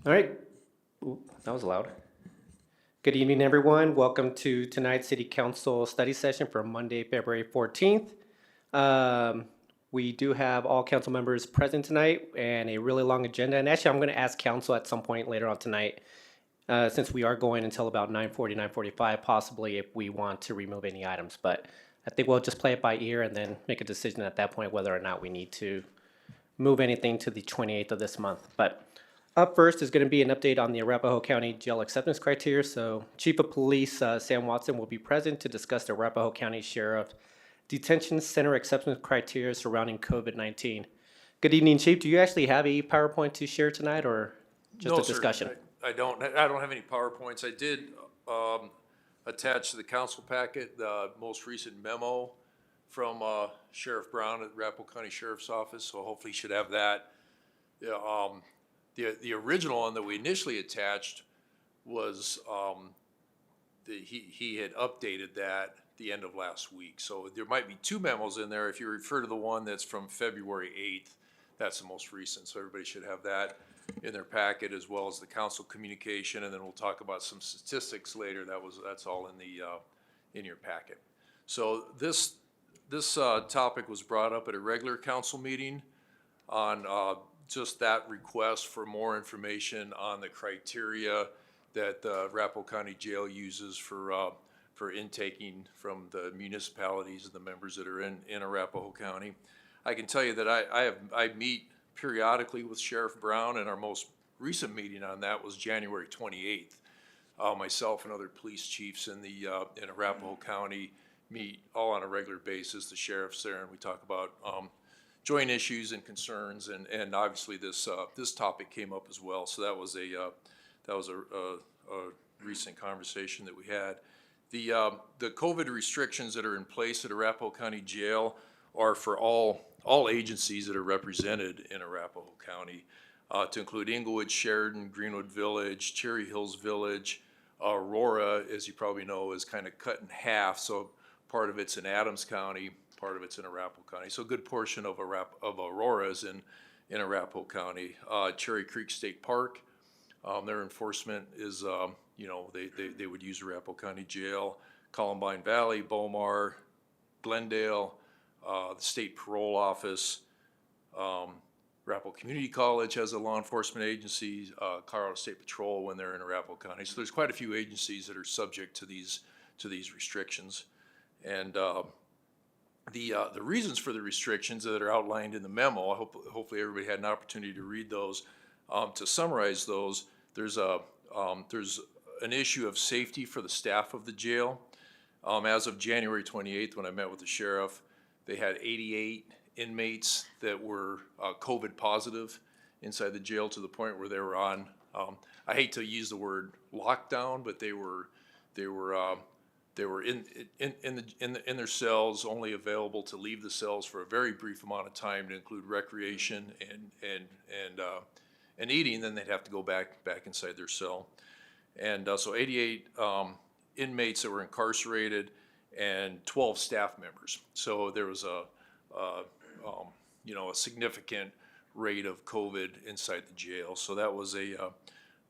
All right. Ooh, that was loud. Good evening, everyone. Welcome to tonight's City Council study session for Monday, February 14th. Um, we do have all council members present tonight and a really long agenda. And actually, I'm going to ask council at some point later on tonight, since we are going until about 9:40, 9:45, possibly if we want to remove any items. But I think we'll just play it by ear and then make a decision at that point whether or not we need to move anything to the 28th of this month. But up first is going to be an update on the Arapahoe County jail acceptance criteria. So Chief of Police Sam Watson will be present to discuss the Arapahoe County Sheriff Detention Center acceptance criteria surrounding COVID-19. Good evening, Chief. Do you actually have a PowerPoint to share tonight or just No, a sir. discussion? I don't have any PowerPoints. I did attach to the council packet the most recent memo from Sheriff Brown at Arapahoe County Sheriff's Office, so hopefully you should have that. Yeah, the original one that we initially attached was he had updated that the end of last week. So there might be two memos in there. If you refer to the one that's from February 8th, that's the most recent. So everybody should have that in their packet, as well as the council communication, and then we'll talk about some statistics later. That's all in the in your packet. So this topic was brought up at a regular council meeting on just that request for more information on the criteria that the Arapahoe County Jail uses for intaking from the municipalities and the members that are in Arapahoe County. I can tell you that I meet periodically with Sheriff Brown, and our most recent meeting on that was January 28th. Myself and other police chiefs in Arapahoe County meet all on a regular basis, the sheriff's there, and we talk about joint issues and concerns, and obviously this topic came up as well. So that was a recent conversation that we had. The COVID restrictions that are in place at Arapahoe County Jail are for all agencies that are represented in Arapahoe County, to include Englewood, Sheridan, Greenwood Village, Cherry Hills Village. Aurora, as you probably know, is kind of cut in half, so part of it's in Adams County, part of it's in Arapahoe County. So a good portion of Aurora is in Arapahoe County. Cherry Creek State Park, their enforcement is, they would use Arapahoe County Jail. Columbine Valley, Bomar, Glendale, the State Parole Office, Arapahoe Community College has a law enforcement agency, Colorado State Patrol when they're in Arapahoe County. So there's quite a few agencies that are subject to these restrictions. And the reasons for the restrictions that are outlined in the memo, hopefully everybody had an opportunity to read those. To summarize those, there's an issue of safety for the staff of the jail. As of January 28th, when I met with the sheriff, they had 88 inmates that were COVID positive inside the jail, to the point where they were on, I hate to use the word lockdown, but they were in their cells, only available to leave the cells for a very brief amount of time to include recreation and eating. Then they'd have to go back inside their cell. And so 88 inmates that were incarcerated and 12 staff members. So there was a significant rate of COVID inside the jail. So that was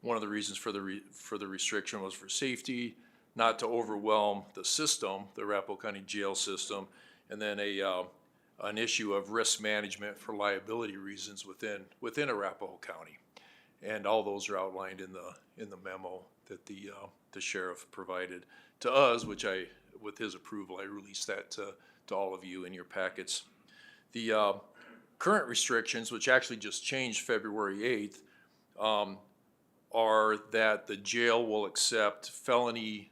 one of the reasons for the restriction was for safety, not to overwhelm the system, the Arapahoe County jail system, and then an issue of risk management for liability reasons within Arapahoe County. And all those are outlined in the memo that the sheriff provided to us, which with his approval, I released that to all of you in your packets. The current restrictions, which actually just changed February 8th, are that the jail will accept felony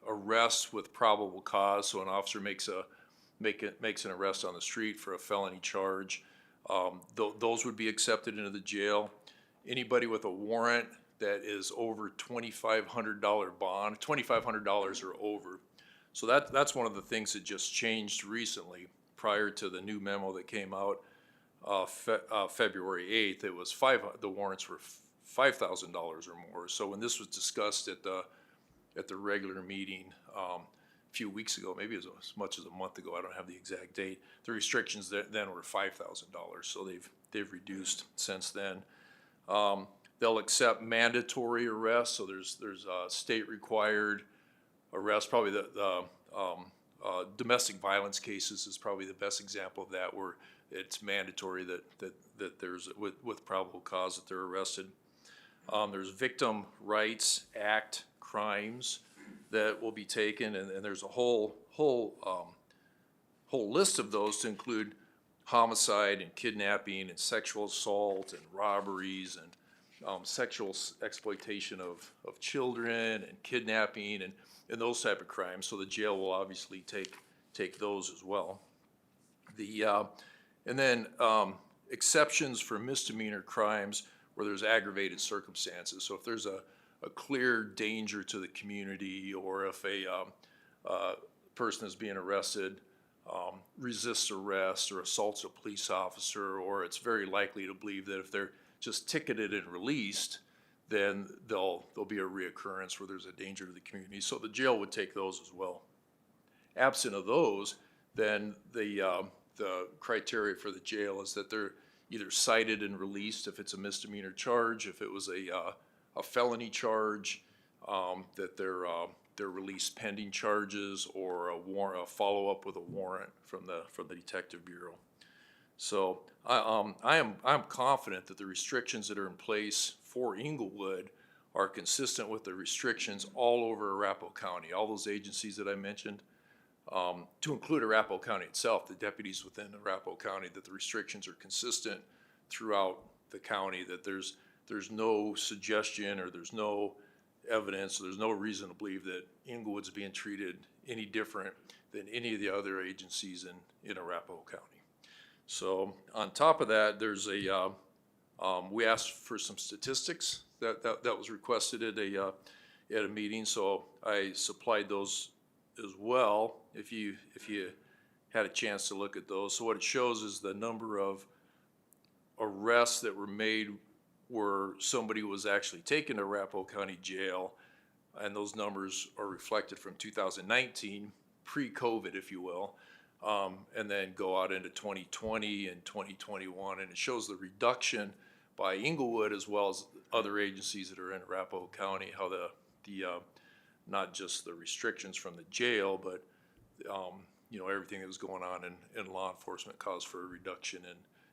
arrests with probable cause. So an officer makes an arrest on the street for a felony charge. Those would be accepted into the jail. Anybody with a warrant that is over $2,500 bond, $2,500 or over. So that's one of the things that just changed recently. Prior to the new memo that came out February 8th, it was the warrants were $5,000 or more. So when this was discussed at the regular meeting a few weeks ago, maybe as much as a month ago, I don't have the exact date, the restrictions then were $5,000. So they've reduced since then. They'll accept mandatory arrests, so there's state required arrest. Probably the domestic violence cases is probably the best example of that, where it's mandatory that there's with probable cause that they're arrested. There's Victim Rights Act crimes that will be taken, and there's a whole list of those to include homicide and kidnapping and sexual assault and robberies and sexual exploitation of children and kidnapping and those type of crimes. So the jail will obviously take those as well. And then exceptions for misdemeanor crimes where there's aggravated circumstances. So if there's a clear danger to the community, or if a person is being arrested, resists arrest or assaults a police officer, or it's very likely to believe that if they're just ticketed and released, then there'll be a reoccurrence where there's a danger to the community. So the jail would take those as well. Absent of those, then the criteria for the jail is that they're either cited and released if it's a misdemeanor charge, if it was a felony charge, that they're released pending charges, or a follow-up with a warrant from the Detective Bureau. So I'm confident that the restrictions that are in place for Englewood are consistent with the restrictions all over Arapahoe County, all those agencies that I mentioned, to include Arapahoe County itself, the deputies within Arapahoe County, that the restrictions are consistent throughout the county, that there's no suggestion or there's no evidence, or there's no reason to believe that Englewood's being treated any different than any of the other agencies in Arapahoe County. So on top of that, there's we asked for some statistics that was requested at a meeting, so I supplied those as well, if you had a chance to look at those. So what it shows is the number of arrests that were made where somebody was actually taken to Arapahoe County Jail, and those numbers are reflected from 2019, pre-COVID, if you will, and then go out into 2020 and 2021, and it shows the reduction by Englewood as well as other agencies that are in Arapahoe County, how the not just the restrictions from the jail, but everything that was going on in law enforcement caused for a reduction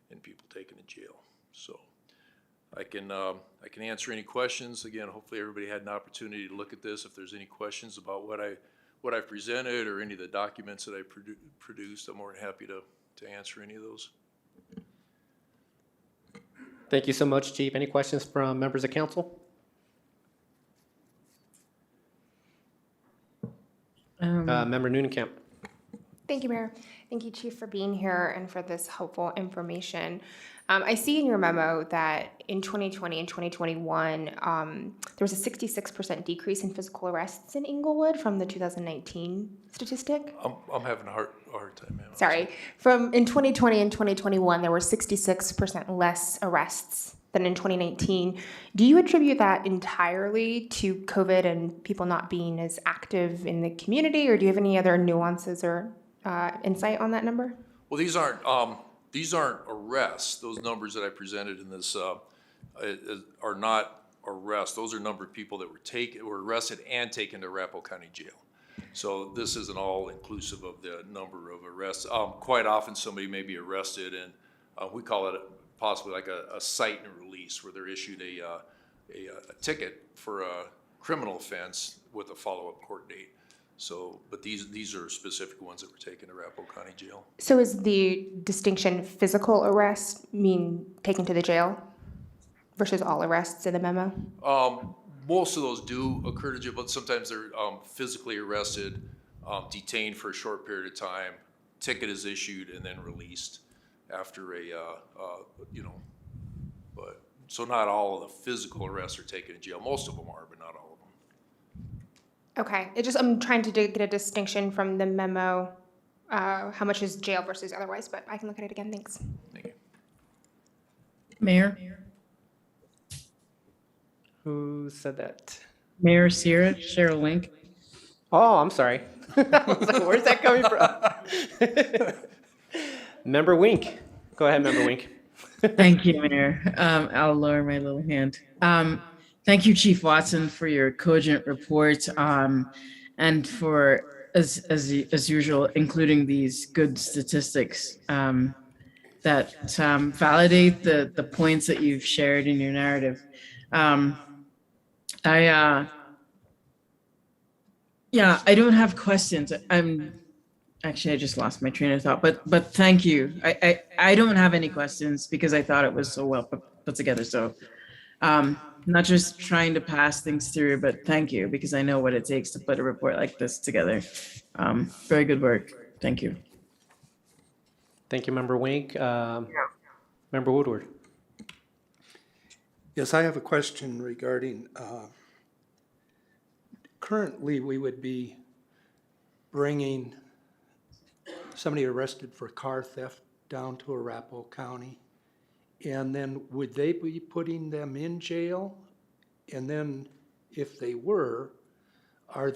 in people taken to jail. So I can answer any questions. Again, hopefully everybody had an opportunity to look at this. If there's any questions about what I presented or any of the documents that I produced, I'm more than happy to answer any of those. Thank you so much, Chief. Any questions from members of council? Member Noonekamp. Thank you, Mayor. Thank you, Chief, for being here and for this helpful information. I see in your memo that in 2020 and 2021, there was a 66% decrease in physical arrests in Englewood from the 2019 statistic. I'm having a hard time, man. Sorry. In 2020 and 2021, there were 66% less arrests than in 2019. Do you attribute that entirely to COVID and people not being as active in the community, or do you have any other nuances or insight on that number? Well, these aren't arrests. Those numbers that I presented in this are not arrests. Those are number of people that were arrested and taken to Arapahoe County Jail. So this isn't all inclusive of the number of arrests. Quite often somebody may be arrested, and we call it possibly like a cite and release, where they're issued a ticket for a criminal offense with a follow-up court date. So, but these are specific ones that were taken to Arapahoe County Jail. So is the distinction physical arrest mean taken to the jail versus all arrests in the memo? Most of those do occur to jail, but sometimes they're physically arrested, detained for a short period of time, ticket is issued, and then released after but so not all of the physical arrests are taken to jail. Most of them are, but not all of them. Okay. I'm trying to get a distinction from the memo, how much is jail versus otherwise, but I can look at it again. Thanks. Thank you. Mayor? Who said that? Mayor Sierra, Cheryl Link. Oh, I'm sorry. I was like, where's that coming from? Member Wink. Go ahead, Member Wink. Thank you, Mayor. I'll lower my little hand. Thank you, Chief Watson, for your cogent report, and for, as usual, including these good statistics that validate the points that you've shared in your narrative. Um, yeah, I don't have questions. Actually, I just lost my train of thought, but thank you. I don't have any questions because I thought it was so well put together. So, not just trying to pass things through, but thank you because I know what it takes to put a report like this together. Very good work. Thank you. Thank you, Member Wink. Member Woodward. Yes, I have a question regarding, currently we would be bringing somebody arrested for car theft down to Arapahoe County. And then would they be putting them in jail? And then if they were, has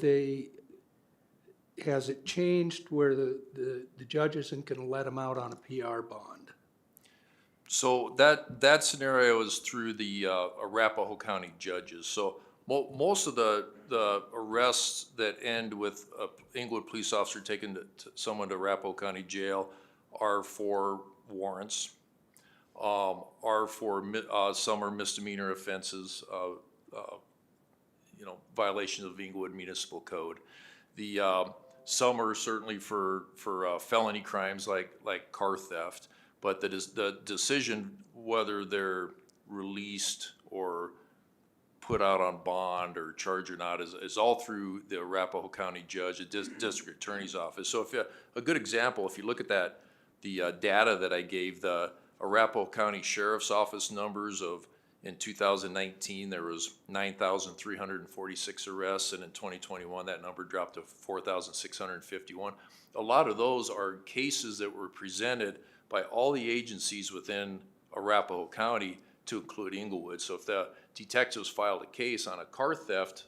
it changed where the judge isn't gonna let them out on a PR bond? So that scenario is through the Arapahoe County judges. So most of the arrests that end with a Englewood police officer taking someone to Arapahoe County Jail are for warrants, are for some are misdemeanor offenses, violations of Englewood Municipal Code. Some are certainly for felony crimes like car theft. But the decision whether they're released or put out on bond or charged or not is all through the Arapahoe County judge, the district attorney's office. So a good example, if you look at that, the data that I gave, the Arapahoe County Sheriff's Office numbers in 2019, there was 9,346 arrests, and in 2021, that number dropped to 4,651. A lot of those are cases that were presented by all the agencies within Arapahoe County to include Englewood. So if the detectives filed a case on a car theft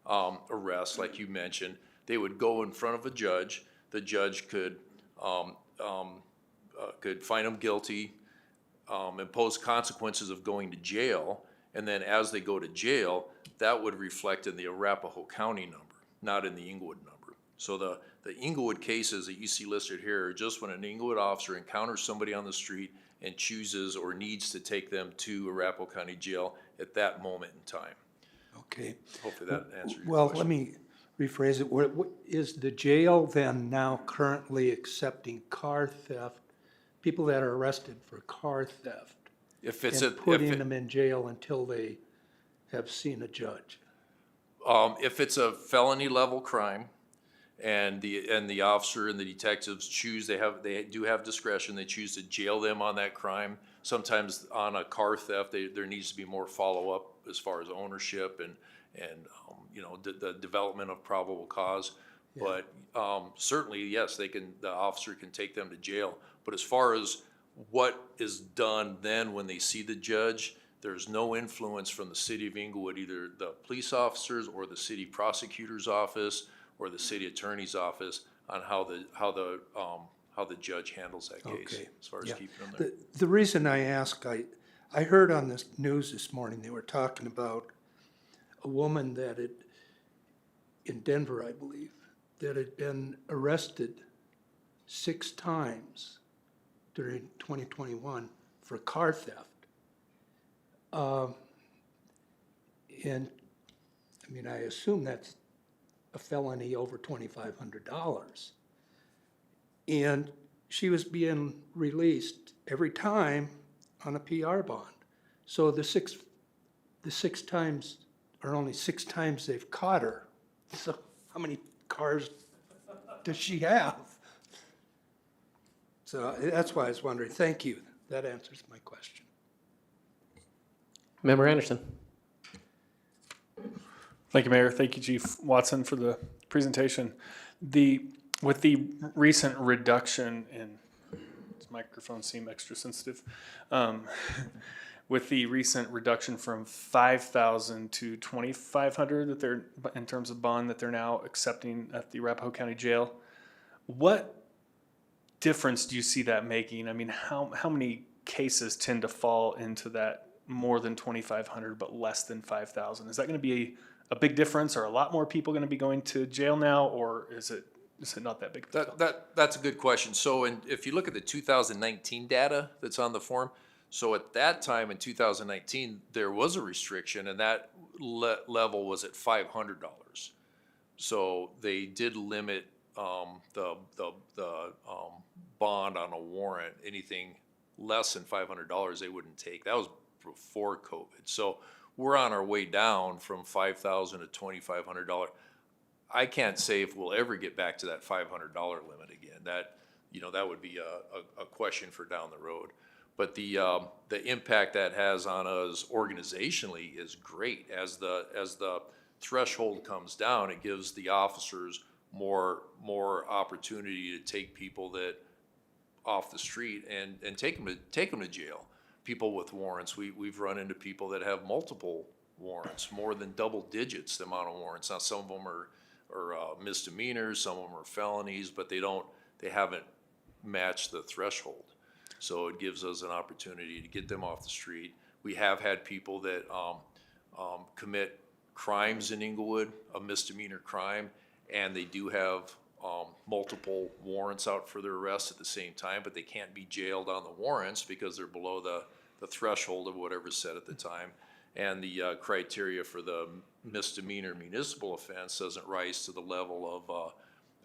arrest, like you mentioned, they would go in front of a judge. The judge could find them guilty, impose consequences of going to jail, and then as they go to jail, that would reflect in the Arapahoe County number, not in the Englewood number. So the Englewood cases that you see listed here are just when an Englewood officer encounters somebody on the street and chooses or needs to take them to Arapahoe County Jail at that moment in time. Okay. Hopefully that answers your Well, question. let me rephrase it. What is the jail then now currently accepting car theft, people that are arrested for car theft, If it's and putting them in jail until they have seen a judge? if it's a felony level crime, and the officer and the detectives choose, they do have discretion, they choose to jail them on that crime. Sometimes on a car theft, there needs to be more follow-up as far as ownership and the development of probable cause. Yeah. But certainly, yes, the officer can take them to jail. But as far as what is done then when they see the judge, there's no influence from the city of Englewood, either the police officers or the city prosecutor's office or the city attorney's office, on how the judge handles that case, Okay. as far as Yeah. keeping them there. The reason I ask, I heard on the news this morning, they were talking about a woman that had, in Denver, I believe, that had been arrested 6 times during 2021 for car theft. And, I mean, I assume that's a felony over $2,500. And she was being released every time on a PR bond. So the six times, or only 6 times they've caught her. So how many cars does she have? So that's why I was wondering. Thank you. That answers my question. Member Anderson. Thank you, Mayor. Thank you, Chief Watson, for the presentation. With the recent reduction in, does microphone seem extra sensitive? With the recent reduction from 5,000 to 2,500 that they're, in terms of bond that they're now accepting at the Arapahoe County Jail, what difference do you see that making? I mean, how many cases tend to fall into that more than 2,500 but less than 5,000. Is that going to be a big difference? Are a lot more people going to be going to jail now, or is it not that big? That's a good question. So if you look at the 2019 data that's on the form, so at that time in 2019, there was a restriction, and that level was at $500. So they did limit the bond on a warrant. Anything less than $500 they wouldn't take. That was before COVID. So we're on our way down from $5,000 to $2,500. I can't say if we'll ever get back to that $500 limit again. That would be a question for down the road. But the impact that has on us organizationally is great. As the threshold comes down, it gives the officers more opportunity to take people that off the street and take them to jail. People with warrants, we've run into people that have multiple warrants, more than double digits the amount of warrants. Now some of them are misdemeanors, some of them are felonies, but they haven't matched the threshold. So it gives us an opportunity to get them off the street. We have had people that commit crimes in Englewood, a misdemeanor crime, and they do have multiple warrants out for their arrest at the same time, but they can't be jailed on the warrants because they're below the threshold of whatever's set at the time. And the criteria for the misdemeanor municipal offense doesn't rise to the level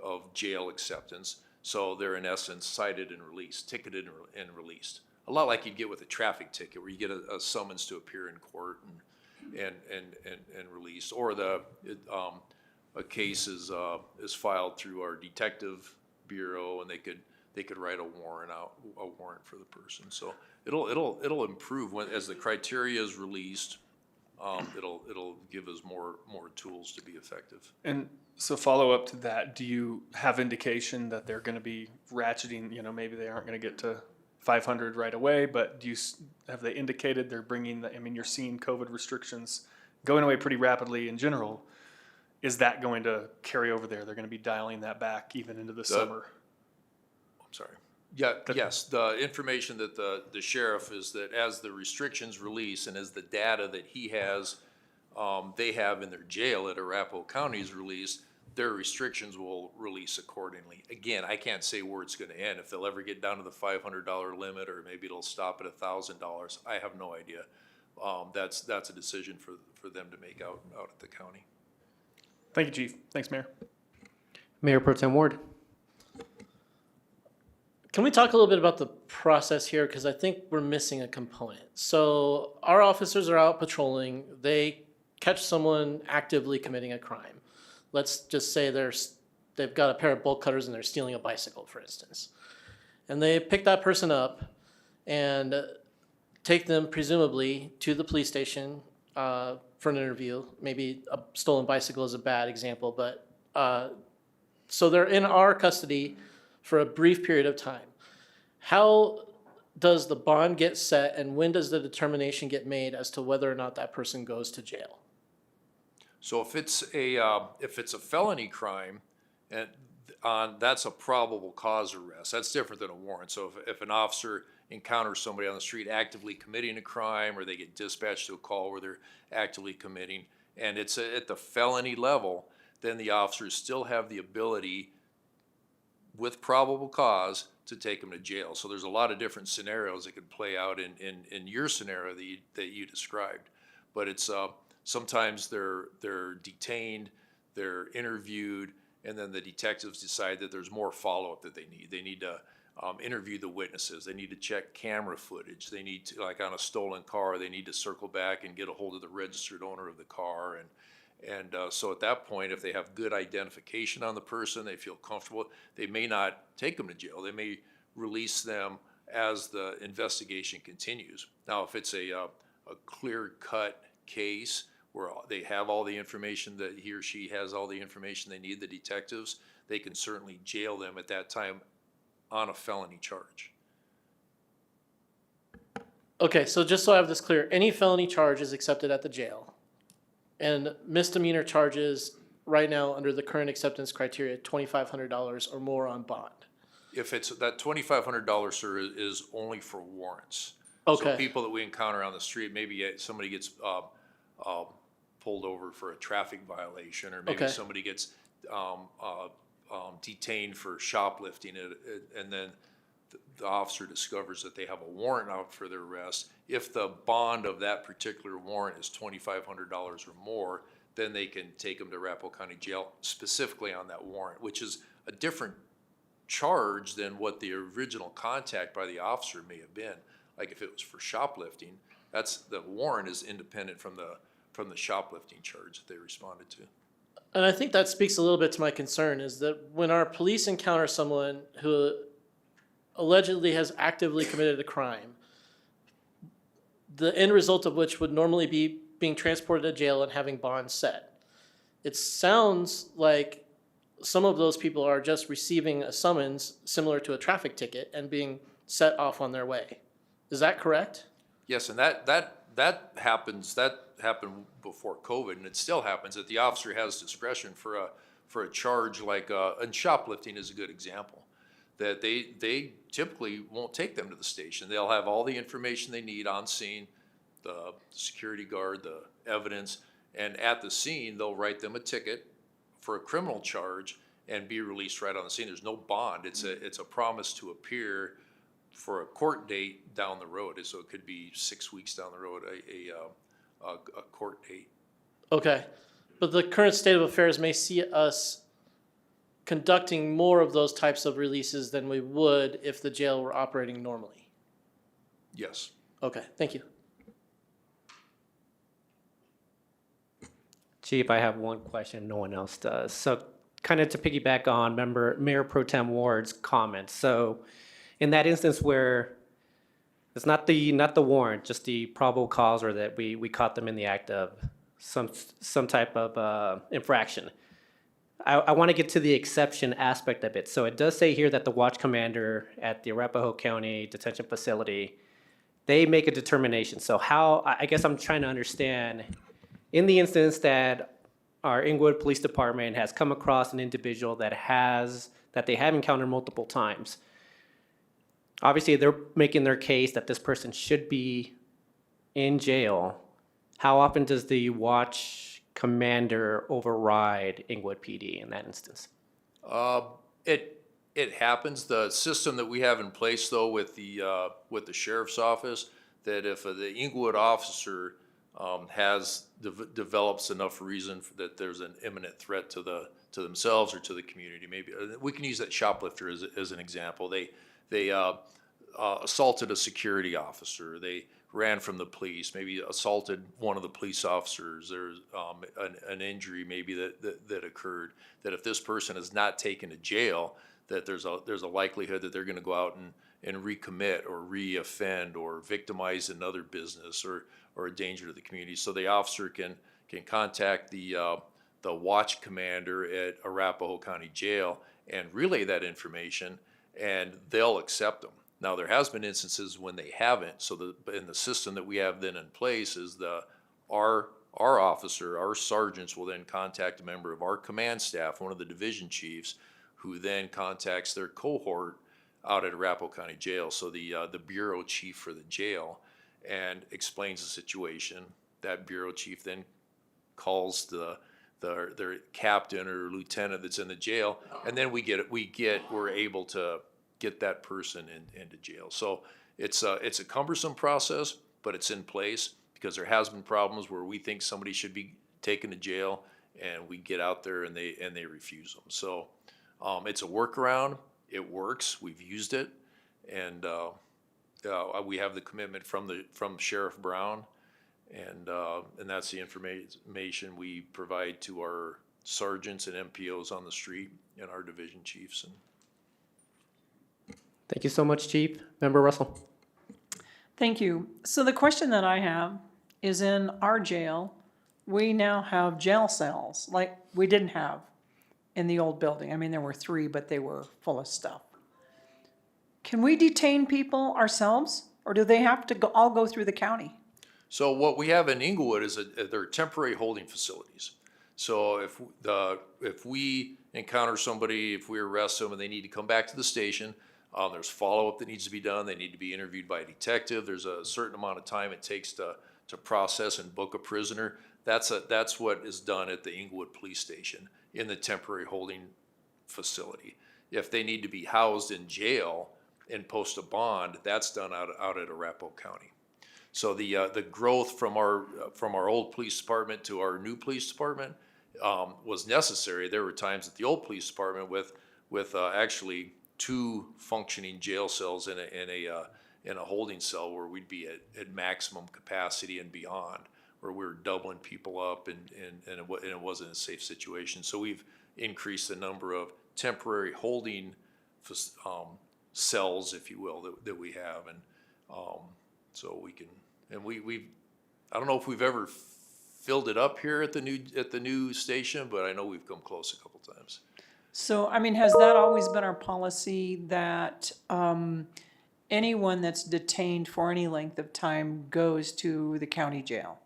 of jail acceptance. So they're in essence cited and released, ticketed and released. A lot like you'd get with a traffic ticket, where you get a summons to appear in court and released, or a case is filed through our detective bureau, and they could write a warrant for the person. So it'll improve as the criteria is released. It'll give us more tools to be effective. And so follow up to that, do you have indication that they're going to be ratcheting, maybe they aren't going to get to 500 right away, but have they indicated they're bringing you're seeing COVID restrictions going away pretty rapidly in general. Is that going to carry over there? They're going to be dialing that back even into the summer? I'm sorry. Yeah, yes, the information that the sheriff is that as the restrictions release and as the data that he has, they have in their jail at Arapahoe County is released, their restrictions will release accordingly. Again, I can't say where it's gonna end, if they'll ever get down to the $500 limit, or maybe it'll stop at $1,000. I have no idea. That's a decision for them to make out at the county. Thank you, Chief. Thanks, Mayor. Mayor Pro Tem Ward. Can we talk a little bit about the process here? Because I think we're missing a component. So our officers are out patrolling. They catch someone actively committing a crime. Let's just say they've got a pair of bolt cutters and they're stealing a bicycle, for instance. And they pick that person up and take them presumably to the police station for an interview. Maybe a stolen bicycle is a bad example, but so they're in our custody for a brief period of time. How does the bond get set, and when does the determination get made as to whether or not that person goes to jail? So if it's a felony crime, and that's a probable cause arrest. That's different than a warrant. So if an officer encounters somebody on the street actively committing a crime, or they get dispatched to a call where they're actively committing, and it's at the felony level, then the officers still have the ability, with probable cause, to take them to jail. So there's a lot of different scenarios that could play out in your scenario that you described. But it's sometimes they're detained, they're interviewed, and then the detectives decide that there's more follow-up that they need. They need to interview the witnesses. They need to check camera footage. They need to, like on a stolen car, they need to circle back and get a hold of the registered owner of the car. And so at that point, if they have good identification on the person, they feel comfortable, they may not take them to jail. They may release them as the investigation continues. Now, if it's a clear-cut case where they have all the information, that he or she has all the information they need, the detectives, they can certainly jail them at that time on a felony charge. Okay, so just so I have this clear, any felony charge is accepted at the jail. And misdemeanor charges right now under the current acceptance criteria, $2,500 or more on bond. If it's, that $2,500, sir, is only for warrants. Okay. So people that we encounter on the street, maybe somebody gets, pulled over for a traffic violation, or maybe Okay. somebody gets, detained for shoplifting, and then the officer discovers that they have a warrant out for their arrest. If the bond of that particular warrant is $2,500 or more, then they can take them to Arapahoe County Jail specifically on that warrant, which is a different charge than what the original contact by the officer may have been. Like if it was for shoplifting, the warrant is independent from the shoplifting charge that they responded to. And I think that speaks a little bit to my concern, is that when our police encounter someone who allegedly has actively committed a crime, the end result of which would normally be being transported to jail and having bonds set. It sounds like some of those people are just receiving a summons similar to a traffic ticket and being set off on their way. Is that correct? Yes, and that happens, that happened before COVID, and it still happens, that the officer has discretion for a charge like, and shoplifting is a good example, that they typically won't take them to the station. They'll have all the information they need on scene, the security guard, the evidence, and at the scene, they'll write them a ticket for a criminal charge and be released right on the scene. There's no bond. It's a promise to appear for a court date down the road. So it could be 6 weeks down the road, a court date. Okay, but the current state of affairs may see us conducting more of those types of releases than we would if the jail were operating normally. Yes. Okay, thank you. Chief, I have one question, no one else does. So kind of to piggyback on Mayor Pro Tem Ward's comments. So in that instance where it's not the warrant, just the probable cause, or that we caught them in the act of some type of infraction. I want to get to the exception aspect of it. So it does say here that the watch commander at the Arapahoe County Detention Facility, they make a determination. So how, I guess I'm trying to understand, in the instance that our Englewood Police Department has come across an individual that they have encountered multiple times, obviously they're making their case that this person should be in jail. How often does the watch commander override Englewood PD in that instance? It happens. The system that we have in place, though, with the sheriff's office, that if the Englewood officer develops enough reason that there's an imminent threat to themselves or to the community, maybe we can use that shoplifter as an example. They assaulted a security officer. They ran from the police, maybe assaulted one of the police officers. There's an injury maybe that occurred, that if this person is not taken to jail, that there's a likelihood that they're going to go out and recommit or re-offend or victimize another business or a danger to the community. So the officer can contact the watch commander at Arapahoe County Jail and relay that information, and they'll accept them. Now, there has been instances when they haven't. So in the system that we have then in place is our officer, our sergeants will then contact a member of our command staff, one of the division chiefs, who then contacts their cohort out at Arapahoe County Jail. So the bureau chief for the jail, and explains the situation. That bureau chief then calls their captain or lieutenant that's in the jail, and then we're able to get that person into jail. So it's a cumbersome process, but it's in place because there has been problems where we think somebody should be taken to jail, and we get out there and they refuse them. So it's a workaround. It works. We've used it, and we have the commitment from Sheriff Brown, and that's the information we provide to our sergeants and MPOs on the street and our division chiefs. Thank you so much, Chief. Member Russell. Thank you. So the question that I have is, in our jail, we now have jail cells like we didn't have in the old building. I mean, there were 3, but they were full of stuff. Can we detain people ourselves, or do they have to all go through the county? So what we have in Englewood is they're temporary holding facilities. So if we encounter somebody, if we arrest them and they need to come back to the station, there's follow-up that needs to be done. They need to be interviewed by a detective. There's a certain amount of time it takes to process and book a prisoner. That's what is done at the Englewood Police Station in the temporary holding facility. If they need to be housed in jail and post a bond, that's done out at Arapahoe County. So the growth from our old police department to our new police department was necessary. There were times at the old police department with actually 2 functioning jail cells in a holding cell where we'd be at maximum capacity and beyond, where we were doubling people up and it wasn't a safe situation. So we've increased the number of temporary holding cells, if you will, that we have, and so we can, and we I don't know if we've ever filled it up here at the new station, but I know we've come close a couple times. So, I mean, has that always been our policy that anyone that's detained for any length of time goes to the county jail?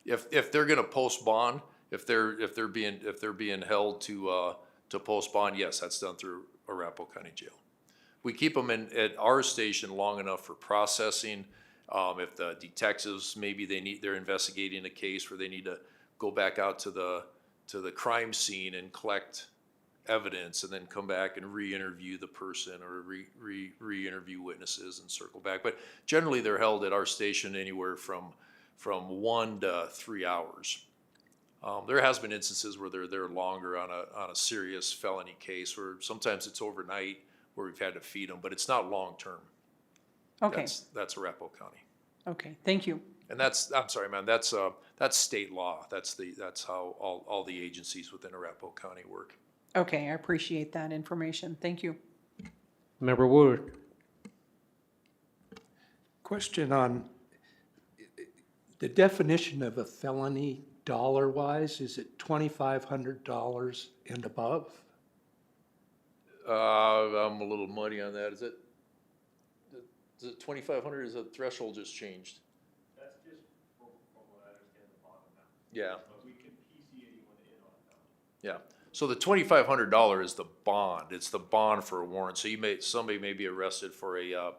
If they're gonna post bond, if they're being held to post bond, yes, that's done through Arapahoe County Jail. We keep them at our station long enough for processing. If the detectives, maybe they're investigating a case where they need to go back out to the crime scene and collect evidence and then come back and re-interview the person or re-interview witnesses and circle back. But generally they're held at our station anywhere from 1 to 3 hours. There has been instances where they're there longer on a serious felony case, where sometimes it's overnight where we've had to feed them, but it's not long-term. Okay, That's Arapahoe County. okay, thank you. And that's state law. That's how all the agencies within Arapahoe County work. Okay, I appreciate that information. Thank you. Member Wood. Question on the definition of a felony dollar-wise. Is it $2,500 and above? I'm a little muddy on that. Is it 2,500? Is the threshold just changed? That's just from what I understand the bottom now. Yeah. But we can PC anyone in on a felony. Yeah. So the $2,500 is the bond. It's the bond for a warrant. So somebody may be arrested for a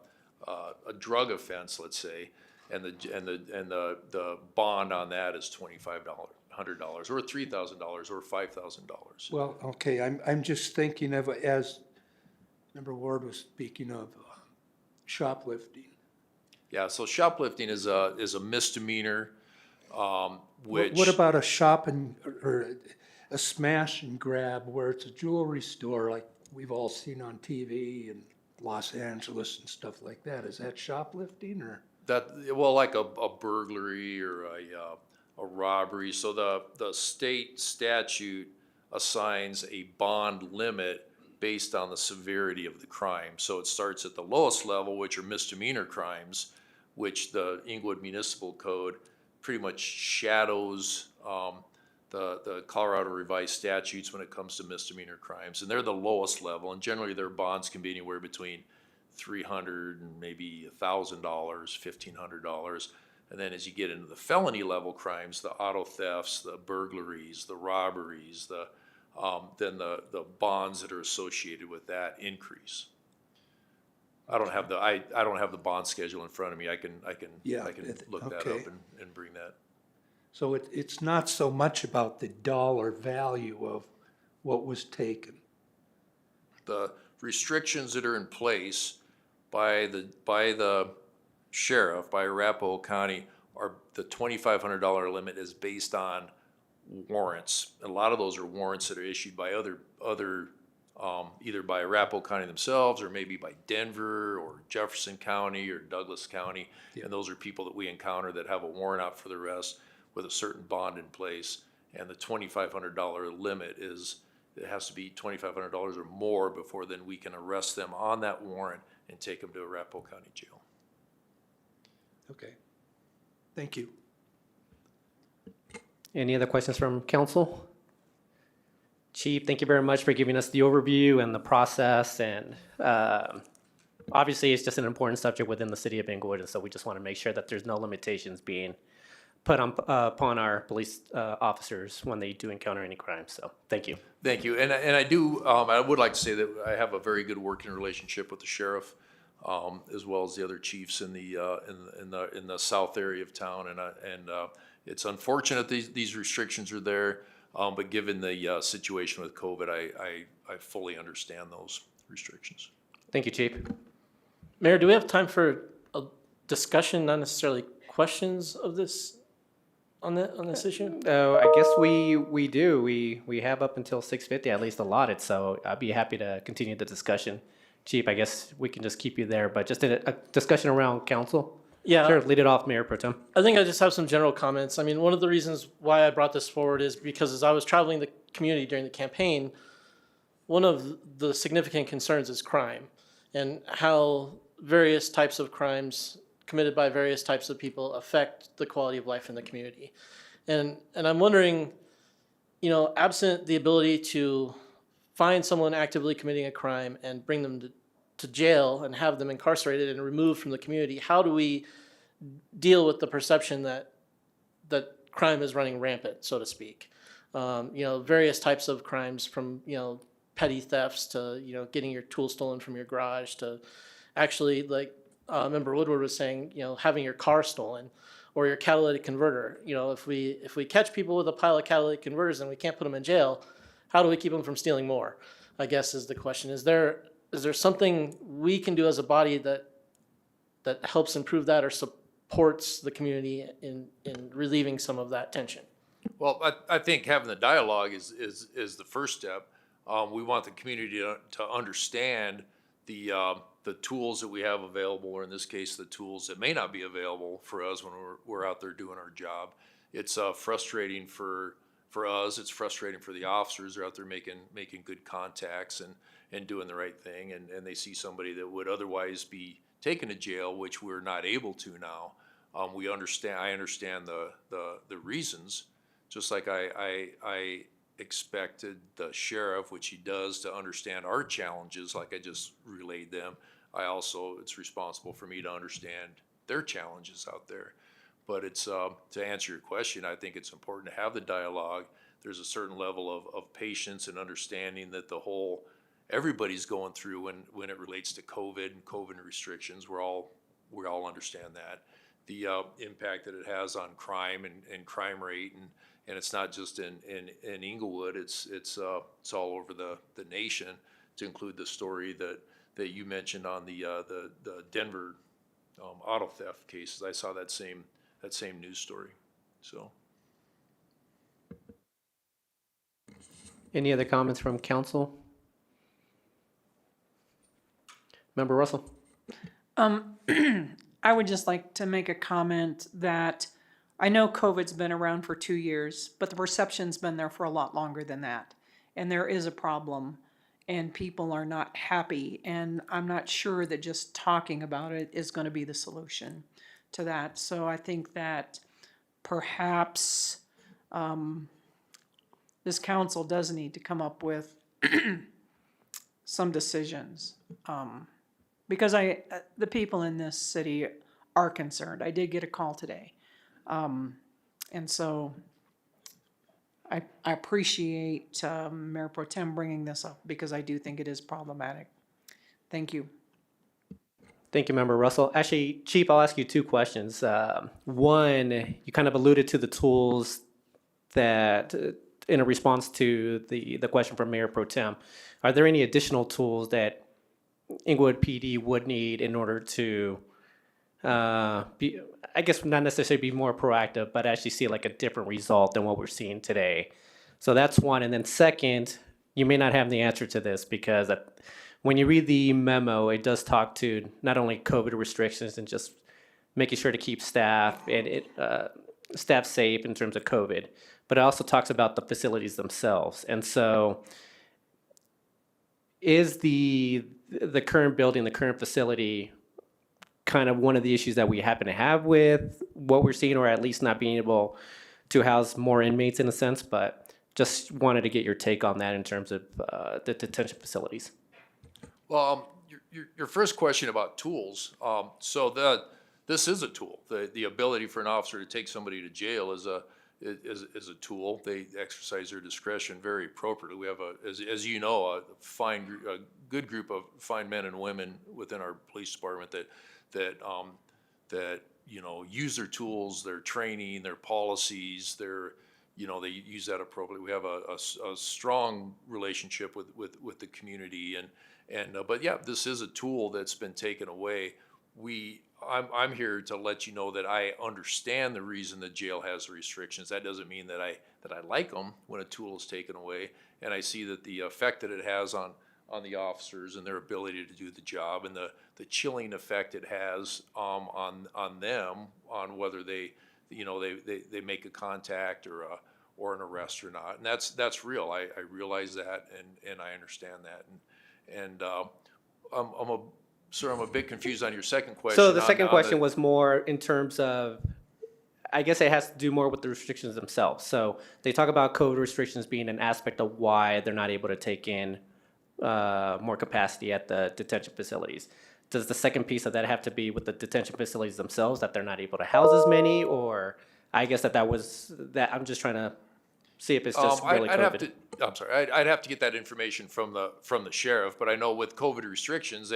drug offense, let's say, and the bond on that is $2,500 or $3,000 or $5,000. Well, okay, I'm just thinking of, as Member Ward was speaking of, shoplifting. Yeah. So shoplifting is a misdemeanor, which. What about a or a smash and grab where it's a jewelry store like we've all seen on TV in Los Angeles and stuff like that? Is that shoplifting or? Like a burglary or a robbery. So the state statute assigns a bond limit based on the severity of the crime. So it starts at the lowest level, which are misdemeanor crimes, which the Englewood Municipal Code pretty much shadows the Colorado Revised Statutes when it comes to misdemeanor crimes. And they're the lowest level, and generally their bonds can be anywhere between $300 and maybe $1,000, $1,500. And then as you get into the felony level crimes, the auto thefts, the burglaries, the robberies, then the bonds that are associated with that increase. I don't have the bond schedule in front of me. I can look that okay. up and bring that. So it's not so much about the dollar value of what was taken. The restrictions that are in place by the sheriff, by Arapahoe County, are the $2,500 limit is based on warrants. A lot of those are warrants that are issued by other either by Arapahoe County themselves or maybe by Denver or Jefferson County or Douglas County. Yeah. And those are people that we encounter that have a warrant out for the arrest with a certain bond in place. And the $2,500 limit it has to be $2,500 or more before then we can arrest them on that warrant and take them to Arapahoe County Jail. Okay, thank you. Any other questions from council? Chief, thank you very much for giving us the overview and the process. And obviously, it's just an important subject within the city of Englewood. And so we just want to make sure that there's no limitations being put on, upon our police officers when they do encounter any crimes. So thank you. Thank you. And I do, I would like to say that I have a very good working relationship with the sheriff, as well as the other chiefs in the south area of town. And it's unfortunate these restrictions are there, but given the situation with COVID, I fully understand those restrictions. Thank you, Chief. Mayor, do we have time for a discussion, not necessarily questions of this, on this issue? I guess we do. We have up until 6:50 at least allotted, so I'd be happy to continue the discussion. Chief, I guess we can just keep you there, but just a discussion around council. Yeah. Sure, lead it off, Mayor Pro Tem. I think I just have some general comments. I mean, one of the reasons why I brought this forward is because as I was traveling the community during the campaign, one of the significant concerns is crime and how various types of crimes committed by various types of people affect the quality of life in the community. And I'm wondering, absent the ability to find someone actively committing a crime and bring them to jail and have them incarcerated and removed from the community, how do we deal with the perception that crime is running rampant, so to speak? Various types of crimes from, petty thefts to, getting your tools stolen from your garage to actually, like Member Woodward was saying, having your car stolen or your catalytic converter. If we catch people with a pile of catalytic converters and we can't put them in jail, how do we keep them from stealing more? I guess is the question. Is there something we can do as a body that helps improve that or supports the community in relieving some of that tension? Well, I think having the dialogue is the first step. We want the community to understand the tools that we have available, or in this case, the tools that may not be available for us when we're out there doing our job. It's frustrating for us. It's frustrating for the officers. They're out there making good contacts and doing the right thing, and they see somebody that would otherwise be taken to jail, which we're not able to now. I understand the reasons, just like I expected the sheriff, which he does, to understand our challenges, like I just relayed them. It's responsible for me to understand their challenges out there. But it's, to answer your question, I think it's important to have the dialogue. There's a certain level of patience and understanding that everybody's going through when it relates to COVID and COVID restrictions. We all understand that. The impact that it has on crime and crime rate, and it's not just in Englewood, it's all over the nation, to include the story that you mentioned on the Denver auto theft cases. I saw that same news story. So, Any other comments from council? Member Russell? I would just like to make a comment that I know COVID's been around for 2 years, but the perception's been there for a lot longer than that. And there is a problem, and people are not happy. And I'm not sure that just talking about it is going to be the solution to that. So I think that perhaps this council does need to come up with some decisions. Because the people in this city are concerned. I did get a call today. And so I appreciate Mayor Pro Tem bringing this up, because I do think it is problematic. Thank you. Thank you, Member Russell. Actually, Chief, I'll ask you two questions. One, you kind of alluded to the tools that, in a response to the question from Mayor Pro Tem, are there any additional tools that Englewood PD would need in order to be, I guess not necessarily be more proactive, but actually see like a different result than what we're seeing today? So that's one. And then second, you may not have the answer to this, because when you read the memo, it does talk to not only COVID restrictions and just making sure to keep staff and staff safe in terms of COVID, but it also talks about the facilities themselves. And so is the current building, the current facility, kind of one of the issues that we happen to have with what we're seeing, or at least not being able to house more inmates in a sense? But just wanted to get your take on that in terms of the detention facilities. well, your first question about tools. So the this is a tool. The ability for an officer to take somebody to jail is a tool. They exercise their discretion very appropriately. We have as you know, a good group of fine men and women within our police department that use their tools, their training, their policies, they use that appropriately. We have a strong relationship with the community, but yeah, this is a tool that's been taken away. I'm here to let you know that I understand the reason the jail has the restrictions. That doesn't mean that I like them when a tool is taken away, and I see that the effect that it has on the officers and their ability to do the job, and the chilling effect it has on them, on whether they make a contact or an arrest or not, and that's real. I realize that, and I understand that, and I'm a bit confused on your second question. So the second question was more in terms of, I guess it has to do more with the restrictions themselves. So they talk about COVID restrictions being an aspect of why they're not able to take in more capacity at the detention facilities. Does the second piece of that have to be with the detention facilities themselves, that they're not able to house as many? Or I guess that was that I'm just trying to see if it's just really COVID. I'd have to get that information from the sheriff, but I know with COVID restrictions,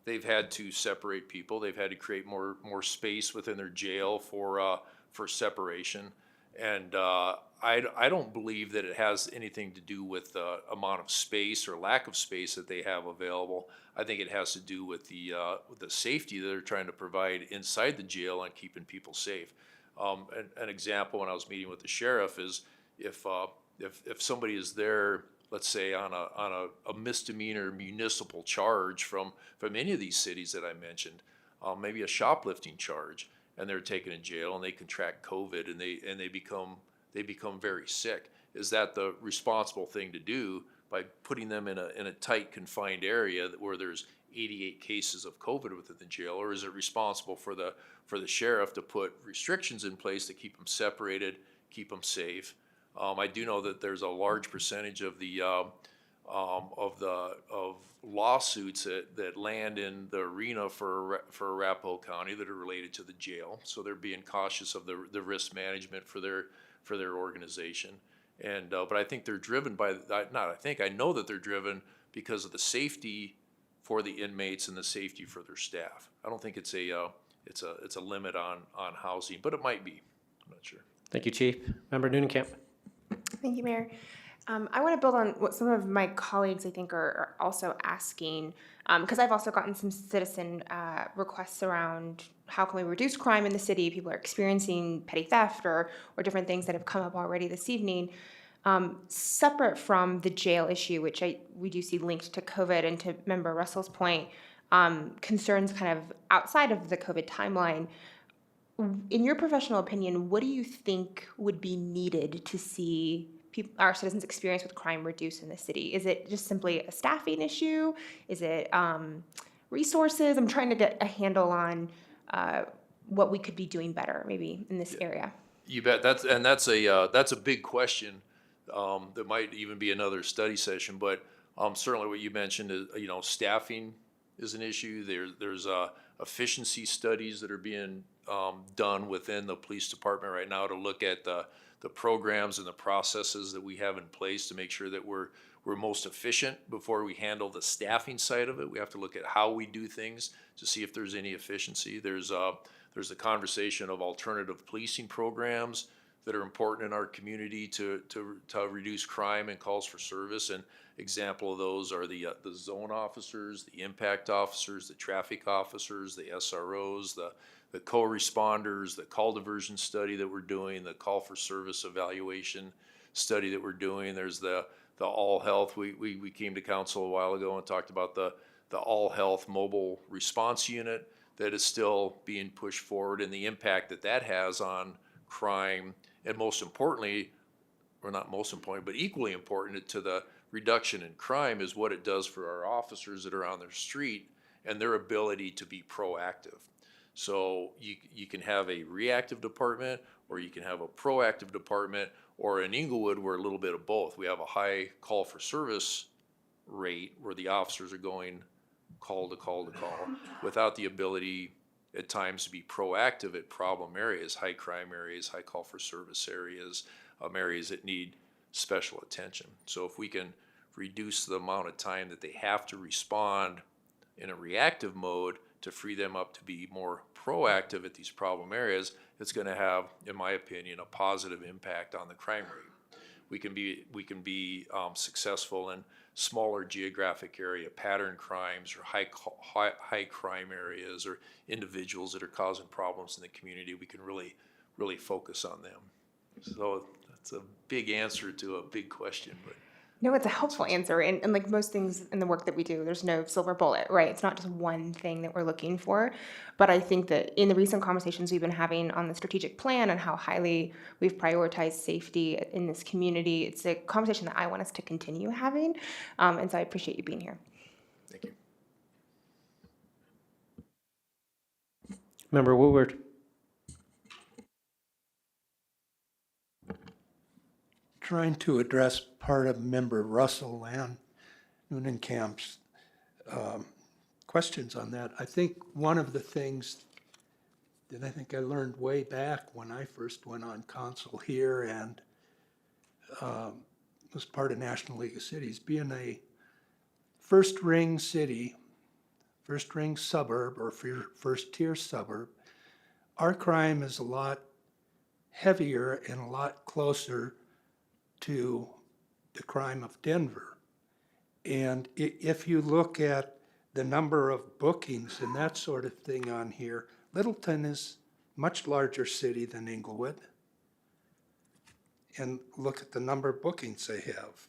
they've had to separate people. They've had to create more space within their jail for separation, and I don't believe that it has anything to do with the amount of space or lack of space that they have available. I think it has to do with the safety that they're trying to provide inside the jail and keeping people safe. An example, when I was meeting with the sheriff, is if somebody is there, let's say on a misdemeanor municipal charge from any of these cities that I mentioned, maybe a shoplifting charge, and they're taken in jail and they contract COVID and they become very sick. Is that the responsible thing to do by putting them in a tight confined area where there's 88 cases of COVID within the jail, or is it responsible for the sheriff to put restrictions in place to keep them separated, keep them safe? I do know that there's a large percentage of lawsuits that land in the arena for Arapahoe County that are related to the jail. So they're being cautious of the risk management for their organization. But I think they're driven by I know that they're driven because of the safety for the inmates and the safety for their staff. I don't think it's a limit on housing, but it might be. I'm not sure. Thank you, Chief. Member Newnham. Thank you, Mayor. I want to build on what some of my colleagues, I think, are also asking, because I've also gotten some citizen requests around how can we reduce crime in the city. People are experiencing petty theft or different things that have come up already this evening. Separate from the jail issue, which we do see linked to COVID, and to Member Russell's point, concerns kind of outside of the COVID timeline. In your professional opinion, what do you think would be needed to see our citizens' experience with crime reduced in the city? Is it just simply a staffing issue? Is it resources? I'm trying to get a handle on what we could be doing better, maybe in this area. You bet. That's a big question. That might even be another study session. But certainly, what you mentioned is staffing is an issue. There's efficiency studies that are being done within the police department right now to look at the programs and the processes that we have in place to make sure that we're most efficient before we handle the staffing side of it. We have to look at how we do things to see if there's any efficiency. There's a conversation of alternative policing programs that are important in our community to reduce crime and calls for service. And example of those are the zone officers, the impact officers, the traffic officers, the SROs, the co-responders, the call diversion study that we're doing, the call for service evaluation study that we're doing. There's the all health. We came to council a while ago and talked about the all health mobile response unit that is still being pushed forward, and the impact that has on crime, and most importantly, or not most important, but equally important to the reduction in crime is what it does for our officers that are on their street and their ability to be proactive. So you can have a reactive department, or you can have a proactive department, or in Englewood, we're a little bit of both. We have a high call for service rate where the officers are going call to call to call without the ability at times to be proactive at problem areas, high crime areas, high call for service areas, areas that need special attention. So if we can reduce the amount of time that they have to respond in a reactive mode to free them up to be more proactive at these problem areas, it's going to have, in my opinion, a positive impact on the crime rate. We can be successful in smaller geographic area pattern crimes or high crime areas or individuals that are causing problems in the community. We can really focus on them. So that's a big answer to a big question, but. No, it's a helpful answer. And like most things in the work that we do, there's no silver bullet, right? It's not just one thing that we're looking for. But I think that in the recent conversations we've been having on the strategic plan and how highly we've prioritized safety in this community, it's a conversation that I want us to continue having. And so I appreciate you being here. Thank you. Member Woodward. Trying to address part of Member Russell and Noonenkamp's questions on that. I think one of the things that I think I learned way back when I first went on council here and was part of National League of Cities, being a first ring city, first ring suburb or first tier suburb, our crime is a lot heavier and a lot closer to the crime of Denver. And if you look at the number of bookings and that sort of thing on here, Littleton is a much larger city than Englewood. And look at the number of bookings they have,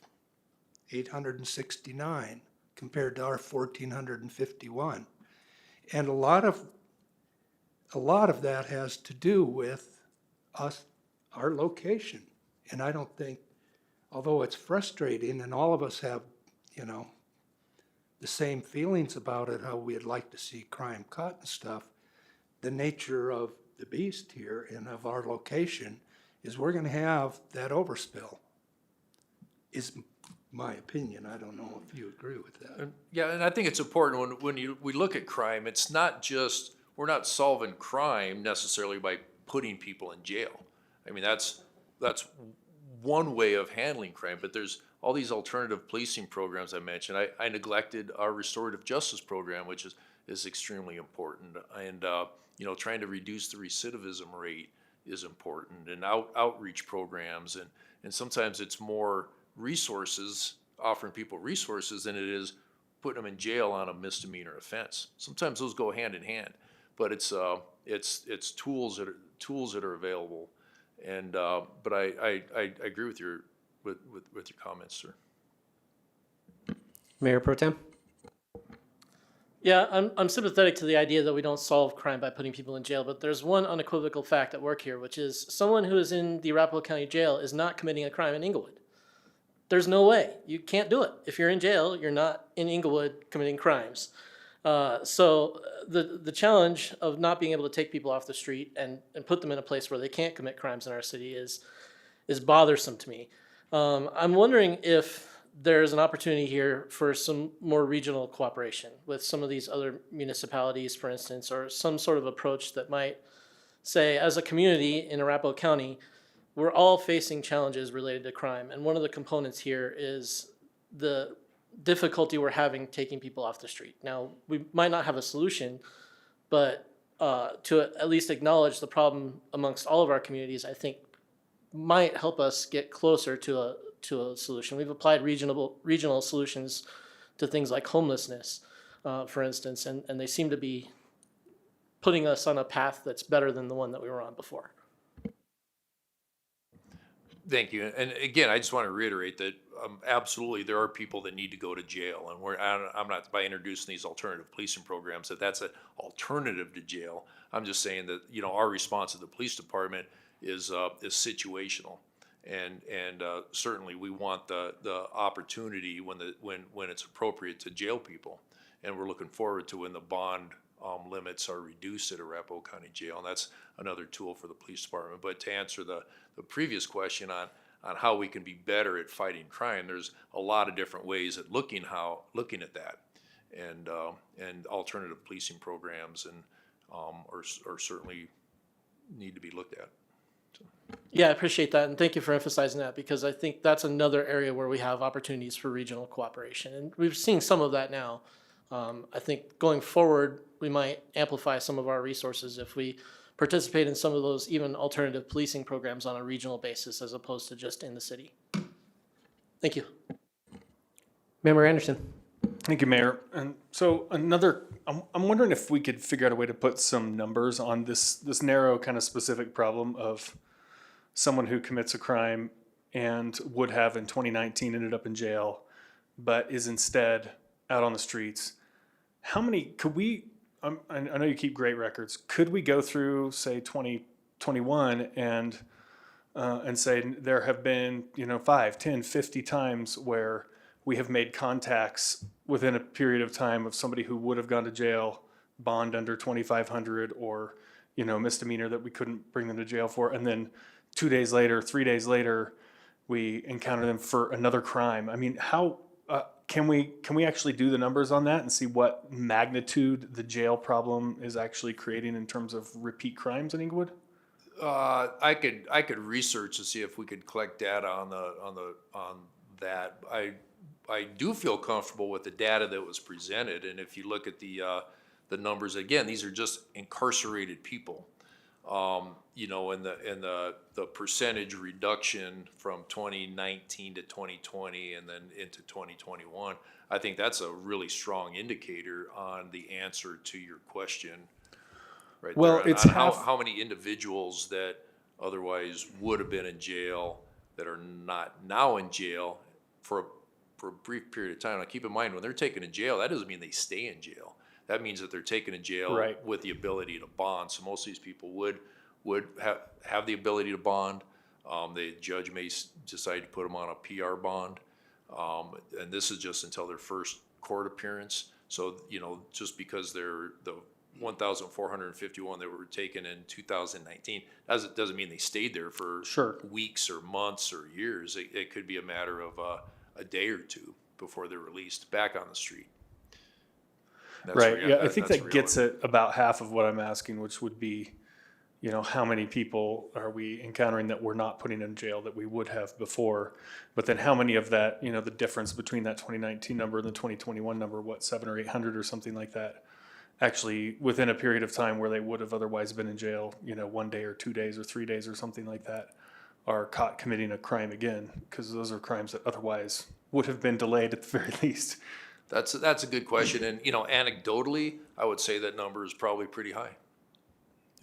869 compared to our 1,451. And a lot of that has to do with us, our location. And I don't think, although it's frustrating and all of us have, the same feelings about it, how we'd like to see crime cut and stuff, the nature of the beast here and of our location is we're going to have that overspill, is my opinion. I don't know if you agree with that. Yeah, and I think it's important when we look at crime, it's not just, we're not solving crime necessarily by putting people in jail. I mean, that's one way of handling crime, but there's all these alternative policing programs I mentioned. I neglected our restorative justice program, which is extremely important. And, trying to reduce the recidivism rate is important, and outreach programs. And sometimes it's more resources, offering people resources, than it is putting them in jail on a misdemeanor offense. Sometimes those go hand in hand, but it's tools that are available. And but I agree with your comments, sir. Mayor Pro Tem. Yeah, I'm sympathetic to the idea that we don't solve crime by putting people in jail, but there's one unequivocal fact at work here, which is someone who is in the Arapahoe County Jail is not committing a crime in Englewood. There's no way. You can't do it. If you're in jail, you're not in Englewood committing crimes. So the challenge of not being able to take people off the street and put them in a place where they can't commit crimes in our city is bothersome to me. I'm wondering if there's an opportunity here for some more regional cooperation with some of these other municipalities, for instance, or some sort of approach that might say, as a community in Arapahoe County, we're all facing challenges related to crime. And one of the components here is the difficulty we're having taking people off the street. Now, we might not have a solution, but to at least acknowledge the problem amongst all of our communities, I think might help us get closer to a solution. We've applied regional solutions to things like homelessness, for instance, and they seem to be putting us on a path that's better than the one that we were on before. Thank you. And again, I just want to reiterate that absolutely there are people that need to go to jail, and I'm not, by introducing these alternative policing programs, that's an alternative to jail. I'm just saying that our response to the police department is situational, and certainly we want the opportunity when it's appropriate to jail people, and we're looking forward to when the bond limits are reduced at Arapahoe County Jail, and that's another tool for the police department. But to answer the previous question on how we can be better at fighting crime, there's a lot of different ways at looking at that, and alternative policing programs and are certainly need to be looked at. Yeah, I appreciate that, and thank you for emphasizing that, because I think that's another area where we have opportunities for regional cooperation, and we've seen some of that now. I think going forward, we might amplify some of our resources if we participate in some of those even alternative policing programs on a regional basis as opposed to just in the city. Thank you. Member Anderson. Thank you, Mayor. And so I'm wondering if we could figure out a way to put some numbers on this narrow kind of specific problem of someone who commits a crime and would have in 2019 ended up in jail, but is instead out on the streets. How many could we, I know you keep great records, could we go through, say, 2021 and say there have been, 5, 10, 50 times where we have made contacts within a period of time of somebody who would have gone to jail, bond under 2,500, or, misdemeanor that we couldn't bring them to jail for, and then 2 days later, 3 days later, we encounter them for another crime. I mean, how can we actually do the numbers on that and see what magnitude the jail problem is actually creating in terms of repeat crimes in Englewood? I could research to see if we could collect data on that. I do feel comfortable with the data that was presented, and if you look at the numbers again, these are just incarcerated people. And the percentage reduction from 2019 to 2020 and then into 2021, I think that's a really strong indicator on the answer to your question. Right. Well, there, it's on half. how many individuals that otherwise would have been in jail that are not now in jail for a brief period of time. Now, keep in mind, when they're taken to jail, that doesn't mean they stay in jail. That means that they're taken to jail Right. with the ability to bond. So most of these people would have the ability to bond. The judge may decide to put them on a PR bond. And this is just until their first court appearance. So, just because they're the 1,451 that were taken in 2019, doesn't mean they stayed there for weeks or months or years. It could be a matter of a day or two before they're released back on the street. Right. Yeah, I think that gets at about half of what I'm asking, which would be, how many people are we encountering that we're not putting in jail that we would have before? But then how many of that, the difference between that 2019 number and the 2021 number, 700 or 800 or something like that, actually within a period of time where they would have otherwise been in jail, 1 day or 2 days or 3 days or something like that, are caught committing a crime again, because those are crimes that otherwise would have been delayed at the very least. That's a good question. And, anecdotally, I would say that number is probably pretty high.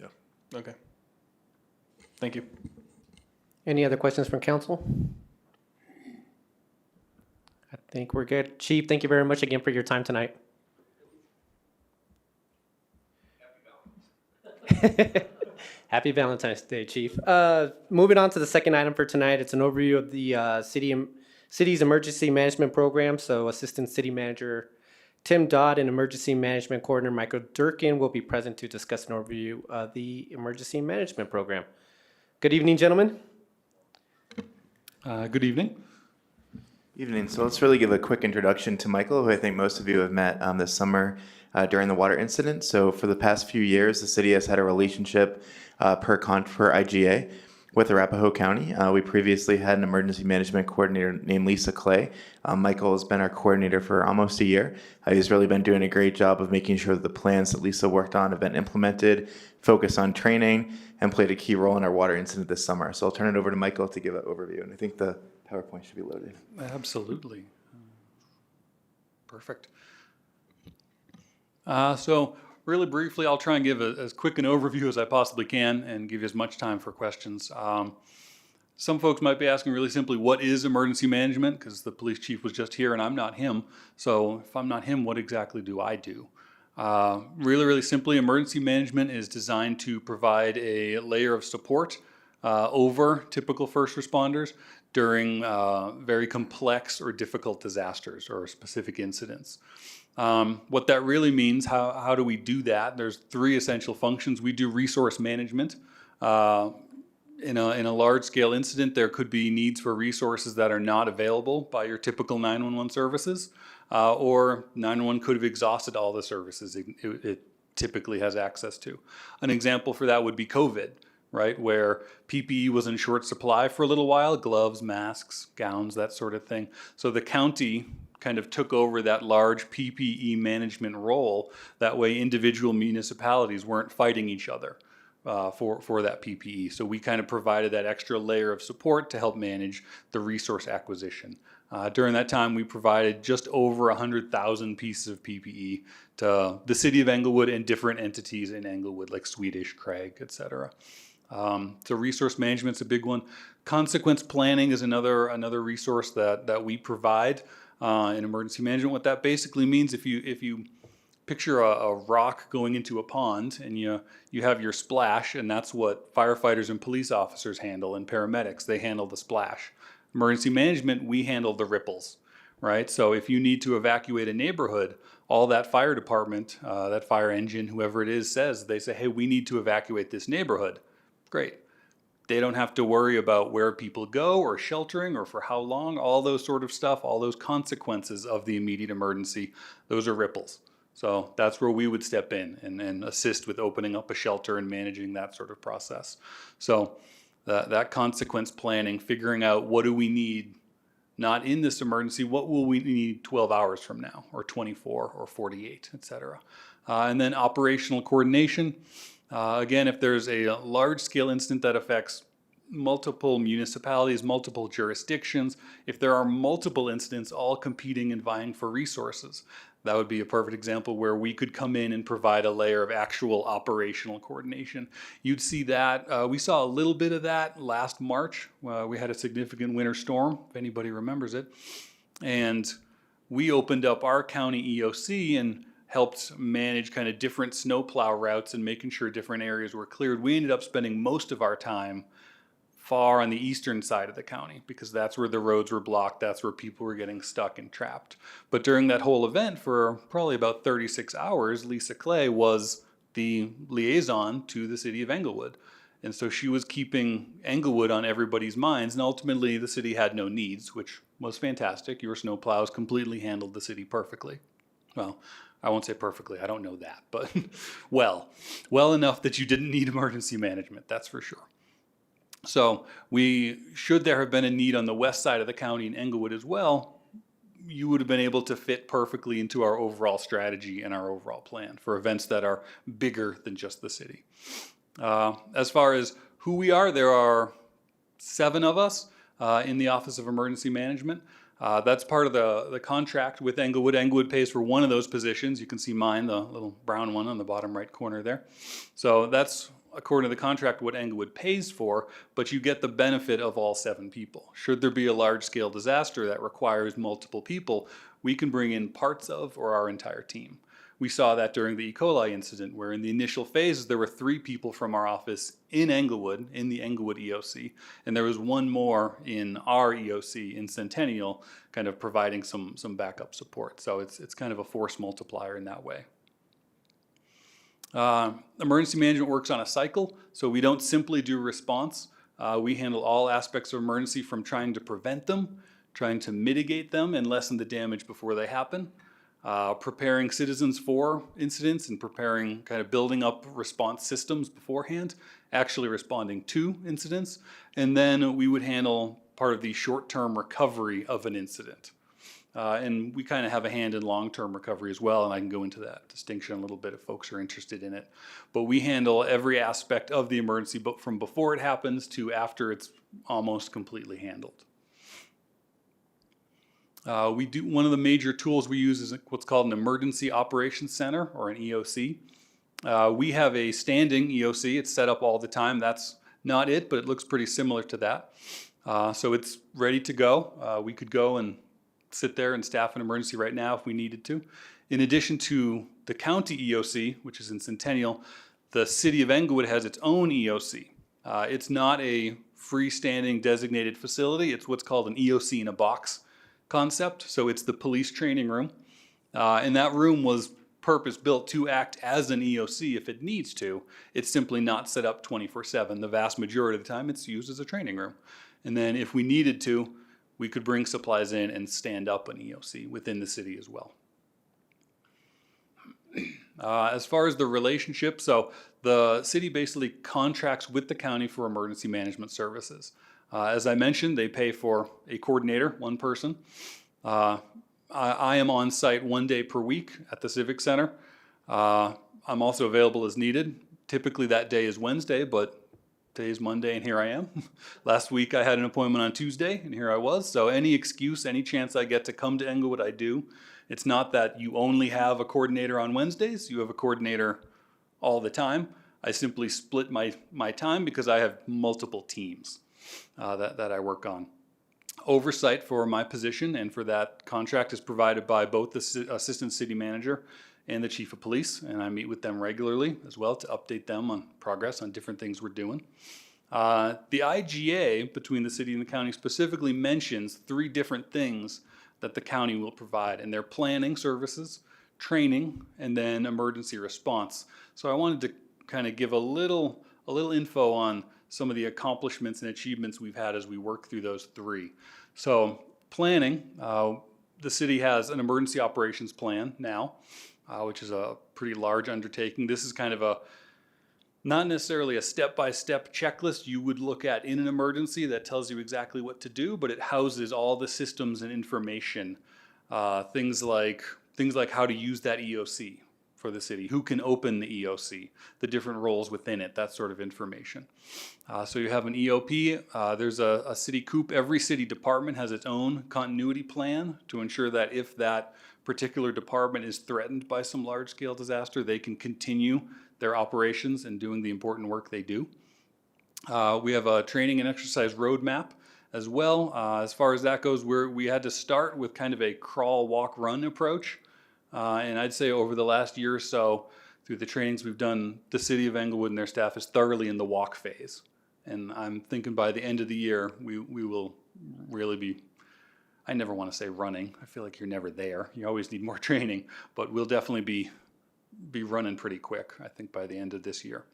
Yeah. Okay. Thank you. Any other questions from council? I think we're good. Chief, thank you very much again for your time tonight. Happy Valentine's Day, Chief. Moving on to the second item for tonight, it's an overview of the city's emergency management program. So Assistant City Manager Tim Dodd and Emergency Management Coordinator Michael Durkin will be present to discuss an overview of the emergency management program. Good evening, gentlemen. Good evening. Evening. So let's really give a quick introduction to Michael, who I think most of you have met this summer during the water incident. So for the past few years, the city has had a relationship per IGA with Arapahoe County. We previously had an emergency management coordinator named Lisa Clay. Michael has been our coordinator for almost a year. He's really been doing a great job of making sure that the plans that Lisa worked on have been implemented, focused on training, and played a key role in our water incident this summer. So I'll turn it over to Michael to give an overview, and I think the PowerPoint should be loaded. Absolutely. Perfect. So really briefly, I'll try and give as quick an overview as I possibly can and give you as much time for questions. Some folks might be asking really simply, what is emergency management? Because the police chief was just here and I'm not him. So if I'm not him, what exactly do I do? Really simply, emergency management is designed to provide a layer of support over typical first responders during very complex or difficult disasters or specific incidents. What that really means, how do we do that? There's 3 essential functions. We do resource management. In a large-scale incident, there could be needs for resources that are not available by your typical 911 services, or 911 could have exhausted all the services it typically has access to. An example for that would be COVID, right? Where PPE was in short supply for a little while, gloves, masks, gowns, that sort of thing. So the county kind of took over that large PPE management role. That way individual municipalities weren't fighting each other for that PPE. So we kind of provided that extra layer of support to help manage the resource acquisition. During that time, we provided just over 100,000 pieces of PPE to the city of Englewood and different entities in Englewood, like Swedish, Craig, et cetera. So resource management's a big one. Consequence planning is another resource that we provide in emergency management. What that basically means, if you picture a rock going into a pond and you have your splash, and that's what firefighters and police officers handle, and paramedics, they handle the splash. Emergency management, we handle the ripples, right? So if you need to evacuate a neighborhood, all that fire department, that fire engine, whoever it is, they say, hey, we need to evacuate this neighborhood. Great. They don't have to worry about where people go or sheltering or for how long, all those sort of stuff, all those consequences of the immediate emergency, those are ripples. So that's where we would step in and assist with opening up a shelter and managing that sort of process. So that consequence planning, figuring out what do we need, not in this emergency, what will we need 12 hours from now, or 24, or 48, et cetera. And then operational coordination. Again, if there's a large-scale incident that affects multiple municipalities, multiple jurisdictions, if there are multiple incidents all competing and vying for resources, that would be a perfect example where we could come in and provide a layer of actual operational coordination. You'd see that. We saw a little bit of that last March. We had a significant winter storm, if anybody remembers it. And we opened up our county EOC and helped manage kind of different snowplow routes and making sure different areas were cleared. We ended up spending most of our time far on the eastern side of the county because that's where the roads were blocked, that's where people were getting stuck and trapped. But during that whole event, for probably about 36 hours, Lisa Clay was the liaison to the city of Englewood. And so she was keeping Englewood on everybody's minds, and ultimately the city had no needs, which was fantastic. Your snowplows completely handled the city perfectly. Well, I won't say perfectly, I don't know that, but well enough that you didn't need emergency management, that's for sure. So should there have been a need on the west side of the county in Englewood as well, you would have been able to fit perfectly into our overall strategy and our overall plan for events that are bigger than just the city. As far as who we are, there are 7 of us in the Office of Emergency Management. That's part of the contract with Englewood. Englewood pays for one of those positions. You can see mine, the little brown one on the bottom right corner there. So that's, according to the contract, what Englewood pays for, but you get the benefit of all 7 people. Should there be a large-scale disaster that requires multiple people, we can bring in parts of or our entire team. We saw that during the E. coli incident, where in the initial phases, there were 3 people from our office in Englewood, in the Englewood EOC, and there was 1 more in our EOC in Centennial, kind of providing some backup support. So it's kind of a force multiplier in that way. Emergency management works on a cycle, so we don't simply do response. We handle all aspects of emergency, from trying to prevent them, trying to mitigate them and lessen the damage before they happen, preparing citizens for incidents and preparing, kind of building up response systems beforehand, actually responding to incidents, and then we would handle part of the short-term recovery of an incident. And we kind of have a hand in long-term recovery as well, and I can go into that distinction a little bit if folks are interested in it. But we handle every aspect of the emergency, but from before it happens to after it's almost completely handled. One of the major tools we use is what's called an Emergency Operations Center, or an EOC. We have a standing EOC. It's set up all the time. That's not it, but it looks pretty similar to that. So it's ready to go. We could go and sit there and staff an emergency right now if we needed to. In addition to the county EOC, which is in Centennial, the city of Englewood has its own EOC. It's not a freestanding designated facility. It's what's called an EOC in a box concept. So it's the police training room. And that room was purpose-built to act as an EOC if it needs to. It's simply not set up 24/7. The vast majority of the time it's used as a training room. And then if we needed to, we could bring supplies in and stand up an EOC within the city as well. As far as the relationship, so the city basically contracts with the county for emergency management services. As I mentioned, they pay for a coordinator, one person. I am on site 1 day per week at the Civic Center. I'm also available as needed. Typically that day is Wednesday, but today's Monday and here I am. Last week I had an appointment on Tuesday and here I was. So any excuse, any chance I get to come to Englewood, I do. It's not that you only have a coordinator on Wednesdays, you have a coordinator all the time. I simply split my time because I have multiple teams that I work on. Oversight for my position and for that contract is provided by both the assistant city manager and the chief of police, and I meet with them regularly as well to update them on progress on different things we're doing. The IGA between the city and the county specifically mentions 3 different things that the county will provide, and they're planning services, training, and then emergency response. So I wanted to kind of give a little info on some of the accomplishments and achievements we've had as we work through those 3. So planning, the city has an emergency operations plan now, which is a pretty large undertaking. This is kind of not necessarily a step-by-step checklist you would look at in an emergency that tells you exactly what to do, but it houses all the systems and information, things like how to use that EOC for the city, who can open the EOC, the different roles within it, that sort of information. So you have an EOP, there's a city COOP. Every city department has its own continuity plan to ensure that if that particular department is threatened by some large-scale disaster, they can continue their operations and doing the important work they do. We have a training and exercise roadmap as well. As far as that goes, we had to start with kind of a crawl, walk, run approach. And I'd say over the last year or so, through the trainings we've done, the city of Englewood and their staff is thoroughly in the walk phase. And I'm thinking by the end of the year, we will really be, I never want to say running. I feel like you're never there. You always need more training, but we'll definitely be running pretty quick, I think, by the end of this year.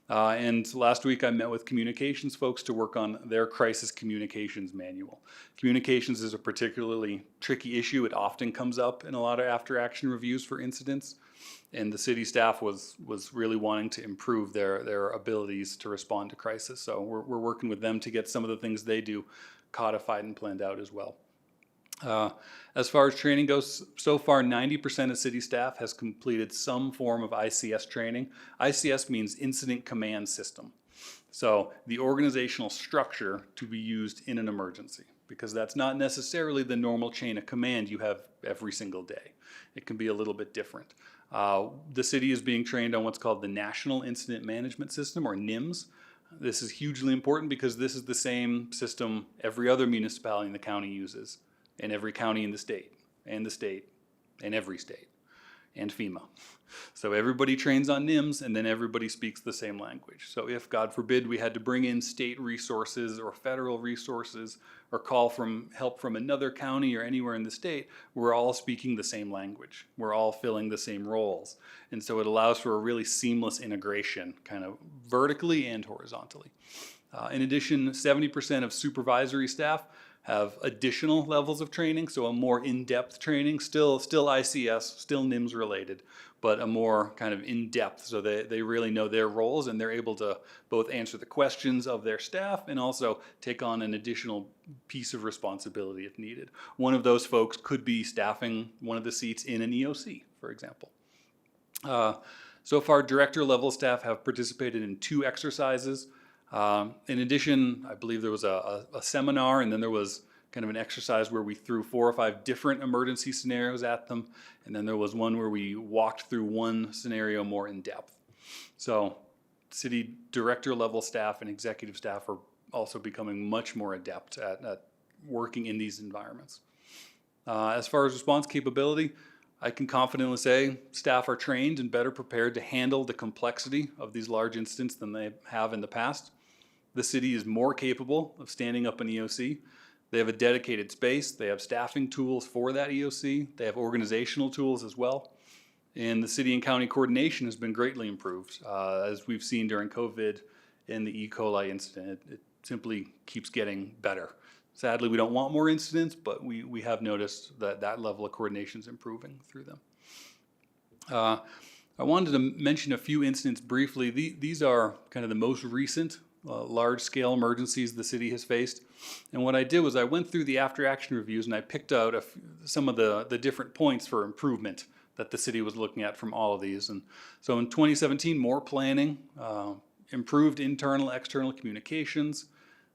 And last week I met with communications folks to work on their crisis communications manual. Communications is a particularly tricky issue. It often comes up in a lot of after-action reviews for incidents, and the city staff was really wanting to improve their abilities to respond to crisis. So we're working with them to get some of the things they do codified and planned out as well. As far as training goes, so far 90% of city staff has completed some form of ICS training. ICS means Incident Command System. So the organizational structure to be used in an emergency, because that's not necessarily the normal chain of command you have every single day. It can be a little bit different. The city is being trained on what's called the National Incident Management System, or NIMS. This is hugely important because this is the same system every other municipality in the county uses, and every county in the state, and every state, and FEMA. So everybody trains on NIMS, and then everybody speaks the same language. So if, God forbid, we had to bring in state resources or federal resources or call from help from another county or anywhere in the state, we're all speaking the same language. We're all filling the same roles. And so it allows for a really seamless integration, kind of vertically and horizontally. In addition, 70% of supervisory staff have additional levels of training, so a more in-depth training, still ICS, still NIMS related, but a more kind of in-depth, so they really know their roles and they're able to both answer the questions of their staff and also take on an additional piece of responsibility if needed. One of those folks could be staffing one of the seats in an EOC, for example. So far, director level staff have participated in 2 exercises. In addition, I believe there was a seminar, and then there was kind of an exercise where we threw 4 or 5 different emergency scenarios at them, and then there was one where we walked through one scenario more in depth. So city director level staff and executive staff are also becoming much more adept at working in these environments. As far as response capability, I can confidently say staff are trained and better prepared to handle the complexity of these large incidents than they have in the past. The city is more capable of standing up an EOC. They have a dedicated space. They have staffing tools for that EOC. They have organizational tools as well. And the city and county coordination has been greatly improved. As we've seen during COVID and the E. coli incident, it simply keeps getting better. Sadly, we don't want more incidents, but we have noticed that level of coordination is improving through them. I wanted to mention a few incidents briefly. These are kind of the most recent large-scale emergencies the city has faced. And what I did was I went through the after-action reviews and I picked out some of the different points for improvement that the city was looking at from all of these. And so in 2017, more planning, improved internal, external communications,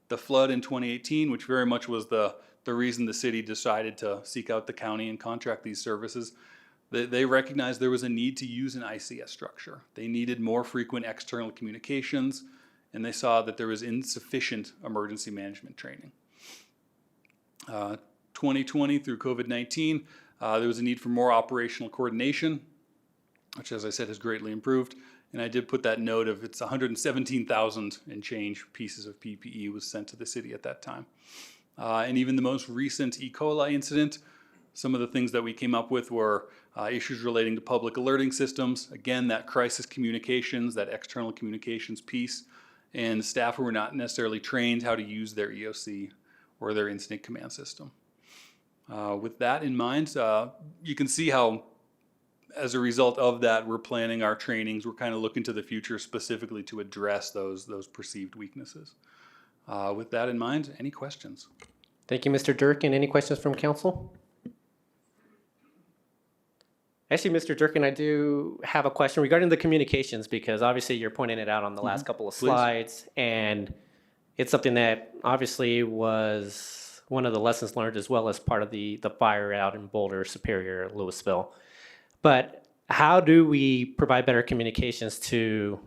the flood in 2018, which very much was the reason the city decided to seek out the county and contract these services. They recognized there was a need to use an ICS structure. They needed more frequent external communications, and they saw that there was insufficient emergency management training. 2020 through COVID-19, there was a need for more operational coordination, which, as I said, has greatly improved. And I did put that note of it's 117,000 and change pieces of PPE was sent to the city at that time. And even the most recent E. coli incident, some of the things that we came up with were issues relating to public alerting systems. Again, that crisis communications, that external communications piece, and staff who were not necessarily trained how to use their EOC or their incident command system. With that in mind, you can see how, as a result of that, we're planning our trainings. We're kind of looking to the future specifically to address those perceived weaknesses. With that in mind, any questions? Thank you, Mr. Durkin. Any questions from council? Actually, Mr. Durkin, I do have a question regarding the communications, because obviously you're pointing it out on the last couple of slides, and it's something that obviously was one of the lessons learned as well as part of the fire out in Boulder, Superior, Louisville. But how do we provide better communications to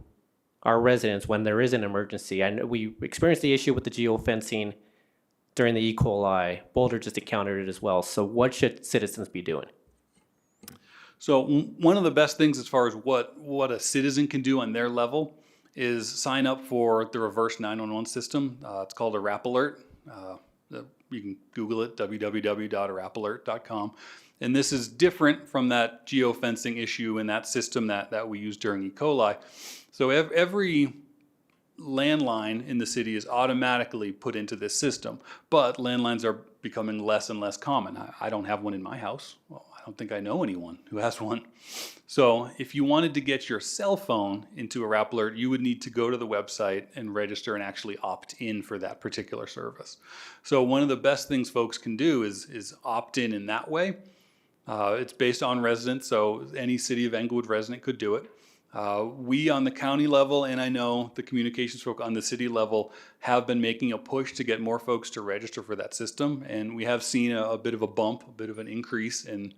our residents when there is an emergency? I know we experienced the issue with the geofencing during the E. coli. Boulder just encountered it as well. So what should citizens be doing? So one of the best things as far as what a citizen can do on their level is sign up for the reverse 911 system. It's called Arapahoe. You can Google it, www.arapahoe.com. And this is different from that geofencing issue and that system that we used during E. coli. So every landline in the city is automatically put into this system, but landlines are becoming less and less common. I don't have one in my house. Well, I don't think I know anyone who has one. So if you wanted to get your cell phone into Arapahoe, you would need to go to the website and register and actually opt in for that particular service. So one of the best things folks can do is opt in that way. It's based on residents, so any City of Englewood resident could do it. We on the county level, and I know the communications folk on the city level, have been making a push to get more folks to register for that system, and we have seen a bit of a bump, a bit of an increase in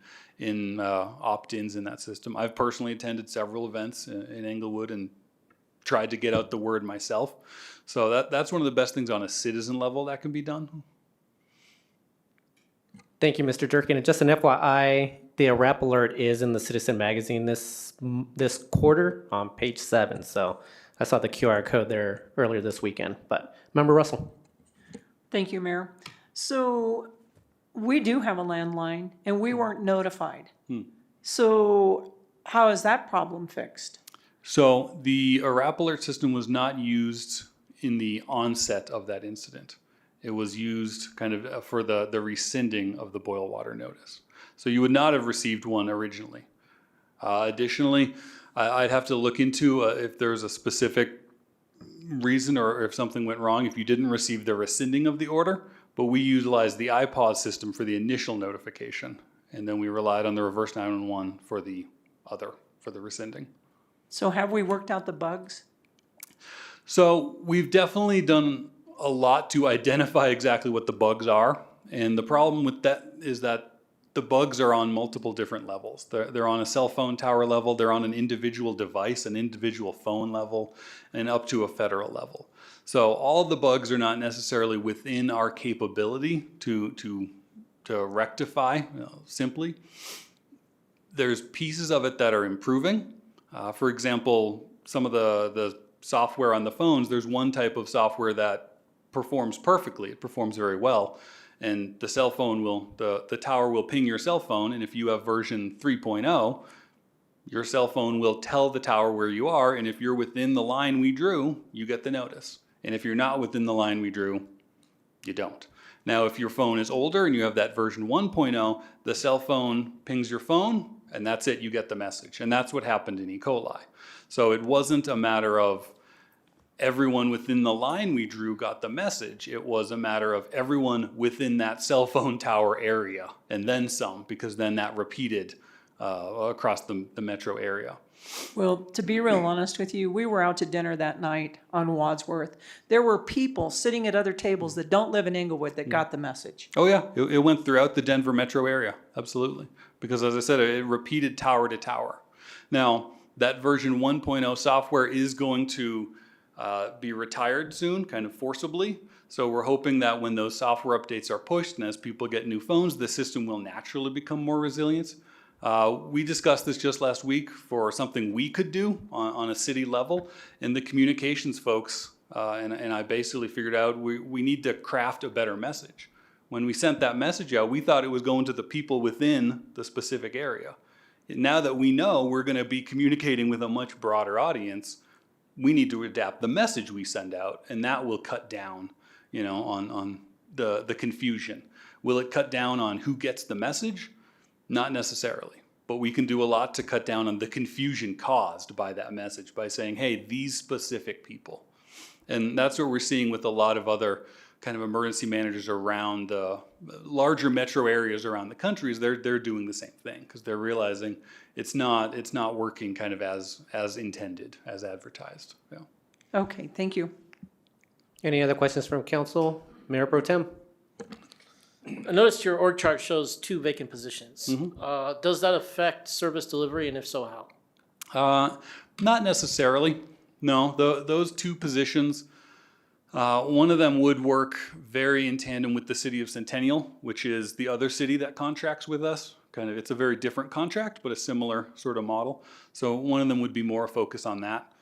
opt-ins in that system. I've personally attended several events in Englewood and tried to get out the word myself. So that's one of the best things on a citizen level that can be done. Thank you, Mr. Durkin. And just an FYI, the Arapahoe is in the Citizen magazine this quarter on page 7. So I saw the QR code there earlier this weekend. But Member Russell. Thank you, Mayor. So we do have a landline and we weren't notified. So how is that problem fixed? So the Arapahoe system was not used in the onset of that incident. It was used kind of for the rescinding of the boil water notice. So you would not have received one originally. Additionally, I'd have to look into if there's a specific reason or if something went wrong if you didn't receive the rescinding of the order, but we utilized the iPause system for the initial notification, and then we relied on the reverse 911 for the rescinding. So have we worked out the bugs? So we've definitely done a lot to identify exactly what the bugs are, and the problem with that is that the bugs are on multiple different levels. They're on a cell phone tower level, they're on an individual device, an individual phone level, and up to a federal level. So all the bugs are not necessarily within our capability to rectify simply. There's pieces of it that are improving. For example, some of the software on the phones, there's one type of software that performs perfectly. It performs very well. And the cell phone the tower will ping your cell phone, and if you have version 3.0, your cell phone will tell the tower where you are, and if you're within the line we drew, you get the notice. And if you're not within the line we drew, you don't. Now, if your phone is older and you have that version 1.0, the cell phone pings your phone, and that's it, you get the message. And that's what happened in E. coli. So it wasn't a matter of everyone within the line we drew got the message. It was a matter of everyone within that cell phone tower area, and then some, because then that repeated across the metro area. Well, to be real honest with you, we were out to dinner that night on Wadsworth. There were people sitting at other tables that don't live in Englewood that got the message. Oh yeah, it went throughout the Denver metro area, absolutely. Because as I said, it repeated tower to tower. Now, that version 1.0 software is going to be retired soon, kind of forcibly. So we're hoping that when those software updates are pushed and as people get new phones, the system will naturally become more resilient. We discussed this just last week for something we could do on a city level, and the communications folks, and I basically figured out we need to craft a better message. When we sent that message out, we thought it was going to the people within the specific area. Now that we know we're going to be communicating with a much broader audience, we need to adapt the message we send out, and that will cut down, on the confusion. Will it cut down on who gets the message? Not necessarily, but we can do a lot to cut down on the confusion caused by that message by saying, hey, these specific people. And that's what we're seeing with a lot of other kind of emergency managers around the larger metro areas around the country. Is they're doing the same thing because they're realizing it's not working kind of as intended, as advertised. Yeah. Okay, thank you. Any other questions from council? Mayor Pro Tem? I noticed your org chart shows 2 vacant positions. Does that affect service delivery, and if so, how? Not necessarily. No, those 2 positions, one of them would work very in tandem with the city of Centennial, which is the other city that contracts with us. It's a very different contract, but a similar sort of model. So one of them would be more a focus on that.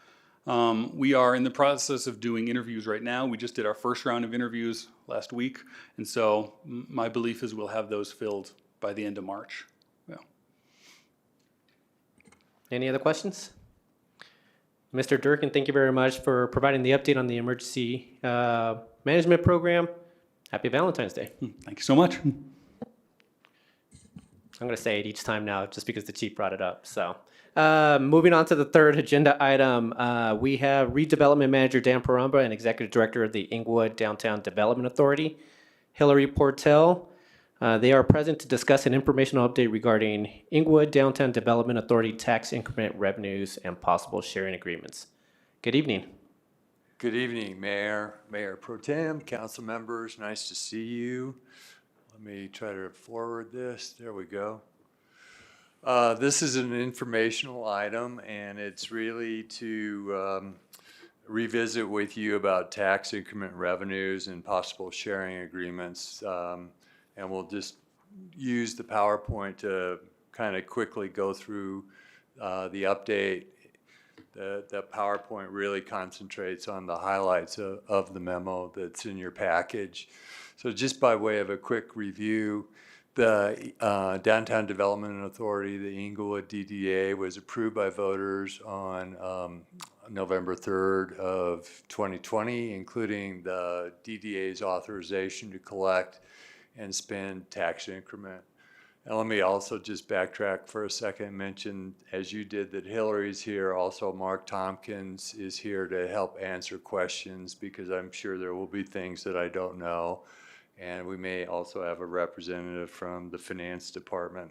We are in the process of doing interviews right now. We just did our first round of interviews last week. And so my belief is we'll have those filled by the end of March. Yeah. Any other questions? Mr. Durkin, thank you very much for providing the update on the emergency management program. Happy Valentine's Day. Thank you so much. I'm going to say it each time now just because the chief brought it up. So moving on to the third agenda item, we have Redevelopment Manager Dan Poremba and Executive Director of the Englewood Downtown Development Authority, Hillary Portell. They are present to discuss an informational update regarding Englewood Downtown Development Authority tax increment revenues and possible sharing agreements. Good evening. Good evening, Mayor, Mayor Pro Tem, council members. Nice to see you. Let me try to forward this. There we go. This is an informational item, and it's really to revisit with you about tax increment revenues and possible sharing agreements. And we'll just use the PowerPoint to kind of quickly go through the update. The PowerPoint really concentrates on the highlights of the memo that's in your package. So just by way of a quick review, the Downtown Development Authority, the Englewood DDA, was approved by voters on November 3rd of 2020, including the DDA's authorization to collect and spend tax increment. And let me also just backtrack for a second and mention, as you did, that Hillary's here. Also, Mark Tompkins is here to help answer questions because I'm sure there will be things that I don't know. And we may also have a representative from the finance department.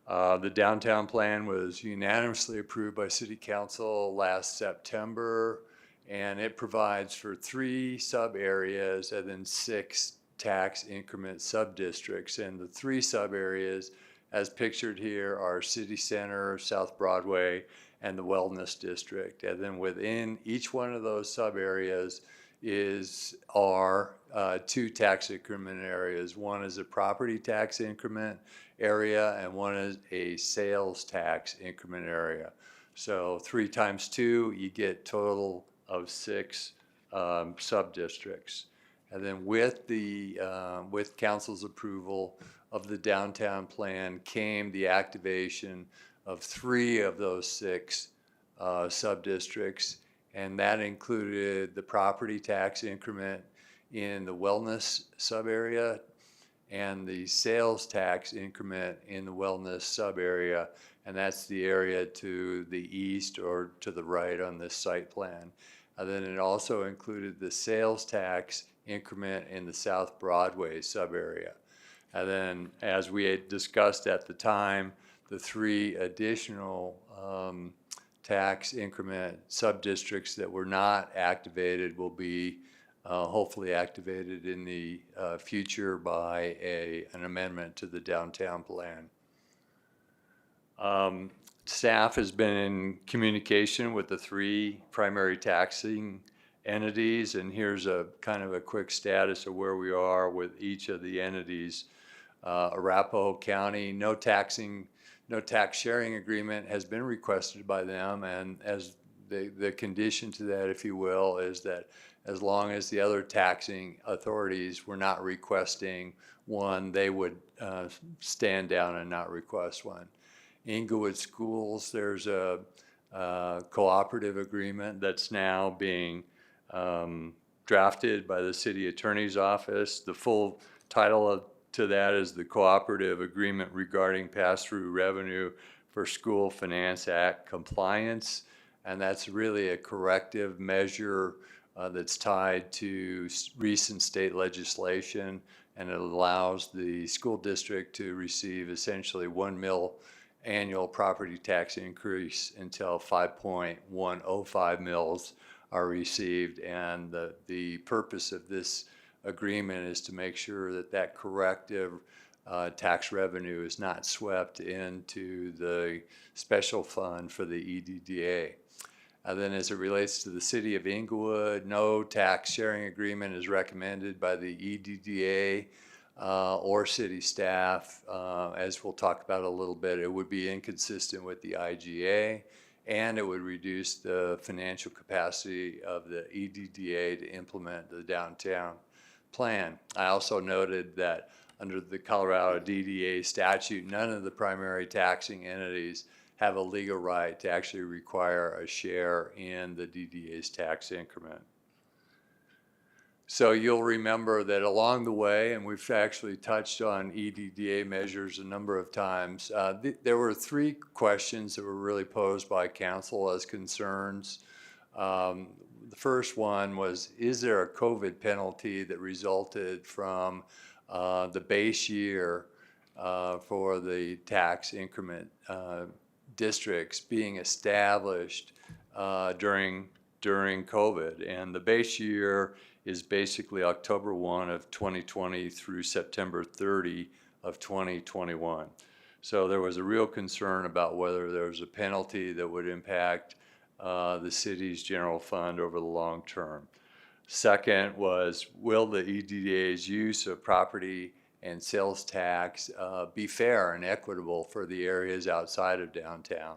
The downtown plan was unanimously approved by City Council last September, and it provides for 3 sub-areas and then 6 tax increment sub-districts. And the 3 sub-areas, as pictured here, are City Center, South Broadway, and the Wellness District. And then within each one of those sub-areas are 2 tax increment areas. One is a property tax increment area, and one is a sales tax increment area. So 3 times 2, you get total of 6 sub-districts. And then with council's approval of the downtown plan came the activation of 3 of those 6 sub-districts, and that included the property tax increment in the wellness sub-area and the sales tax increment in the wellness sub-area. and that's the area to the east or to the right on this site plan. And then it also included the sales tax increment in the South Broadway subarea. And then, as we had discussed at the time, the 3 additional tax increment sub-districts that were not activated will be hopefully activated in the future by an amendment to the downtown plan. Staff has been in communication with the 3 primary taxing entities, and here's a kind of a quick status of where we are with each of the entities. Arapahoe County, no tax sharing agreement has been requested by them, and as the condition to that, if you will, is that as long as the other taxing authorities were not requesting one, they would stand down and not request one. Englewood Schools, there's a cooperative agreement that's now being drafted by the city attorney's office. The full title to that is the Cooperative Agreement Regarding Pass-Through Revenue for School Finance Act Compliance, and that's really a corrective measure that's tied to recent state legislation, and it allows the school district to receive essentially 1 mil annual property tax increase until 5.105 mils are received. And the purpose of this agreement is to make sure that that corrective tax revenue is not swept into the special fund for the EDDA. And then as it relates to the city of Englewood, no tax sharing agreement is recommended by the EDDA or city staff. As we'll talk about a little bit, it would be inconsistent with the IGA, and it would reduce the financial capacity of the EDDA to implement the downtown plan. I also noted that under the Colorado DDA statute, none of the primary taxing entities have a legal right to actually require a share in the DDA's tax increment. So you'll remember that along the way, and we've actually touched on EDDA measures a number of times, there were 3 questions that were really posed by council as concerns. The first one was, is there a COVID penalty that resulted from the base year for the tax increment districts being established during COVID? And the base year is basically October 1 of 2020 through September 30 of 2021. So there was a real concern about whether there was a penalty that would impact the city's general fund over the long term. Second was, will the EDDA's use of property and sales tax be fair and equitable for the areas outside of downtown?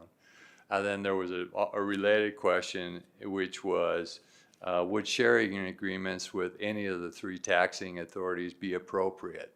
And then there was a related question, which was, would sharing agreements with any of the 3 taxing authorities be appropriate?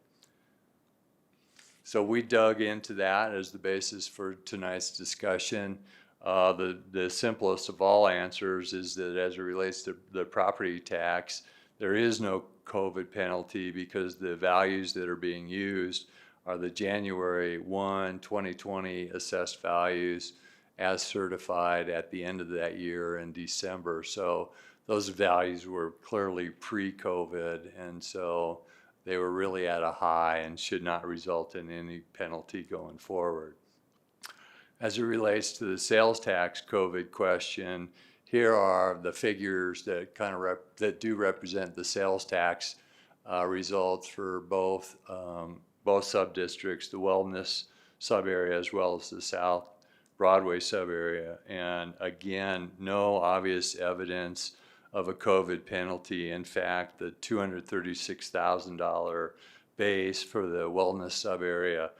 So we dug into that as the basis for tonight's discussion. The simplest of all answers is that as it relates to the property tax, there is no COVID penalty because the values that are being used are the January 1, 2020 assessed values as certified at the end of that year in December. So those values were clearly pre-COVID, and so they were really at a high and should not result in any penalty going forward. As it relates to the sales tax COVID question, here are the figures that that do represent the sales tax results for both sub-districts, the Wellness sub-area as well as the South Broadway sub-area. And again, no obvious evidence of a COVID penalty. In fact, the $236,000 base for the Wellness sub-area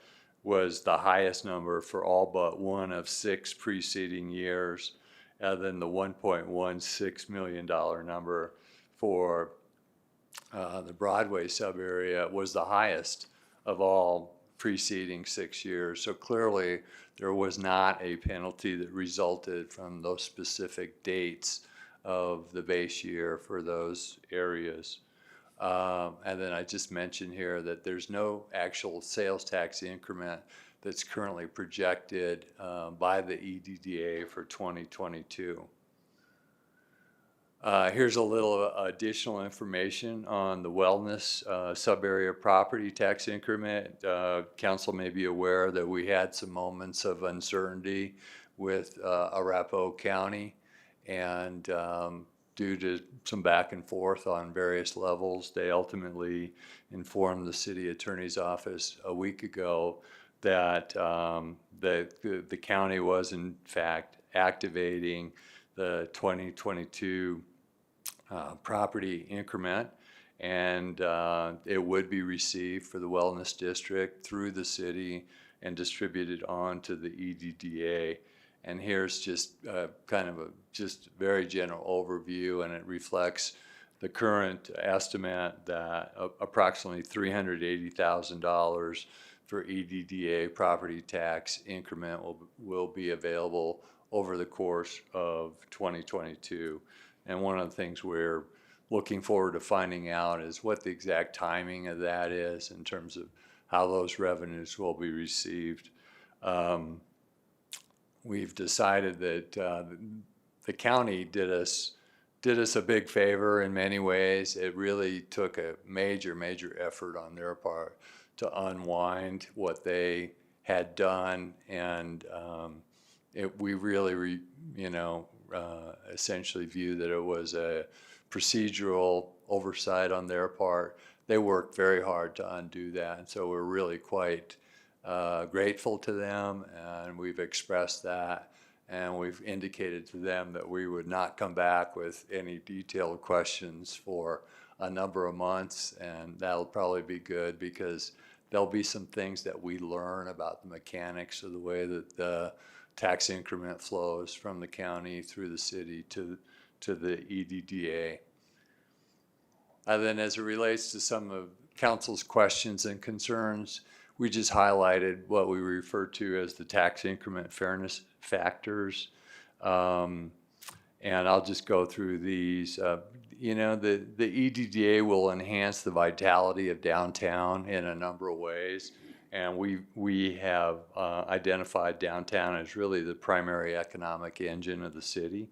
was the highest number for all but one of 6 preceding years, and then the $1.16 million number for the Broadway sub-area was the highest of all preceding 6 years. So clearly there was not a penalty that resulted from those specific dates of the base year for those areas. And then I just mentioned here that there's no actual sales tax increment that's currently projected by the EDDA for 2022. Here's a little additional information on the wellness sub-area property tax increment. Council may be aware that we had some moments of uncertainty with Arapahoe County, and due to some back and forth on various levels, they ultimately informed the city attorney's office a week ago that the county was in fact activating the 2022 property increment, and it would be received for the wellness district through the city and distributed on to the EDDA. And here's just kind of a just very general overview, and it reflects the current estimate that approximately $380,000 for EDDA property tax increment will be available over the course of 2022. And one of the things we're looking forward to finding out is what the exact timing of that is in terms of how those revenues will be received. We've decided that the county did us a big favor in many ways. It really took a major effort on their part to unwind what they had done, and we really, essentially view that it was a procedural oversight on their part. They worked very hard to undo that, and so we're really quite grateful to them, and we've expressed that, and we've indicated to them that we would not come back with any detailed questions for a number of months, and that'll probably be good because there'll be some things that we learn about the mechanics of the way that the tax increment flows from the county through the city to the EDDA. And then as it relates to some of council's questions and concerns, we just highlighted what we refer to as the tax increment fairness factors. And I'll just go through these. The EDDA will enhance the vitality of downtown in a number of ways. And we have identified downtown as really the primary economic engine of the city.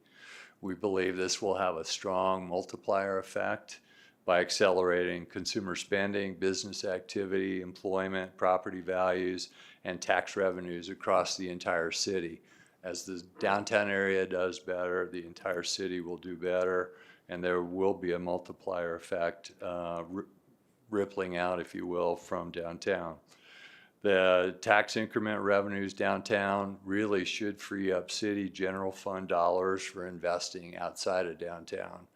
We believe this will have a strong multiplier effect by accelerating consumer spending, business activity, employment, property values, and tax revenues across the entire city. As the downtown area does better, the entire city will do better, and there will be a multiplier effect rippling out, if you will, from downtown. The tax increment revenues downtown really should free up city general fund dollars for investing outside of downtown.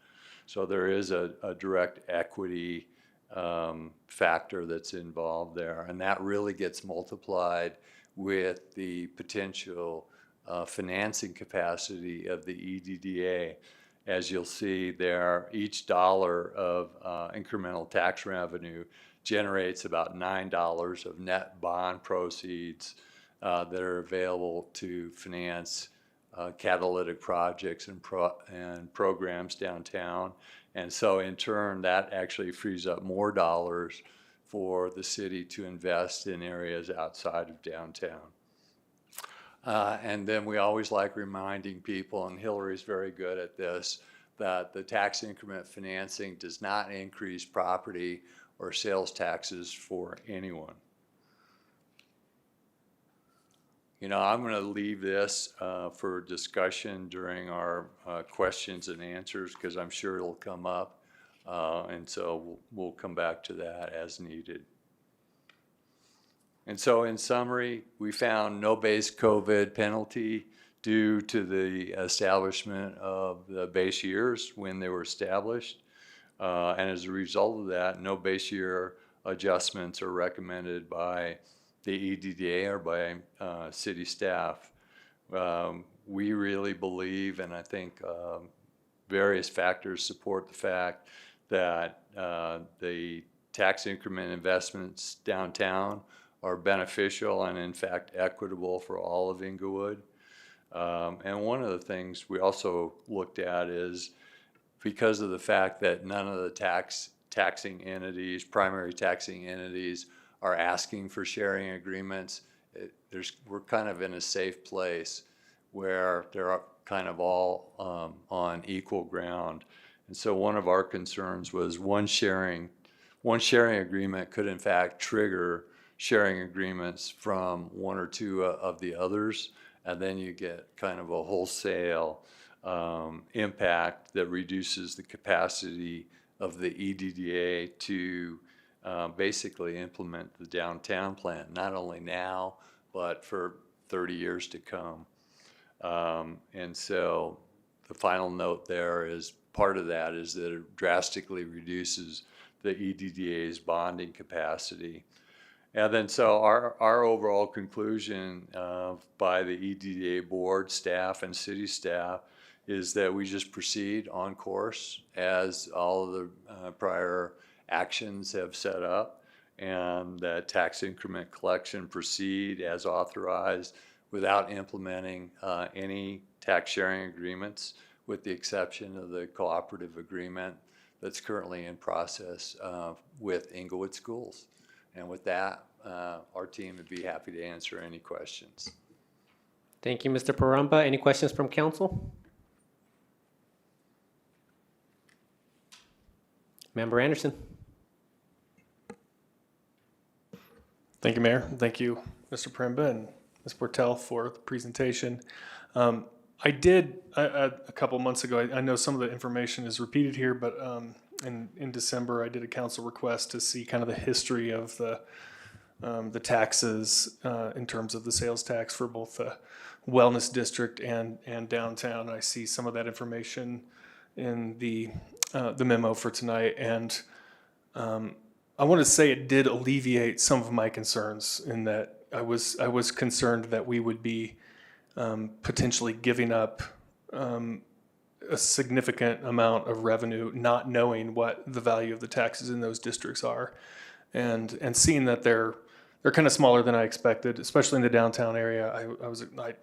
So there is a direct equity factor that's involved there, and that really gets multiplied with the potential financing capacity of the EDDA. As you'll see there, each dollar of incremental tax revenue generates about $9 of net bond proceeds that are available to finance catalytic projects and programs downtown. And so in turn, that actually frees up more dollars for the city to invest in areas outside of downtown. And then we always like reminding people, and Hillary's very good at this, that the tax increment financing does not increase property or sales taxes for anyone. I'm going to leave this for discussion during our questions and answers because I'm sure it'll come up. And so we'll come back to that as needed. And so in summary, we found no base COVID penalty due to the establishment of the base years when they were established. And as a result of that, no base year adjustments are recommended by the EDDA or by city staff. We really believe, and I think various factors support the fact that the tax increment investments downtown are beneficial and in fact equitable for all of Englewood. And one of the things we also looked at is because of the fact that none of the taxing entities, primary taxing entities, are asking for sharing agreements, we're kind of in a safe place where they're kind of all on equal ground. And so one of our concerns was one sharing agreement could in fact trigger sharing agreements from one or two of the others, and then you get kind of a wholesale impact that reduces the capacity of the EDDA to basically implement the downtown plan, not only now, but for 30 years to come. And so the final note there is part of that is that it drastically reduces the EDDA's bonding capacity. And then so our overall conclusion by the EDDA board, staff, and city staff is that we just proceed on course as all of the prior actions have set up, and that tax increment collection proceed as authorized without implementing any tax sharing agreements, with the exception of the cooperative agreement that's currently in process with Englewood Schools. And with that, our team would be happy to answer any questions. Thank you, Mr. Poremba. Any questions from council? Member Anderson. Thank you, Mayor. Thank you, Mr. Poremba and Ms. Portell for the presentation. I did, a couple months ago, I know some of the information is repeated here, but in December, I did a council request to see kind of the history of the taxes in terms of the sales tax for both the wellness district and downtown. I see some of that information in the memo for tonight, and I want to say it did alleviate some of my concerns in that I was concerned that we would be potentially giving up a significant amount of revenue, not knowing what the value of the taxes in those districts are, and seeing that they're kind of smaller than I expected, especially in the downtown area.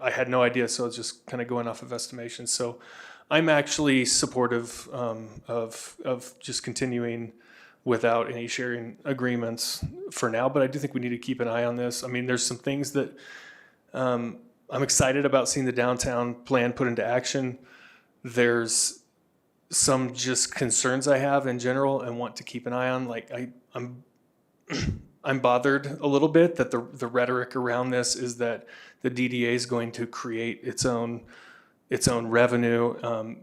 I had no idea, so I was just kind of going off of estimations. So I'm actually supportive of just continuing without any sharing agreements for now, but I do think we need to keep an eye on this. I mean, there's some things that I'm excited about seeing the downtown plan put into action. There's some just concerns I have in general and want to keep an eye on. Like I'm bothered a little bit that the rhetoric around this is that the DDA is going to create its own revenue,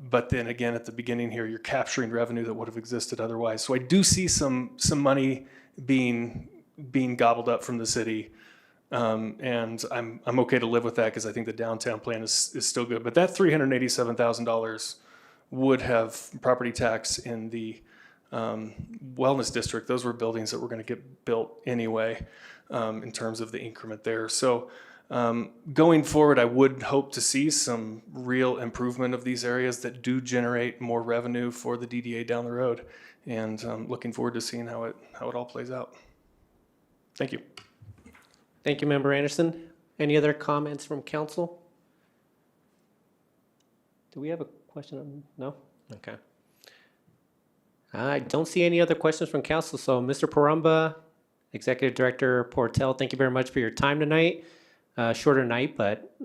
but then again at the beginning here you're capturing revenue that would have existed otherwise. So I do see some money being gobbled up from the city, and I'm okay to live with that because I think the downtown plan is still good. But that $387,000 would have property tax in the wellness district. Those were buildings that were going to get built anyway, in terms of the increment there. So going forward, I would hope to see some real improvement of these areas that do generate more revenue for the DDA down the road, and looking forward to seeing how it all plays out. Thank you. Thank you, Member Anderson. Any other comments from council? Do we have a question? No? Okay. I don't see any other questions from council. So Mr. Poremba, Executive Director Portell, thank you very much for your time tonight. Shorter night, but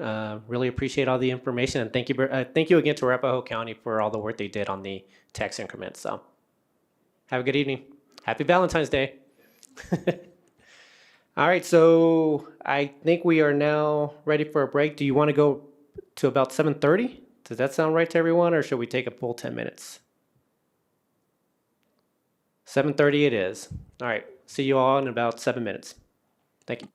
really appreciate all the information, and thank you again to Arapahoe County for all the work they did on the tax increments. So have a good evening. Happy Valentine's Day. All right, so I think we are now ready for a break. Do you want to go to about 7:30? Does that sound right to everyone, or should we take a full 10 minutes? 7:30 it is. All right, see you all in about 7 minutes. Thank you.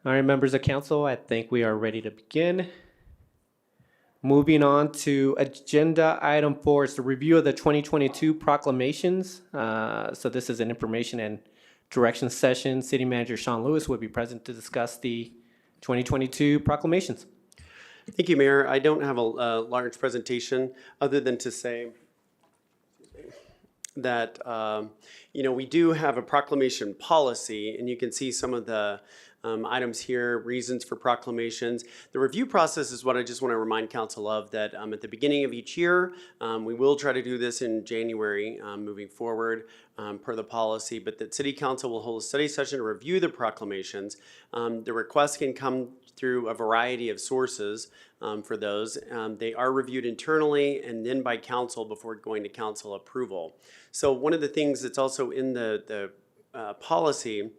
All right, members of council, I think we are ready to begin. Moving on to agenda item 4, it's the review of the 2022 proclamations. So this is an information and direction session. City Manager Sean Lewis will be present to discuss the 2022 proclamations. Thank you, Mayor. I don't have a large presentation other than to say that, we do have a proclamation policy, and you can see some of the items here, reasons for proclamations. The review process is what I just want to remind council of, that at the beginning of each year, we will try to do this in January moving forward per the policy, but that City Council will hold a study session to review the proclamations. The requests can come through a variety of sources for those. They are reviewed internally and then by council before going to council approval. So one of the things that's also in the policy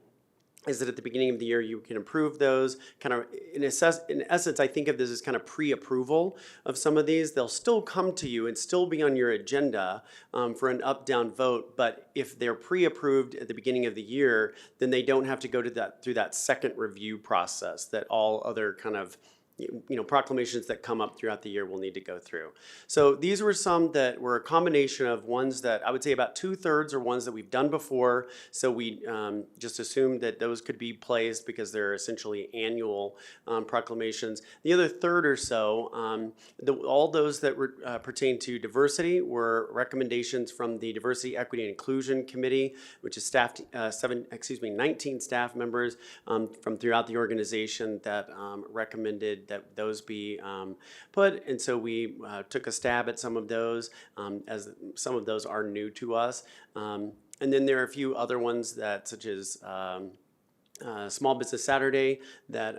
is that at the beginning of the year, you can approve those. Kind of, in essence, I think of this as kind of pre-approval of some of these. They'll still come to you and still be on your agenda for an up-down vote, but if they're pre-approved at the beginning of the year, then they don't have to go to through that second review process that all other kind of proclamations that come up throughout the year will need to go through. So these were some that were a combination of ones that I would say about 2/3 are ones that we've done before. So we just assumed that those could be placed because they're essentially annual proclamations. The other third or so, all those that were pertain to diversity were recommendations from the Diversity, Equity, and Inclusion Committee, which is staffed 19 staff members from throughout the organization that recommended that those be put, and so we took a stab at some of those, as some of those are new to us. And then there are a few other ones that, such as Small Business Saturday, that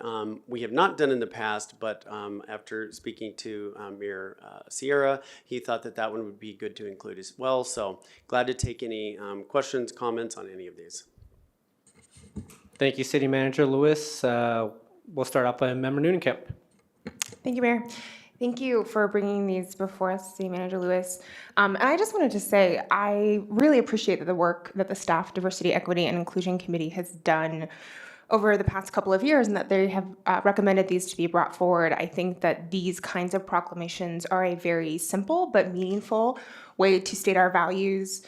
we have not done in the past, but after speaking to Mayor Sierra, he thought that one would be good to include as well. So glad to take any questions, comments on any of these. Thank you, City Manager Lewis. We'll start off by Member Noonekamp. Thank you, Mayor. Thank you for bringing these before us, City Manager Lewis. And I just wanted to say, I really appreciate the work that the Staff Diversity, Equity, and Inclusion Committee has done over the past couple of years, and that they have recommended these to be brought forward. I think that these kinds of proclamations are a very simple but meaningful way to state our values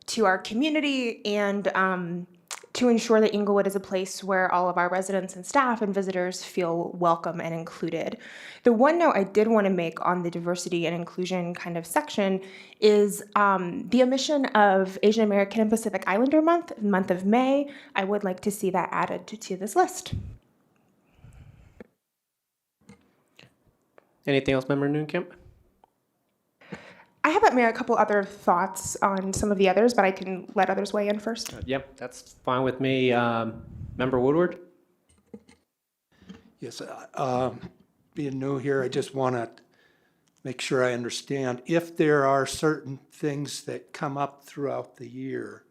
to our community and to ensure that Englewood is a place where all of our residents and staff and visitors feel welcome and included. The one note I did want to make on the diversity and inclusion kind of section is the omission of Asian American and Pacific Islander month, the month of May. I would like to see that added to this list. Anything else, Member Noonekamp? I have, Mayor, a couple other thoughts on some of the others, but I can let others weigh in first. Yep, that's fine with me. Member Woodward? Yes, being new here, I just want to make sure I understand. If there are certain things that come up throughout the year,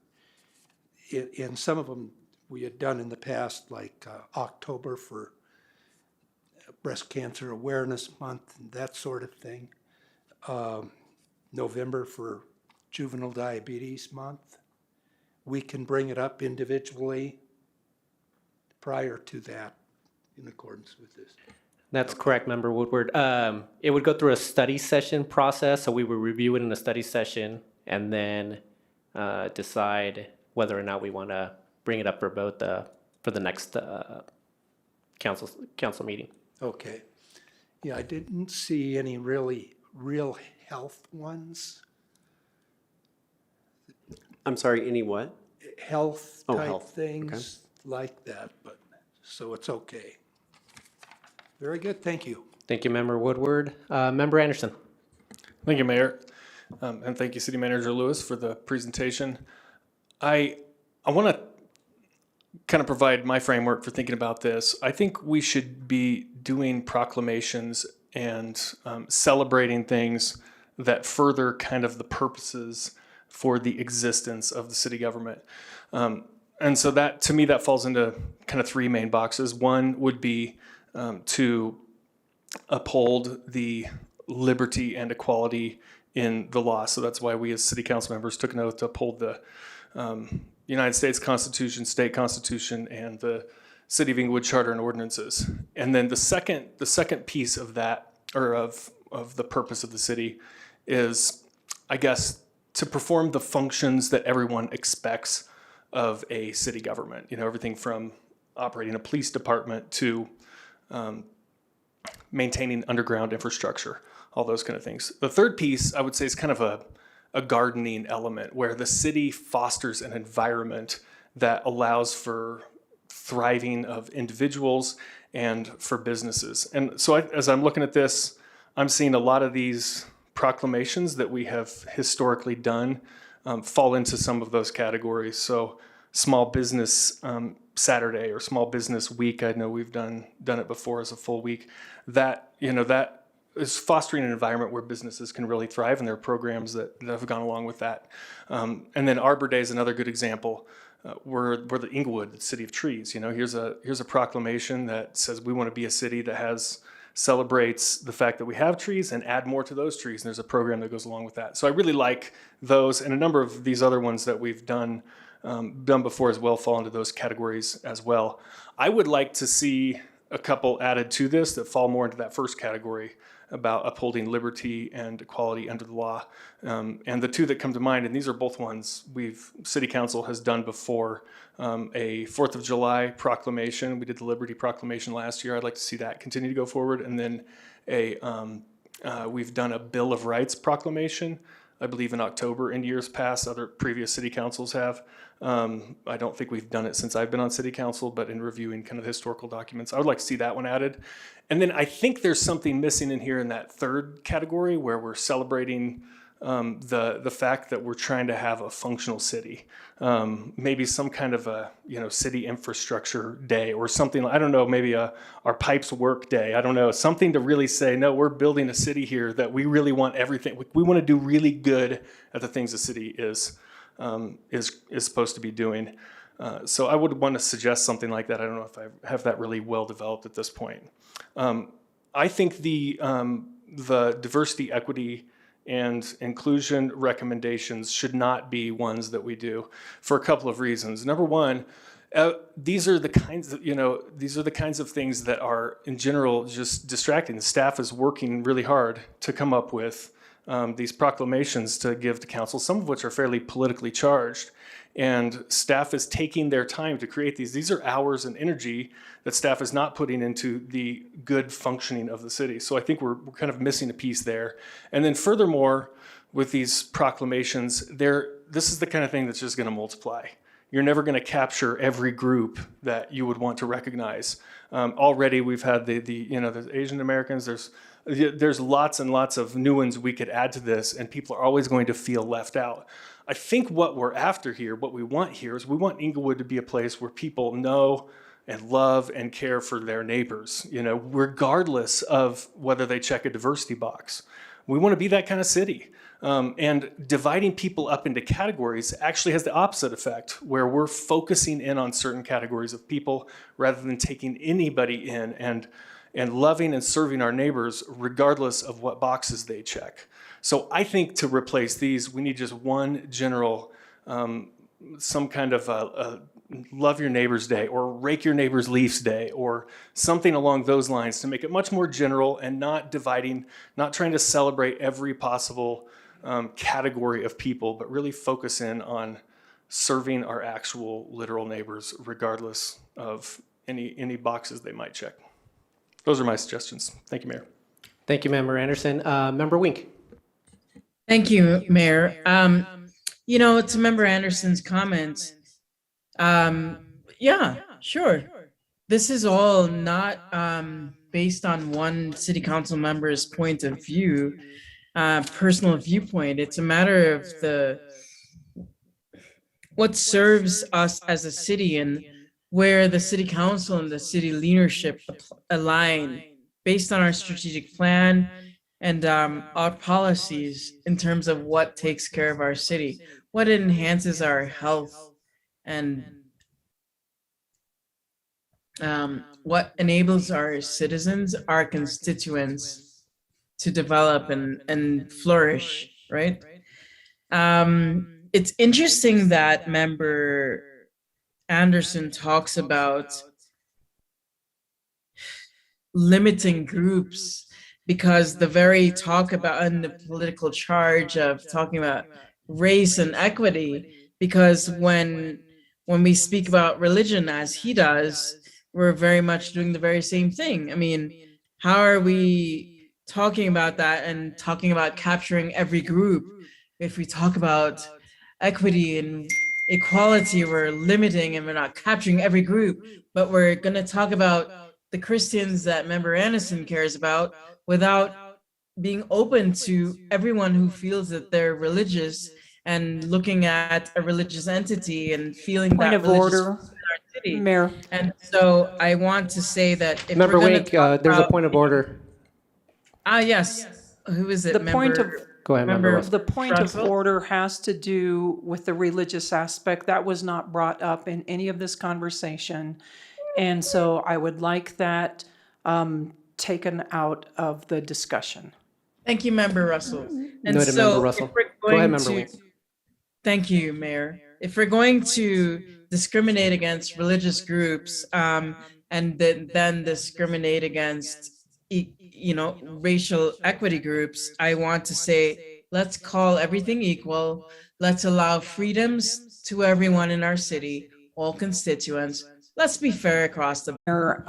and some of them we had done in the past, like October for Breast Cancer Awareness Month and that sort of thing, November for Juvenile Diabetes Month, we can bring it up individually prior to that in accordance with this. That's correct, Member Woodward. It would go through a study session process, so we would review it in a study session and then decide whether or not we want to bring it up for vote for the next council meeting. Okay. Yeah, I didn't see any real health ones. I'm sorry, any what? Health type health. things like that, but, so it's okay. Very good, thank you. Thank you, Member Woodward. Member Anderson? Thank you, Mayor. And thank you, City Manager Lewis, for the presentation. I want to kind of provide my framework for thinking about this. I think we should be doing proclamations and celebrating things that further kind of the purposes for the existence of the city government. And so that, to me, that falls into kind of three main boxes. One would be to uphold the liberty and equality in the law. So that's why we as city council members took an oath to uphold the United States Constitution, state constitution, and the City of Englewood Charter and ordinances. And then the second piece of that, or of the purpose of the city, is, I guess, to perform the functions that everyone expects of a city government. You know, everything from operating a police department to maintaining underground infrastructure, all those kind of things. The third piece, I would say, is kind of a gardening element where the city fosters an environment that allows for thriving of individuals and for businesses. And so as I'm looking at this, I'm seeing a lot of these proclamations that we have historically done fall into some of those categories. So small business Saturday or small business week, I know we've done it before as a full week. That is fostering an environment where businesses can really thrive, and there are programs that have gone along with that. And then Arbor Day is another good example. We're the Englewood, the city of trees. You know, here's a proclamation that says we want to be a city that celebrates the fact that we have trees and add more to those trees. And there's a program that goes along with that. So I really like those, and a number of these other ones that we've done before as well fall into those categories as well. I would like to see a couple added to this that fall more into that first category about upholding liberty and equality under the law. And the two that come to mind, and these are both ones City Council has done before, a 4th of July proclamation. We did the Liberty Proclamation last year. I'd like to see that continue to go forward. And then we've done a Bill of Rights proclamation, I believe in October in years past. Other previous city councils have. I don't think we've done it since I've been on city council, but in reviewing kind of historical documents, I would like to see that one added. And then I think there's something missing in here in that third category where we're celebrating the fact that we're trying to have a functional city. Maybe some kind of a city infrastructure day or something. I don't know, maybe our pipes work day. I don't know, something to really say, no, we're building a city here that we really want everything. We want to do really good at the things the city is supposed to be doing. So I would want to suggest something like that. I don't know if I have that really well developed at this point. I think the diversity, equity, and inclusion recommendations should not be ones that we do for a couple of reasons. Number one, these are the kinds of things that are in general just distracting. The staff is working really hard to come up with these proclamations to give to council, some of which are fairly politically charged. And staff is taking their time to create these. These are hours and energy that staff is not putting into the good functioning of the city. So I think we're kind of missing a piece there. And then furthermore, with these proclamations, this is the kind of thing that's just going to multiply. You're never going to capture every group that you would want to recognize. Already we've had the Asian Americans. There's lots and lots of new ones we could add to this, and people are always going to feel left out. I think what we're after here, what we want here, is we want Englewood to be a place where people know and love and care for their neighbors, regardless of whether they check a diversity box. We want to be that kind of city. And dividing people up into categories actually has the opposite effect, where we're focusing in on certain categories of people rather than taking anybody in and loving and serving our neighbors regardless of what boxes they check. So I think to replace these, we need just one general, some kind of love your neighbor's day or rake your neighbor's leaves day or something along those lines to make it much more general and not dividing, not trying to celebrate every possible category of people, but really focus in on serving our actual literal neighbors regardless of any boxes they might check. Those are my suggestions. Thank you, Mayor. Thank you, Member Anderson. Member Wink. Thank you, Mayor. To Member Anderson's comments, yeah, sure. This is all not based on one city council member's point of view, personal viewpoint. It's a matter of what serves us as a city and where the city council and the city leadership align based on our strategic plan and our policies in terms of what takes care of our city, what enhances our health, and what enables our citizens, our constituents to develop and flourish, right? It's interesting that Member Anderson talks about limiting groups, because the very talk about and the political charge of talking about race and equity, because when we speak about religion as he does, we're very much doing the very same thing. I mean, how are we talking about that and talking about capturing every group if we talk about equity and equality? We're limiting and we're not capturing every group, but we're going to talk about the Christians that Member Anderson cares about without being open to everyone who feels that they're religious and looking at a religious entity and feeling Point that of religious order, in our city. Mayor. And so I want to say that if Member we're going Wink, to talk there's a about, point of order. yes, who is it? The point of Go ahead, Member Russell. The point of Russell? order has to do with the religious aspect. That was not brought up in any of this conversation. And so I would like that taken out of the discussion. Thank you, Member Russell. And Noted, so Member Russell. if we're Go ahead, going Member to, Wink. thank you, Mayor. If we're going to discriminate against religious groups, and then discriminate against, racial equity groups, I want to say, let's call everything equal. Let's allow freedoms to everyone in our city, all constituents. Let's be fair across the board.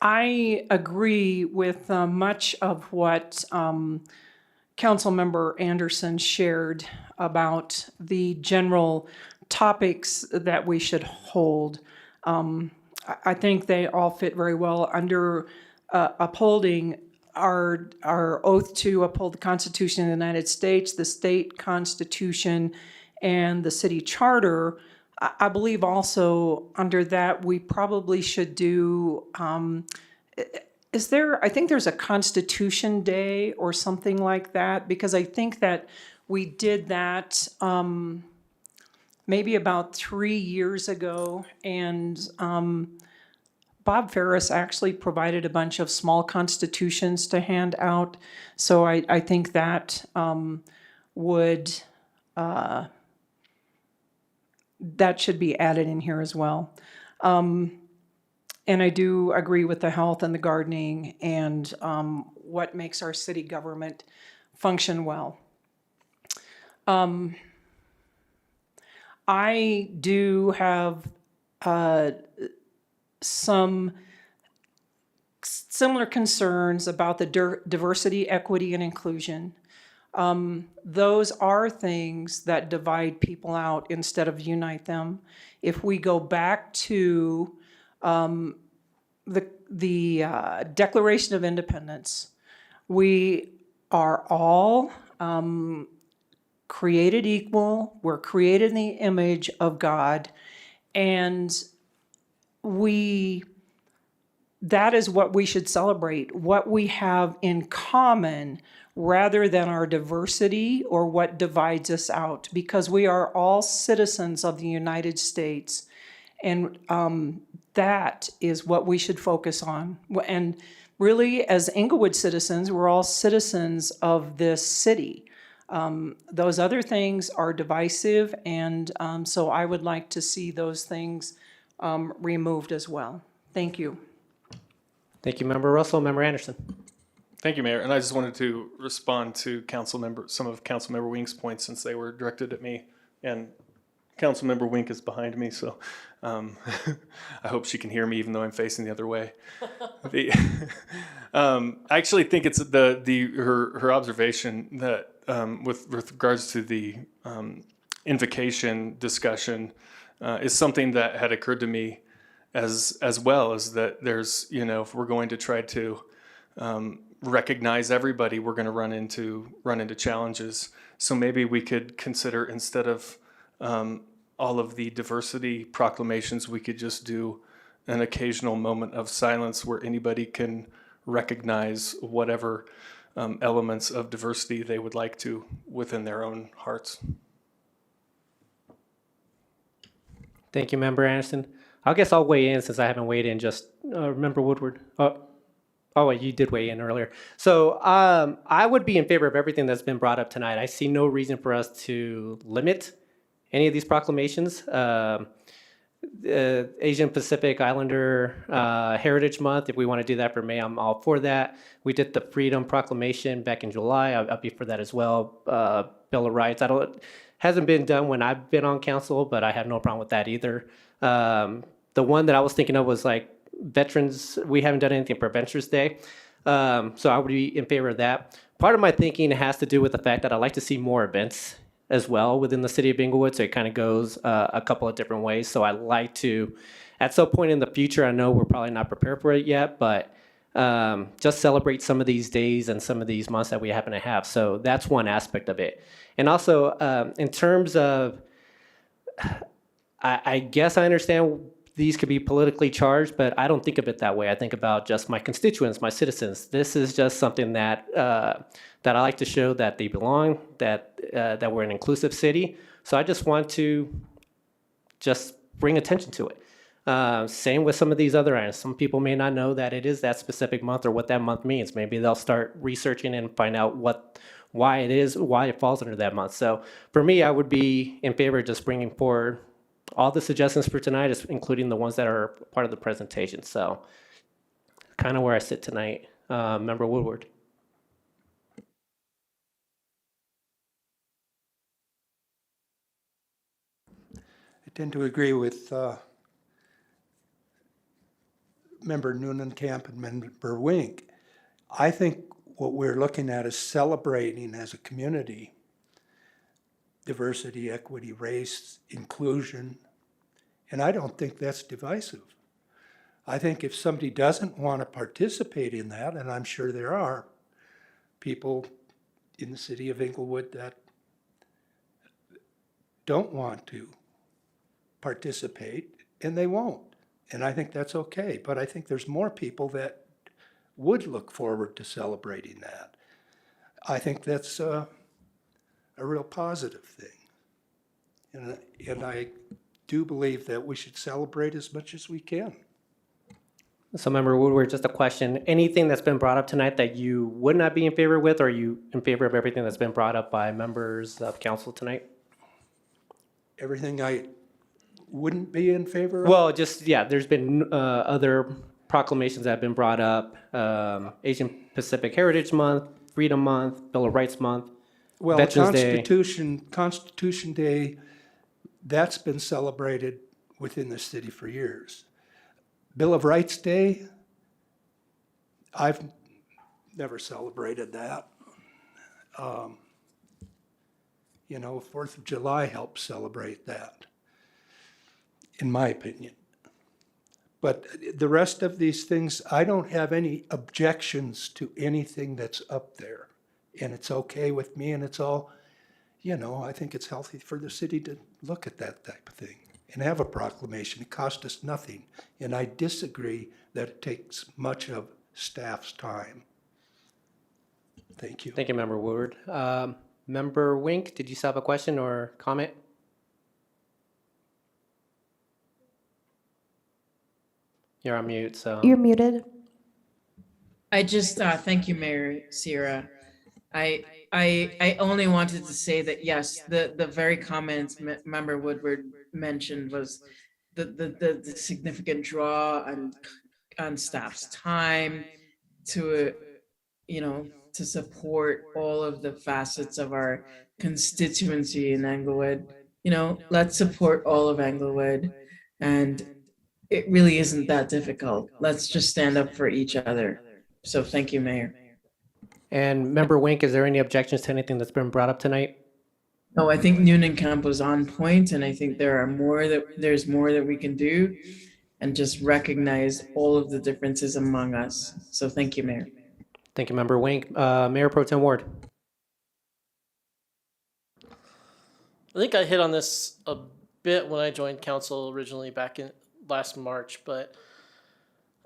I agree with much of what Councilmember Anderson shared about the general topics that we should hold. I think they all fit very well under upholding our oath to uphold the Constitution of the United States, the state constitution, and the city charter. I believe also under that we probably should do, I think there's a Constitution Day or something like that, because I think that we did that maybe about 3 years ago, and Bob Ferris actually provided a bunch of small constitutions to hand out. So I think that would that should be added in here as well. And I do agree with the health and the gardening and what makes our city government function well. I do have some similar concerns about the diversity, equity, and inclusion. Those are things that divide people out instead of unite them. If we go back to the Declaration of Independence, we are all created equal. We're created in the image of God, and that is what we should celebrate, what we have in common, rather than our diversity or what divides us out, because we are all citizens of the United States. And that is what we should focus on. And really, as Englewood citizens, we're all citizens of this city. Those other things are divisive, and so I would like to see those things removed as well. Thank you. Thank you, Member Russell. Member Anderson. Thank you, Mayor. And I just wanted to respond to some of Councilmember Wink's points, since they were directed at me. And Councilmember Wink is behind me, so I hope she can hear me even though I'm facing the other way. I actually think it's her observation that with regards to the invocation discussion is something that had occurred to me as well, as that there's, if we're going to try to recognize everybody, we're going to run into challenges. So maybe we could consider, instead of all of the diversity proclamations, we could just do an occasional moment of silence where anybody can recognize whatever elements of diversity they would like to within their own hearts. Thank you, Member Anderson. I guess I'll weigh in since I haven't weighed in. Just Member Woodward. Oh, wait, you did weigh in earlier. So I would be in favor of everything that's been brought up tonight. I see no reason for us to limit any of these proclamations. Asian Pacific Islander Heritage Month. If we want to do that for May, I'm all for that. We did the Freedom Proclamation back in July. I'll be for that as well. Bill of Rights. Hasn't been done when I've been on council, but I have no problem with that either. The one that I was thinking of was like veterans. We haven't done anything for Veterans Day, so I would be in favor of that. Part of my thinking has to do with the fact that I like to see more events as well within the city of Englewood. So it kind of goes a couple of different ways. So I like to, at some point in the future, I know we're probably not prepared for it yet, but just celebrate some of these days and some of these months that we happen to have. So that's one aspect of it. And also in terms of, I guess I understand these could be politically charged, but I don't think of it that way. I think about just my constituents, my citizens. This is just something that that I like to show that they belong, that we're an inclusive city. So I just want to just bring attention to it. Same with some of these other items. Some people may not know that it is that specific month or what that month means. Maybe they'll start researching and find out why it falls under that month. So for me, I would be in favor of just bringing forward all the suggestions for tonight, including the ones that are part of the presentation. So kind of where I sit tonight. Member Woodward. I tend to agree with Member Noonenkamp and Member Wink. I think what we're looking at is celebrating as a community diversity, equity, race, inclusion, and I don't think that's divisive. I think if somebody doesn't want to participate in that, and I'm sure there are people in the city of Englewood that don't want to participate, and they won't. And I think that's okay. But I think there's more people that would look forward to celebrating that. I think that's a real positive thing. And I do believe that we should celebrate as much as we can. So Member Woodward, just a question. Anything that's been brought up tonight that you would not be in favor with, or are you in favor of everything that's been brought up by members of council tonight? Everything I wouldn't be in favor of? Well, just, yeah, there's been other proclamations that have been brought up. Asian Pacific Heritage Month, Freedom Month, Bill of Rights Month, Well, Veterans Day. Constitution Day, that's been celebrated within the city for years. Bill of Rights Day, I've never celebrated that. 4th of July helps celebrate that, in my opinion. But the rest of these things, I don't have any objections to anything that's up there. And it's okay with me, and it's all, I think it's healthy for the city to look at that type of thing and have a proclamation. It cost us nothing. And I disagree that it takes much of staff's time. Thank you. Thank you, Member Woodward. Member Wink, did you still have a question or comment? You're on mute, so. You're muted. I just, thank you, Mayor Sierra. I only wanted to say that, yes, the very comments Member Woodward mentioned was the significant draw on staff's time to, to support all of the facets of our constituency in Englewood. Let's support all of Englewood, and it really isn't that difficult. Let's just stand up for each other. So thank you, Mayor. And Member Wink, is there any objections to anything that's been brought up tonight? No, I think Noonenkamp was on point, and I think there's more that we can do, and just recognize all of the differences among us. So thank you, Mayor. Thank you, Member Wink. Mayor Pro Tem Ward. I think I hit on this a bit when I joined council originally back in last March, but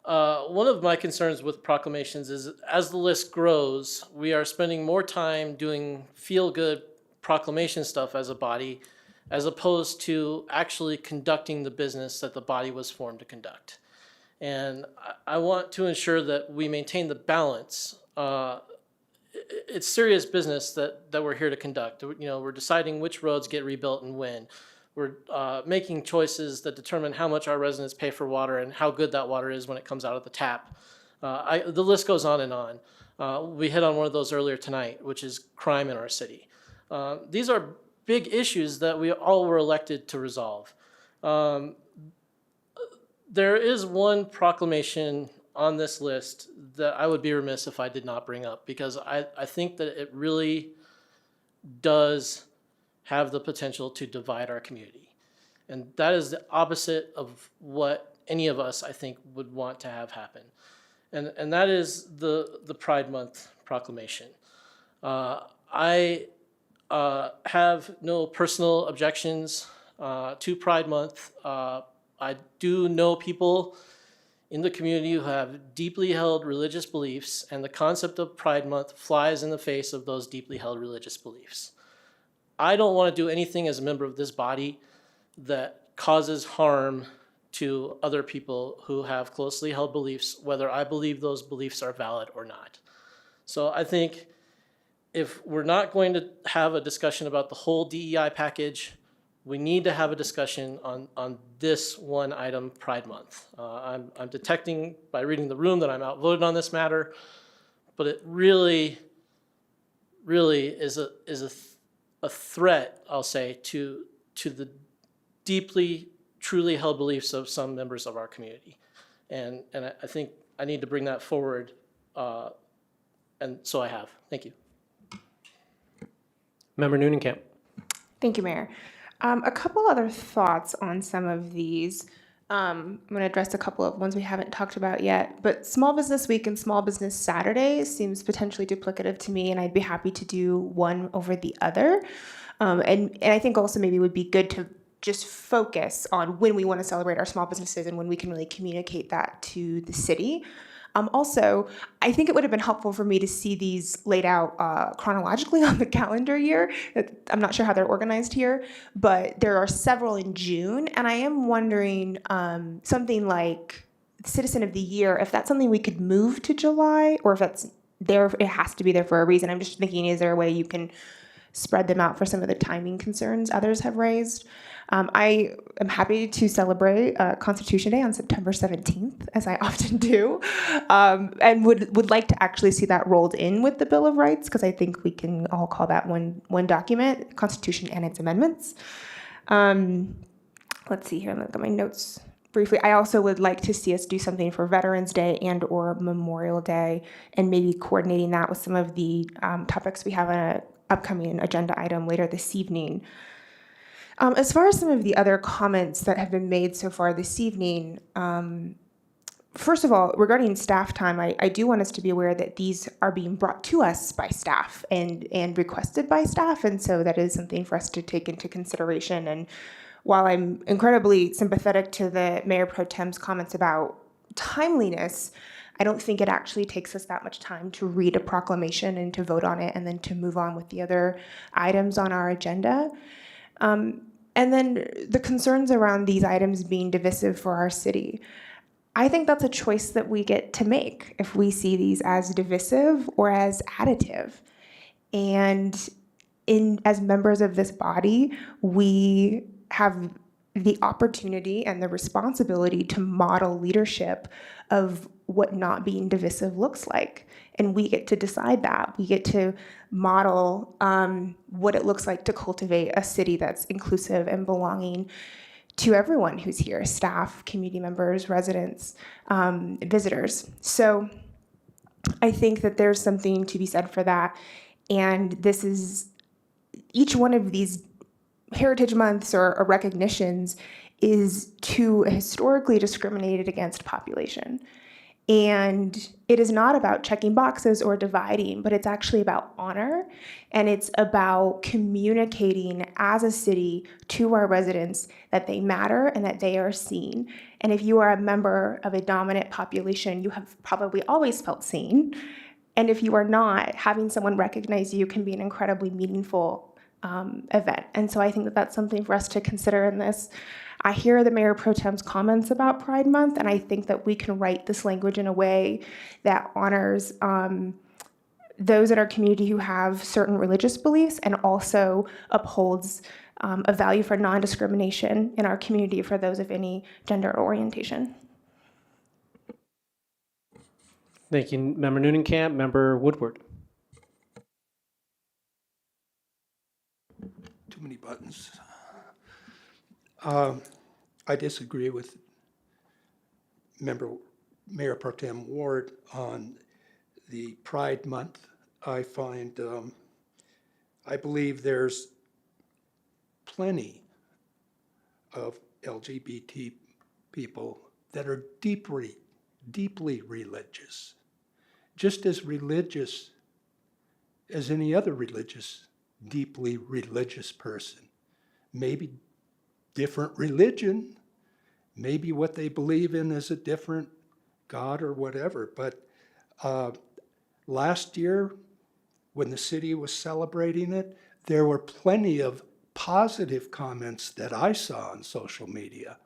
one of my concerns with proclamations is as the list grows, we are spending more time doing feel-good proclamation stuff as a body, as opposed to actually conducting the business that the body was formed to conduct. And I want to ensure that we maintain the balance. It's serious business that we're here to conduct. We're deciding which roads get rebuilt and when. We're making choices that determine how much our residents pay for water and how good that water is when it comes out of the tap. The list goes on and on. We hit on one of those earlier tonight, which is crime in our city. These are big issues that we all were elected to resolve. There is one proclamation on this list that I would be remiss if I did not bring up, because I think that it really does have the potential to divide our community. And that is the opposite of what any of us, I think, would want to have happen. And that is the Pride Month proclamation. I have no personal objections to Pride Month. I do know people in the community who have deeply held religious beliefs, and the concept of Pride Month flies in the face of those deeply held religious beliefs. I don't want to do anything as a member of this body that causes harm to other people who have closely held beliefs, whether I believe those beliefs are valid or not. So I think if we're not going to have a discussion about the whole DEI package, we need to have a discussion on this one item, Pride Month. I'm detecting by reading the room that I'm outvoted on this matter, but it really is a threat, I'll say, to the deeply, truly held beliefs of some members of our community. And I think I need to bring that forward, and so I have. Thank you. Member Noonenkamp. Thank you, Mayor. A couple other thoughts on some of these. I'm going to address a couple of ones we haven't talked about yet, but Small Business Week and Small Business Saturday seems potentially duplicative to me, and I'd be happy to do one over the other. And I think also maybe it would be good to just focus on when we want to celebrate our small businesses and when we can really communicate that to the city. Also, I think it would have been helpful for me to see these laid out chronologically on the calendar year. I'm not sure how they're organized here, but there are several in June, and I am wondering something like Citizen of the Year, if that's something we could move to July, or if that's there, it has to be there for a reason. I'm just thinking, is there a way you can spread them out for some of the timing concerns others have raised? I am happy to celebrate Constitution Day on September 17th, as I often do, and would like to actually see that rolled in with the Bill of Rights, because I think we can all call that one document, Constitution and its amendments. Let's see here, I'm going to look at my notes briefly. I also would like to see us do something for Veterans Day and or Memorial Day, and maybe coordinating that with some of the topics we have on an upcoming agenda item later this evening. As far as some of the other comments that have been made so far this evening, first of all, regarding staff time, I do want us to be aware that these are being brought to us by staff and requested by staff, and so that is something for us to take into consideration. And while I'm incredibly sympathetic to the Mayor Pro Tem's comments about timeliness, I don't think it actually takes us that much time to read a proclamation and to vote on it and then to move on with the other items on our agenda. And then the concerns around these items being divisive for our city. I think that's a choice that we get to make if we see these as divisive or as additive. And as members of this body, we have the opportunity and the responsibility to model leadership of what not being divisive looks like. And we get to decide that. We get to model what it looks like to cultivate a city that's inclusive and belonging to everyone who's here, staff, community members, residents, visitors. So I think that there's something to be said for that. And this is, each one of these Heritage Months or recognitions is to a historically discriminated against population. And it is not about checking boxes or dividing, but it's actually about honor, and it's about communicating as a city to our residents that they matter and that they are seen. And if you are a member of a dominant population, you have probably always felt seen. And if you are not, having someone recognize you can be an incredibly meaningful event. And so I think that that's something for us to consider in this. I hear the Mayor Pro Tem's comments about Pride Month, and I think that we can write this language in a way that honors those in our community who have certain religious beliefs and also upholds a value for non-discrimination in our community for those of any gender orientation. Thank you, Member Noonenkamp. Member Woodward. Too many buttons. I disagree with Mayor Pro Tem Ward on the Pride Month. I believe there's plenty of LGBT people that are deeply religious, just as religious as any other deeply religious person. Maybe different religion, maybe what they believe in is a different God or whatever. But last year, when the city was celebrating it, there were plenty of positive comments that I saw on social media.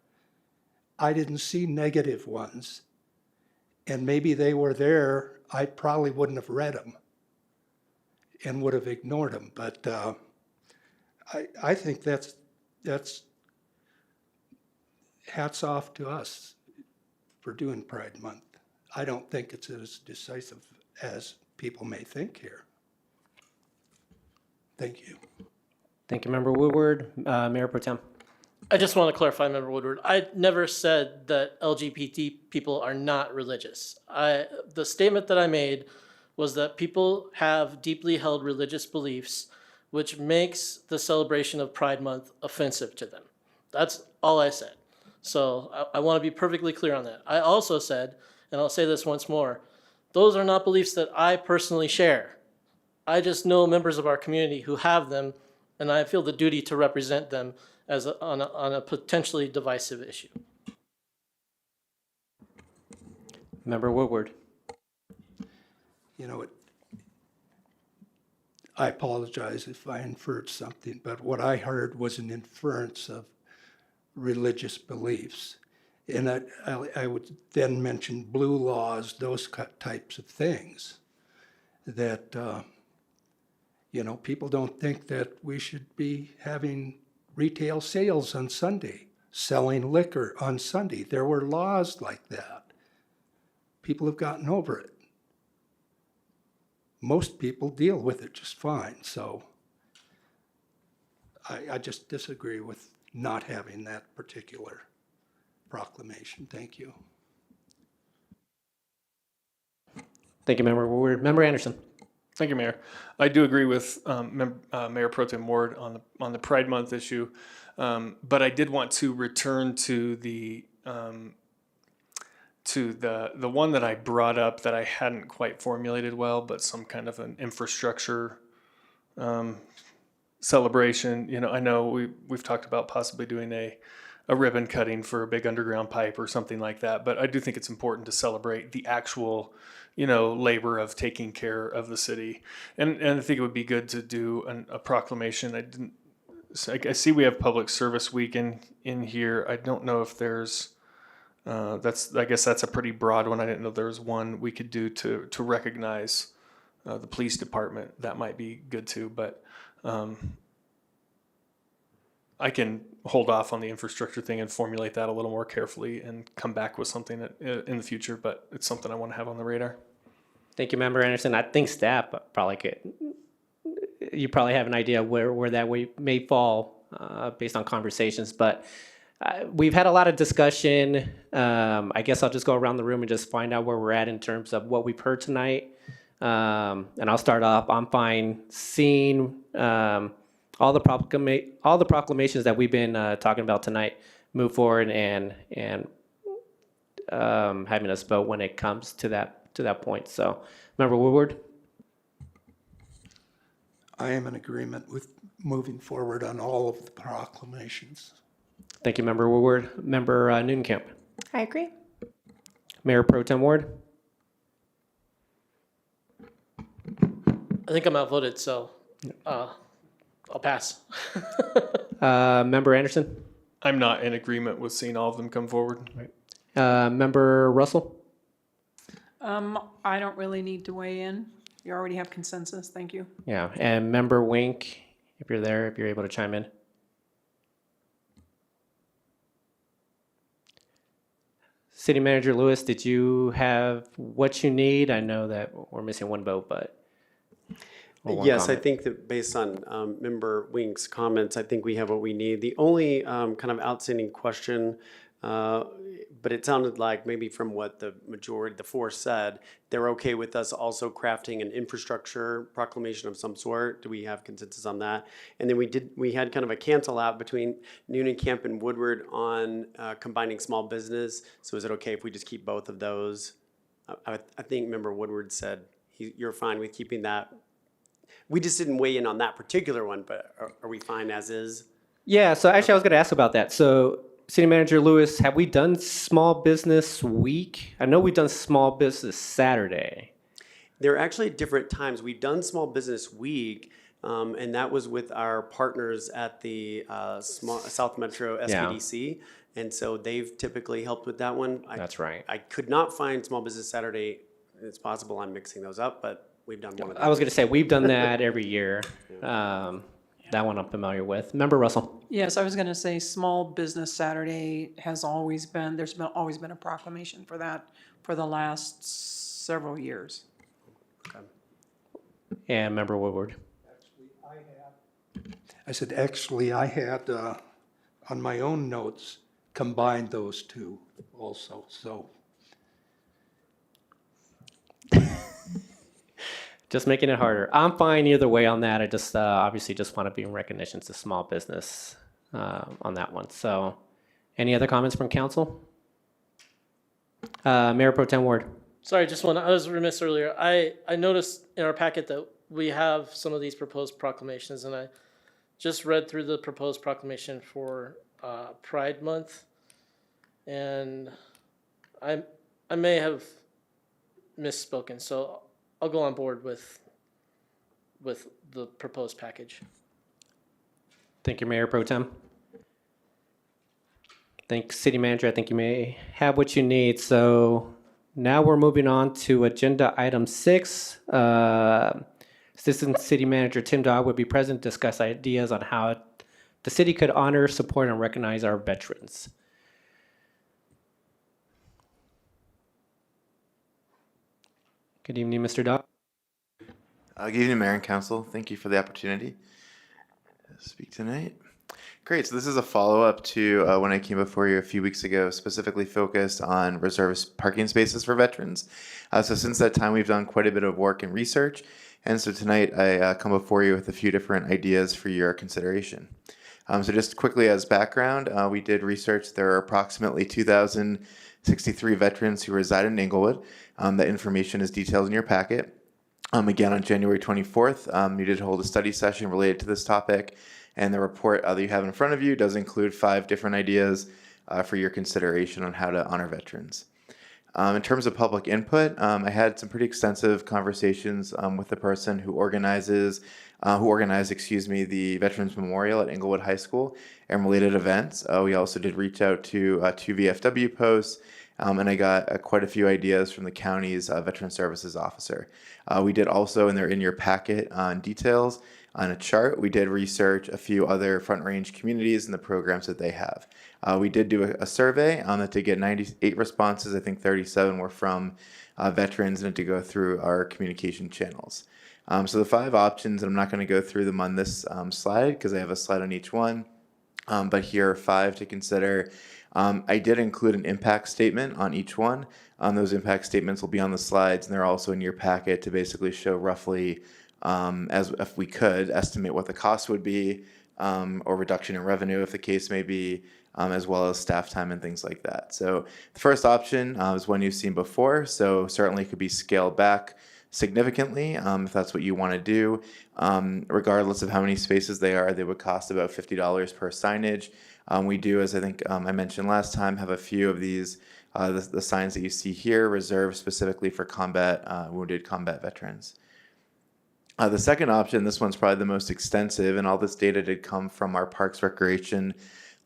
I didn't see negative ones. And maybe they were there, I probably wouldn't have read them and would have ignored them. But I think that's hats off to us for doing Pride Month. I don't think it's as decisive as people may think here. Thank you. Thank you, Member Woodward. Mayor Pro Tem. I just want to clarify, Member Woodward. I never said that LGBT people are not religious. The statement that I made was that people have deeply held religious beliefs, which makes the celebration of Pride Month offensive to them. That's all I said. So I want to be perfectly clear on that. I also said, and I'll say this once more, those are not beliefs that I personally share. I just know members of our community who have them, and I feel the duty to represent them as on a potentially divisive issue. Member Woodward. You know, I apologize if I inferred something, but what I heard was an inference of religious beliefs. And I would then mention blue laws, those types of things that, people don't think that we should be having retail sales on Sunday, selling liquor on Sunday. There were laws like that. People have gotten over it. Most people deal with it just fine. So I just disagree with not having that particular proclamation. Thank you. Thank you, Member Woodward. Member Anderson. Thank you, Mayor. I do agree with Mayor Pro Tem Ward on the Pride Month issue, but I did want to return to the one that I brought up that I hadn't quite formulated well, but some kind of an infrastructure celebration. I know we've talked about possibly doing a ribbon cutting for a big underground pipe or something like that, but I do think it's important to celebrate the actual labor of taking care of the city. And I think it would be good to do a proclamation. I see we have Public Service Week in here. I don't know if there's, I guess that's a pretty broad one. I didn't know there was one we could do to recognize the police department. That might be good too, but I can hold off on the infrastructure thing and formulate that a little more carefully and come back with something in the future, but it's something I want to have on the radar. Thank you, Member Anderson. I think staff probably could. You probably have an idea where that may fall based on conversations, but we've had a lot of discussion. I guess I'll just go around the room and just find out where we're at in terms of what we've heard tonight. And I'll start off. I'm fine seeing all the proclamations that we've been talking about tonight move forward and having us vote when it comes to that point. So, Member Woodward. I am in agreement with moving forward on all of the proclamations. Thank you, Member Woodward. Member Noonenkamp. I agree. Mayor Pro Tem Ward. I think I'm outvoted, so I'll pass. Member Anderson. I'm not in agreement with seeing all of them come forward. Member Russell. I don't really need to weigh in. You already have consensus. Thank you. Yeah, and Member Wink, if you're there, if you're able to chime in. City Manager Lewis, did you have what you need? I know that we're missing one vote, but. or one Yes, I comment. think that based on Member Wink's comments, I think we have what we need. The only kind of outstanding question, but it sounded like maybe from what the majority, the four said, they're okay with us also crafting an infrastructure proclamation of some sort. Do we have consensus on that? And then we had kind of a cancel out between Noonan Camp and Woodward on combining small business. So is it okay if we just keep both of those? I think Member Woodward said you're fine with keeping that. We just didn't weigh in on that particular one, but are we fine as is? Yeah, so actually I was going to ask about that. So City Manager Lewis, have we done Small Business Week? I know we've done Small Business Saturday. They're actually at different times. We've done Small Business Week, and that was with our partners at the South Metro SBDC. And so they've typically helped with that one. That's right. I could not find Small Business Saturday. It's possible I'm mixing those up, but we've done one of those. I was going to say, we've done that every year. That one I'm familiar with. Member Russell? Yes, I was going to say Small Business Saturday has always been, always been a proclamation for that for the last several years. And Member Woodward? I said, actually, I had, on my own notes, combined those two also, so. Just making it harder. I'm fine either way on that. I just obviously just want to be in recognition to small business on that one. So any other comments from council? Mayor Pro Tem Ward. Sorry, just one. I was remiss earlier. I noticed in our packet that we have some of these proposed proclamations, and I just read through the proposed proclamation for Pride Month, and I may have misspoken. So I'll go on board with the proposed package. Thank you, Mayor Pro Tem. Thanks, City Manager. I think you may have what you need. So now we're moving on to agenda item 6. Assistant City Manager Tim Dodd would be present to discuss ideas on how the city could honor, support, and recognize our veterans. Good evening, Mr. Dodd. Good evening, Mayor and Council. Thank you for the opportunity to speak tonight. Great. So this is a follow-up to when I came before you a few weeks ago, specifically focused on reserved parking spaces for veterans. So since that time, we've done quite a bit of work and research. And so tonight, I come before you with a few different ideas for your consideration. So just quickly as background, we did research. There are approximately 2,063 veterans who reside in Englewood. That information is detailed in your packet. Again, on January 24th, you did hold a study session related to this topic, and the report that you have in front of you does include 5 different ideas for your consideration on how to honor veterans. In terms of public input, I had some pretty extensive conversations with the person who organized, the Veterans Memorial at Englewood High School and related events. We also did reach out to 2 VFW posts, and I got quite a few ideas from the county's Veteran Services Officer. We did also, and they're in your packet on details, on a chart, we did research a few other Front Range communities and the programs that they have. We did do a survey that did get 98 responses. I think 37 were from veterans, and it did go through our communication channels. So the 5 options, and I'm not going to go through them on this slide because I have a slide on each one, but here are 5 to consider. I did include an impact statement on each one. Those impact statements will be on the slides, and they're also in your packet to basically show roughly, as if we could, estimate what the cost would be, or reduction in revenue if the case may be, as well as staff time and things like that. So the first option is one you've seen before, so certainly could be scaled back significantly if that's what you want to do. Regardless of how many spaces they are, they would cost about $50 per signage. We do, as I think I mentioned last time, have a few of these, the signs that you see here, reserved specifically for wounded combat veterans. The second option, this one's probably the most extensive, and all this data did come from our Parks, Recreation,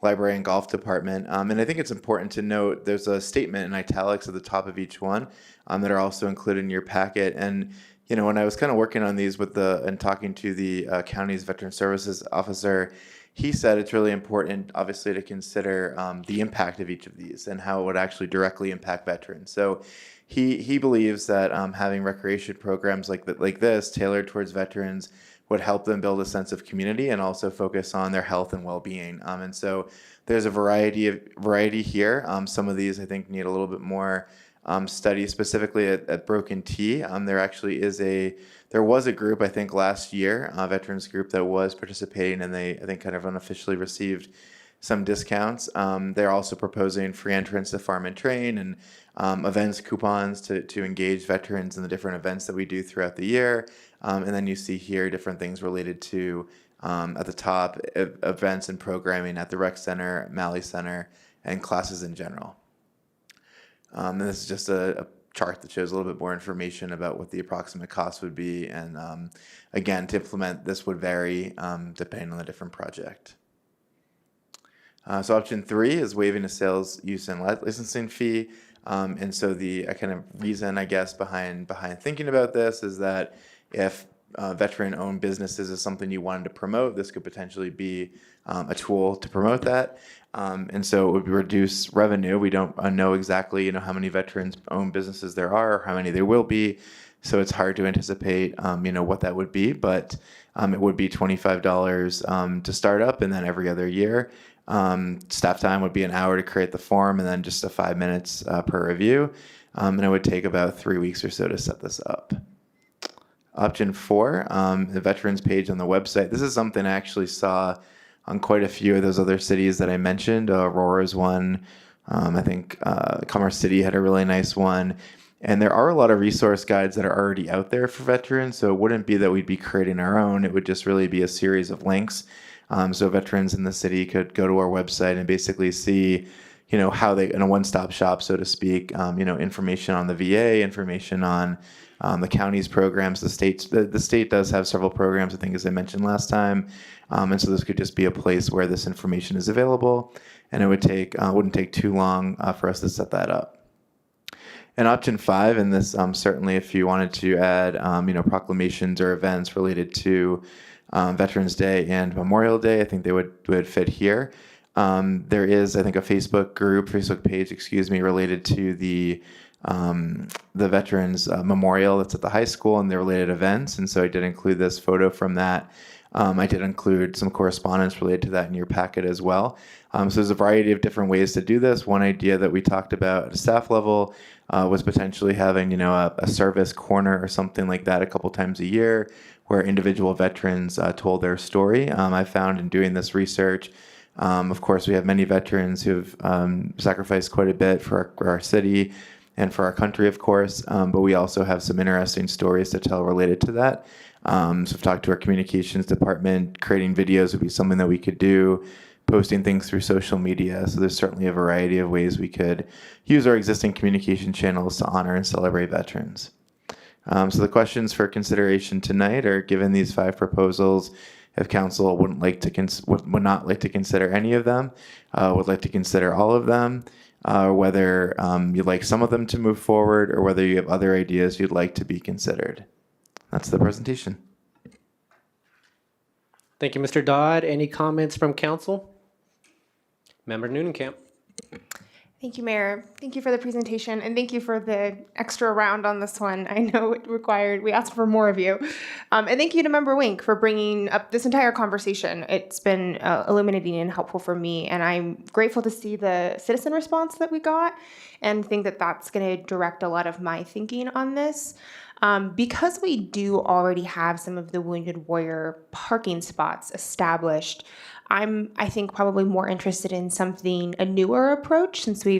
Library, and Golf Department. And I think it's important to note there's a statement in italics at the top of each one that are also included in your packet. And when I was kind of working on these and talking to the county's Veteran Services Officer, he said it's really important, obviously, to consider the impact of each of these and how it would actually directly impact veterans. So he believes that having recreation programs like this tailored towards veterans would help them build a sense of community and also focus on their health and well-being. And so there's a variety here. Some of these I think need a little bit more study, specifically at Broken T. There was a group, I think last year, a veterans group that was participating, and they, I think, kind of unofficially received some discounts. They're also proposing free entrance to Farm and Train and events coupons to engage veterans in the different events that we do throughout the year. And then you see here different things related to, at the top, events and programming at the Rec Center, Malley Center, and classes in general. And this is just a chart that shows a little bit more information about what the approximate cost would be. And again, to implement this would vary depending on the different project. So option 3 is waiving a sales use and licensing fee. And so the kind of reason, I guess, behind thinking about this is that if veteran-owned businesses is something you wanted to promote, this could potentially be a tool to promote that. And so it would reduce revenue. We don't know exactly, how many veterans-owned businesses there are or how many there will be. So it's hard to anticipate, what that would be. But it would be $25 to start up, and then every other year. Staff time would be an hour to create the form, and then just 5 minutes per review. And it would take about 3 weeks or so to set this up. Option 4, the veterans page on the website. This is something I actually saw on quite a few of those other cities that I mentioned. Aurora's one. I think Commerce City had a really nice one. And there are a lot of resource guides that are already out there for veterans, so it wouldn't be that we'd be creating our own. It would just really be a series of links. So veterans in the city could go to our website and basically see, how they, in a one-stop shop, so to speak, information on the VA, information on the county's programs. The state does have several programs, I think, as I mentioned last time. And so this could just be a place where this information is available, and it wouldn't take too long for us to set that up. And option 5, and this certainly if you wanted to add, proclamations or events related to Veterans Day and Memorial Day, I think they would fit here. There is, I think, a Facebook page, related to the Veterans Memorial that's at the high school and the related events. And so I did include this photo from that. I did include some correspondence related to that in your packet as well. So there's a variety of different ways to do this. One idea that we talked about at a staff level was potentially having, a service corner or something like that a couple times a year where individual veterans told their story. I found in doing this research, of course, we have many veterans who've sacrificed quite a bit for our city and for our country, of course, but we also have some interesting stories to tell related to that. So I've talked to our communications department. Creating videos would be something that we could do, posting things through social media. So there's certainly a variety of ways we could use our existing communication channels to honor and celebrate veterans. So the questions for consideration tonight are, given these 5 proposals, if council would not like to consider any of them, would like to consider all of them, whether you'd like some of them to move forward, or whether you have other ideas you'd like to be considered. That's the presentation. Thank you, Mr. Dodd. Any comments from council? Member Newnham. Thank you, Mayor. Thank you for the presentation, and thank you for the extra round on this one. I know we asked for more of you. And thank you to Member Wink for bringing up this entire conversation. It's been illuminating and helpful for me, and I'm grateful to see the citizen response that we got, and think that that's going to direct a lot of my thinking on this. Because we do already have some of the Wounded Warrior parking spots established, I think probably more interested in a newer approach, since we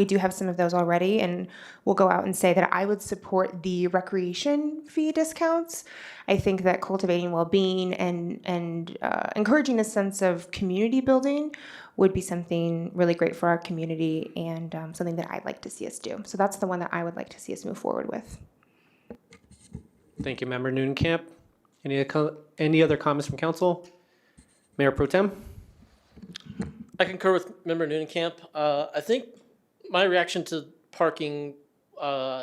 do have some of those already, and we'll go out and say that I would support the recreation fee discounts. I think that cultivating well-being and encouraging a sense of community building would be something really great for our community, and something that I'd like to see us do. So that's the one that I would like to see us move forward with. Thank you, Member Newnham. Any other comments from council? Mayor Pro Tem? I concur with Member Newnham. I think my reaction to parking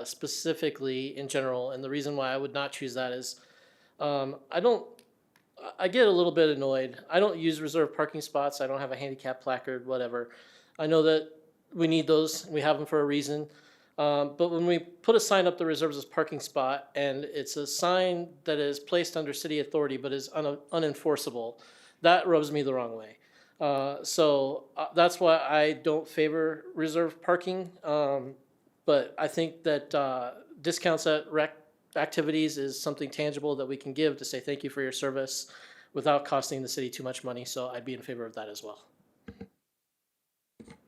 specifically in general, and the reason why I would not choose that is I don't I get a little bit annoyed. I don't use reserved parking spots. I don't have a handicap placard, whatever. I know that we need those. We have them for a reason. But when we put a sign up that reserves this parking spot and it's a sign that is placed under city authority but is unenforceable, that rubs me the wrong way. So that's why I don't favor reserved parking. But I think that discounts at rec activities is something tangible that we can give to say thank you for your service without costing the city too much money. So I'd be in favor of that as well.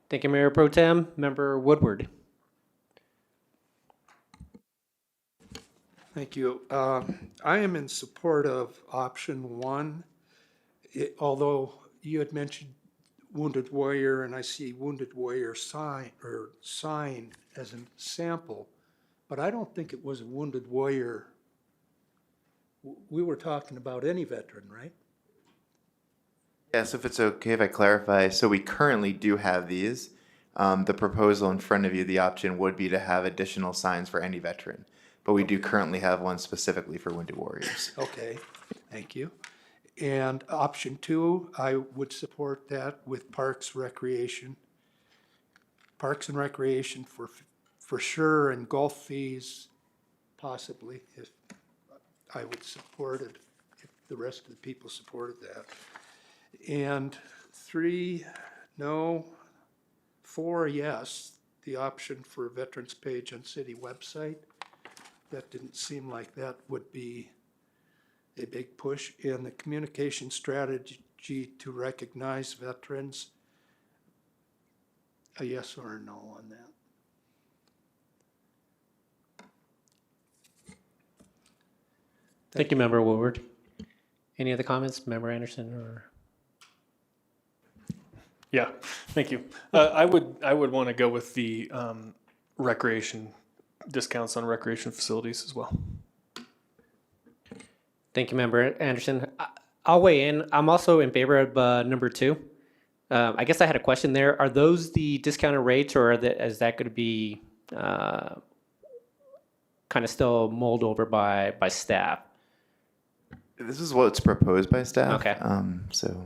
Thank you, Mayor Pro Tem. Member Woodward. Thank you. I am in support of option one. Although you had mentioned Wounded Warrior, and I see Wounded Warrior sign as a sample, but I don't think it was a Wounded Warrior. We were talking about any veteran, right? Yes, if it's okay if I clarify, so we currently do have these. The proposal in front of you, the option would be to have additional signs for any veteran, but we do currently have one specifically for Wounded Warriors. Okay, thank you. And option two, I would support that with Parks Recreation. Parks and Recreation for sure, and golf fees possibly, if I would support it, if the rest of the people supported that. And three, no. Four, yes, the option for a veterans page on city website. That didn't seem like that would be a big push. In the communication strategy to recognize veterans, a yes or a no on that. Thank you, Member Woodward. Any other comments, Member Anderson or? Yeah, thank you. I would want to go with the recreation discounts on recreation facilities as well. Thank you, Member Anderson. I'll weigh in. I'm also in favor of number two. I guess I had a question there. Are those the discounted rates, or is that going to be kind of still mulled over by staff? This is what's proposed by staff. Okay. So.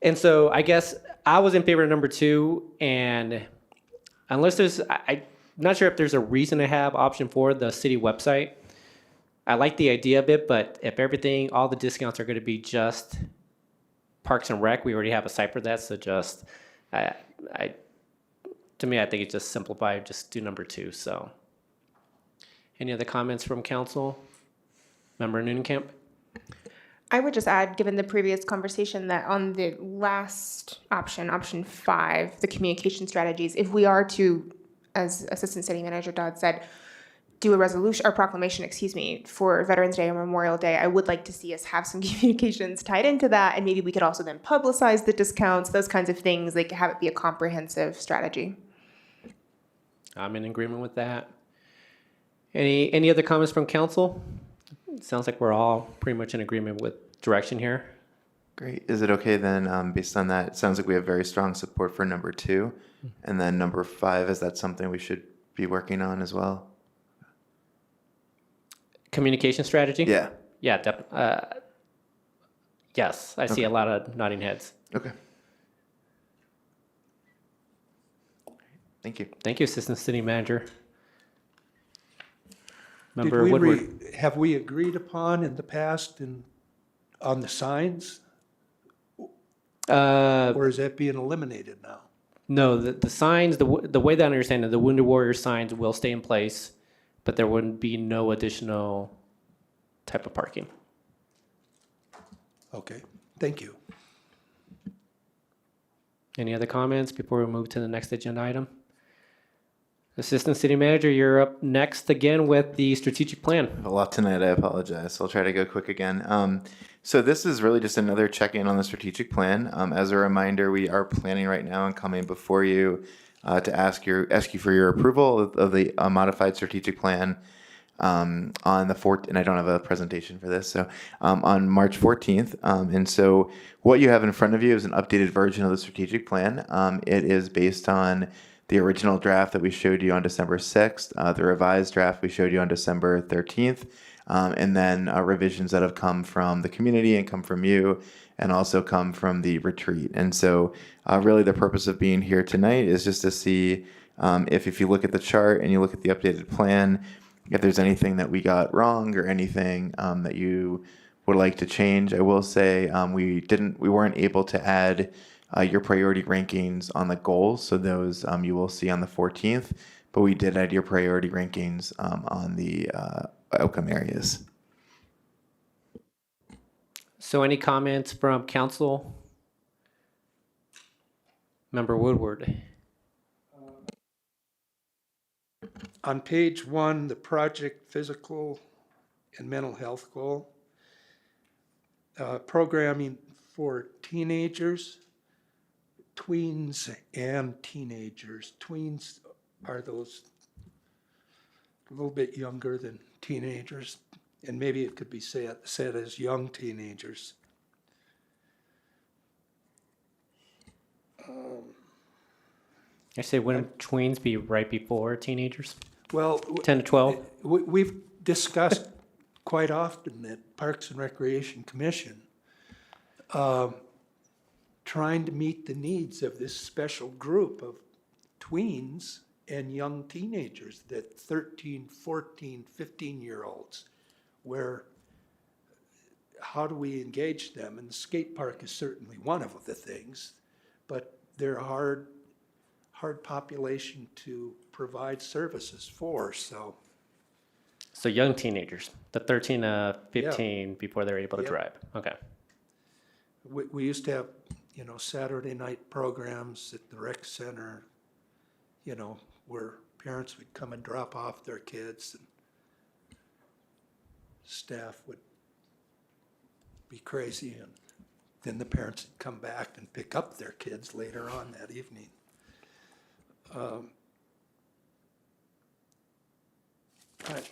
And so I guess I was in favor of number two, and unless I'm not sure if there's a reason to have option four, the city website. I like the idea of it, but if all the discounts are going to be just Parks and Rec, we already have a site for that. So to me, I think it's just simplified, just do number two. So any other comments from council? Member Noonekamp? I would just add, given the previous conversation, that on the last option, option 5, the communication strategies, if we are to, as Assistant City Manager Dodd said, do a resolution or proclamation, for Veterans Day or Memorial Day, I would like to see us have some communications tied into that, and maybe we could also then publicize the discounts, those kinds of things, like have it be a comprehensive strategy. I'm in agreement with that. Any other comments from council? It sounds like we're all pretty much in agreement with direction here. Great. Is it okay then, based on that, it sounds like we have very strong support for number two. And then number 5, is that something we should be working on as well? Communication strategy? Yeah. Yeah, yes, I see a lot of nodding heads. Okay. Thank you. Thank you, Assistant City Manager. Member Woodward. Have we agreed upon in the past on the signs? Or is that being eliminated now? No, the signs, the way that I understand it, the Wounded Warrior signs will stay in place, but there wouldn't be no additional type of parking. Okay, thank you. Any other comments before we move to the next agenda item? Assistant City Manager, you're up next again with the strategic plan. A lot tonight, I apologize. I'll try to go quick again. So this is really just another check-in on the strategic plan. As a reminder, we are planning right now and coming before you to ask you for your approval of the modified strategic plan on the 4th, and I don't have a presentation for this, so on March 14th. And so what you have in front of you is an updated version of the strategic plan. It is based on the original draft that we showed you on December 6th, the revised draft we showed you on December 13th, and then revisions that have come from the community and come from you and also come from the retreat. And so really the purpose of being here tonight is just to see if you look at the chart and you look at the updated plan, if there's anything that we got wrong or anything that you would like to change. I will say we weren't able to add your priority rankings on the goals, so those you will see on the 14th, but we did add your priority rankings on the outcome areas. So any comments from council? Member Woodward. On page 1, the project physical and mental health goal, programming for teenagers, tweens and teenagers. Tweens are those a little bit younger than teenagers, and maybe it could be said as young teenagers. I say wouldn't tweens be right before teenagers? Well, 10 to 12? We've discussed quite often at Parks and Recreation Commission, trying to meet the needs of this special group of tweens and young teenagers, that 13, 14, 15-year-olds, where how do we engage them? And the skate park is certainly one of the things, but they're a hard population to provide services for, so. So young teenagers, the 13 to 15 before they're able to drive. Okay. We used to have, Saturday night programs at the rec center, where parents would come and drop off their kids and staff would be crazy, and then the parents would come back and pick up their kids later on that evening.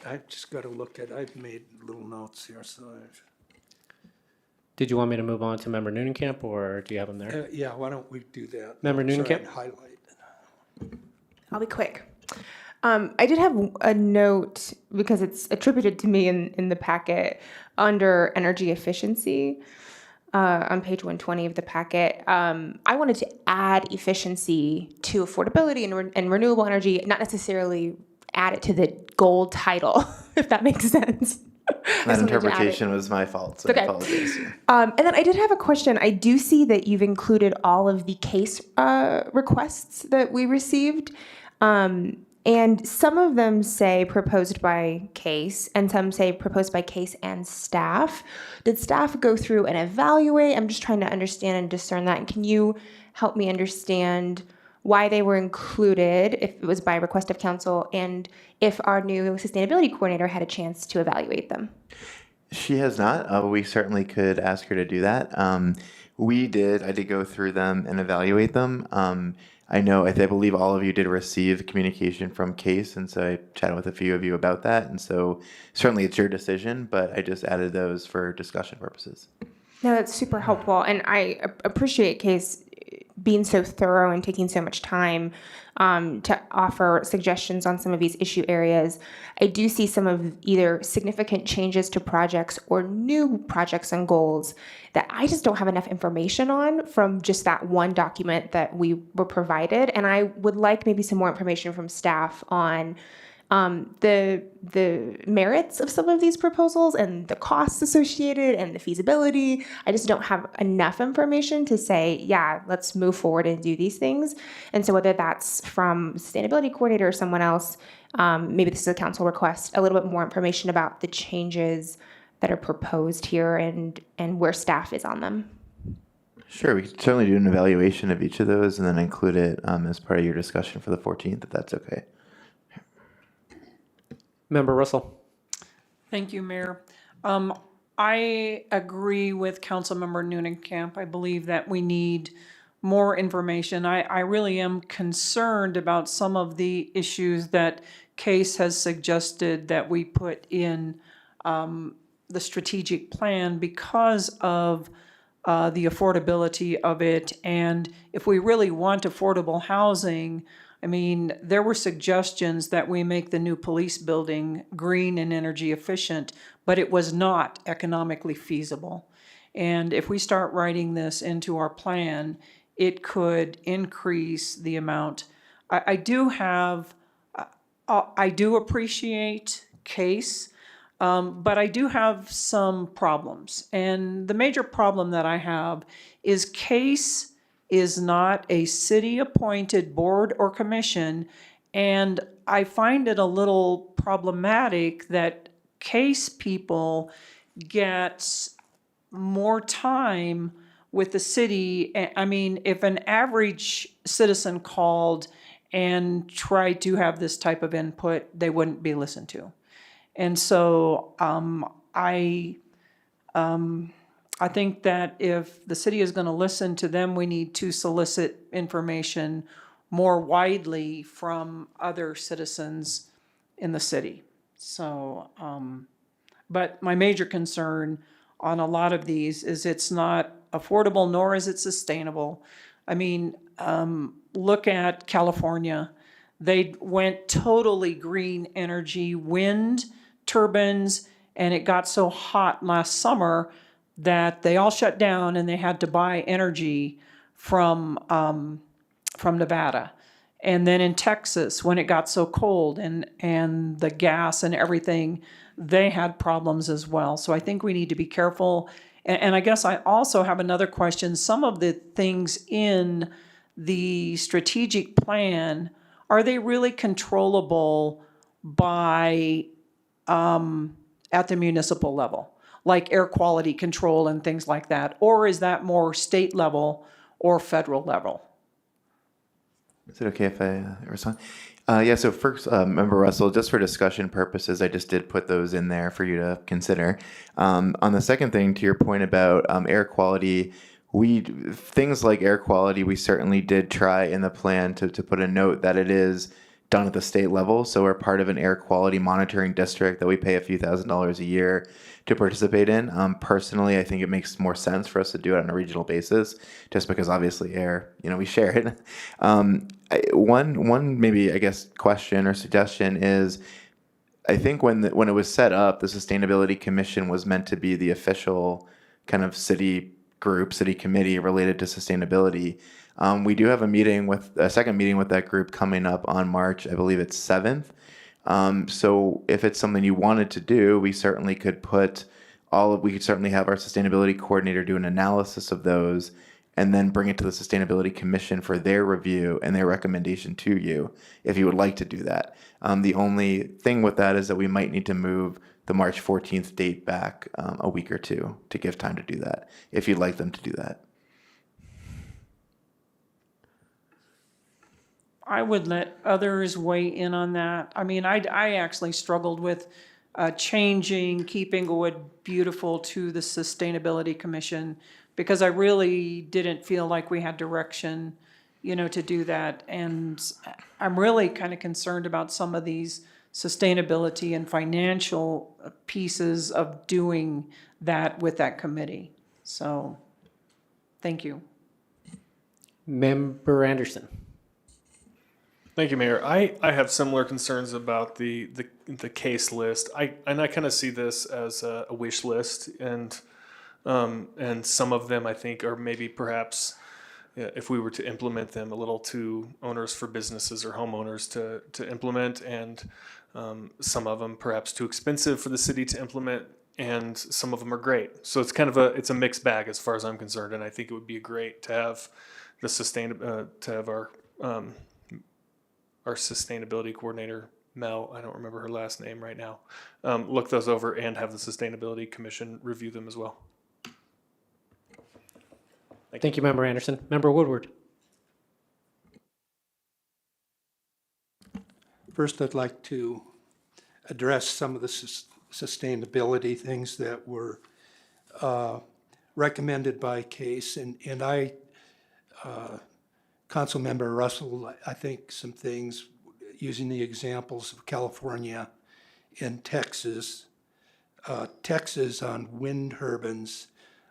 I just got to look at, I've made little notes here, so Did you want me to move on to Member Newnenkamp, or do you have them there? yeah, why don't we do that? Member So I Newnenkamp? can highlight. I'll be quick. I did have a note because it's attributed to me in the packet under energy efficiency on page 120 of the packet. I wanted to add efficiency to affordability and renewable energy, not necessarily add it to the goal title, if that makes sense. That interpretation was my fault, so I apologize. And then I did have a question. I do see that you've included all of the case requests that we received. And some of them say proposed by case, and some say proposed by case and staff. Did staff go through and evaluate? I'm just trying to understand and discern that. And can you help me understand why they were included, if it was by request of council, and if our new sustainability coordinator had a chance to evaluate them? She has not. We certainly could ask her to do that. I did go through them and evaluate them. I believe all of you did receive communication from CASE, and so I chatted with a few of you about that. And so certainly it's your decision, but I just added those for discussion purposes. No, that's super helpful. And I appreciate CASE being so thorough and taking so much time to offer suggestions on some of these issue areas. I do see some of either significant changes to projects or new projects and goals that I just don't have enough information on from just that one document that we were provided. And I would like maybe some more information from staff on the merits of some of these proposals and the costs associated and the feasibility. I just don't have enough information to say, yeah, let's move forward and do these things. And so whether that's from sustainability coordinator or someone else, maybe this is a council request, a little bit more information about the changes that are proposed here and where staff is on them. Sure, we could certainly do an evaluation of each of those and then include it as part of your discussion for the 14th, if that's okay. Member Russell. Thank you, Mayor. I agree with Councilmember Newnenkamp. I believe that we need more information. I really am concerned about some of the issues that CASE has suggested that we put in the strategic plan because of the affordability of it. And if we really want affordable housing, I mean, there were suggestions that we make the new police building green and energy efficient, but it was not economically feasible. And if we start writing this into our plan, it could increase the amount. I do have, I do appreciate CASE, but I do have some problems. And the major problem that I have is CASE is not a city-appointed board or commission, and I find it a little problematic that CASE people get more time with the city. I mean, if an average citizen called and tried to have this type of input, they wouldn't be listened to. And so I think that if the city is going to listen to them, we need to solicit information more widely from other citizens in the city. So, but my major concern on a lot of these is it's not affordable, nor is it sustainable. I mean, look at California. They went totally green energy, wind turbines, and it got so hot last summer that they all shut down and they had to buy energy from Nevada. And then in Texas, when it got so cold and the gas and everything, they had problems as well. So I think we need to be careful. And I guess I also have another question. Some of the things in the strategic plan, are they really controllable by at the municipal level, like air quality control and things like that? Or is that more state level or federal level? Is it okay if I respond? Yeah, so first, Member Russell, just for discussion purposes, I just did put those in there for you to consider. On the second thing, to your point about air quality, things like air quality, we certainly did try in the plan to put a note that it is done at the state level. So we're part of an air quality monitoring district that we pay a few $1,000s a year to participate in. Personally, I think it makes more sense for us to do it on a regional basis, just because obviously air, we share it. One maybe, I guess, question or suggestion is, I think when it was set up, the Sustainability Commission was meant to be the official kind of city group, city committee related to sustainability. We do have a second meeting with that group coming up on March, I believe it's 7th. So if it's something you wanted to do, we certainly could we could certainly have our sustainability coordinator do an analysis of those and then bring it to the Sustainability Commission for their review and their recommendation to you, if you would like to do that. The only thing with that is that we might need to move the March 14th date back a week or two to give time to do that, if you'd like them to do that. I would let others weigh in on that. I mean, I actually struggled with keep Englewood beautiful to the Sustainability Commission, because I really didn't feel like we had direction, to do that. And I'm really kind of concerned about some of these sustainability and financial pieces of doing that with that committee. So, thank you. Member Anderson. Thank you, Mayor. I have similar concerns about the case list. I kind of see this as a wish list, and some of them I think are maybe perhaps, if we were to implement them, a little too onerous for businesses or homeowners to implement, and some of them perhaps too expensive for the city to implement, and some of them are great. So it's kind of it's a mixed bag as far as I'm concerned, and I think it would be great to have our sustainability coordinator, Mel, I don't remember her last name right now, look those over and have the Sustainability Commission review them as well. Thank you, Member Anderson. Member Woodward. First, I'd like to address some of the sustainability things that were recommended by CASE, and I, Councilmember Russell, I think some things using the examples of California and Texas. Texas on wind turbines.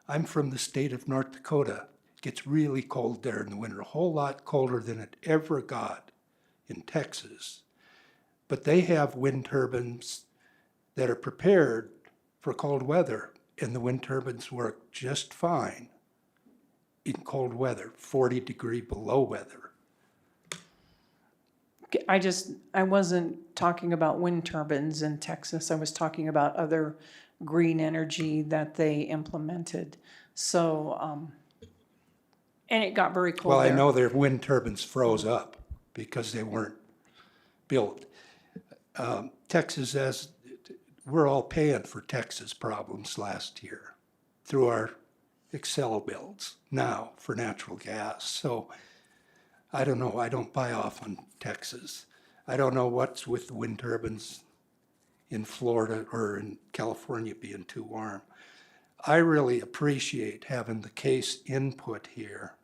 I'm from the state of North Dakota. It gets really cold there in the winter, a whole lot colder than it ever got in Texas. But they have wind turbines that are prepared for cold weather, and the wind turbines work just fine in cold weather, 40-degree below weather. I wasn't talking about wind turbines in Texas. I was talking about other green energy that they implemented. So, and it got very cold Well, I there. know their wind turbines froze up because they weren't built. Texas we're all paying for Texas problems last year through our Excel bills now for natural gas. So I don't know. I don't buy off on Texas. I don't know what's with wind turbines in Florida or in California being too warm. I really appreciate having the case input here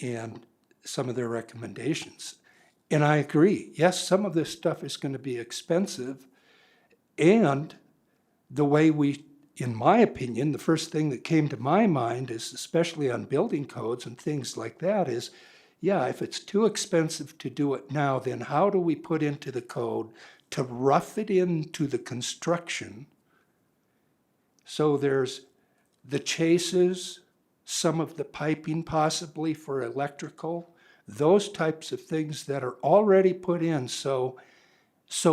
and some of their recommendations. And I agree. Yes, some of this stuff is going to be expensive. And the way in my opinion, the first thing that came to my mind is, especially on building codes and things like that, is, yeah, if it's too expensive to do it now, then how do we put into the code to rough it into the construction? So there's the chases, some of the piping possibly for electrical, those types of things that are already put in so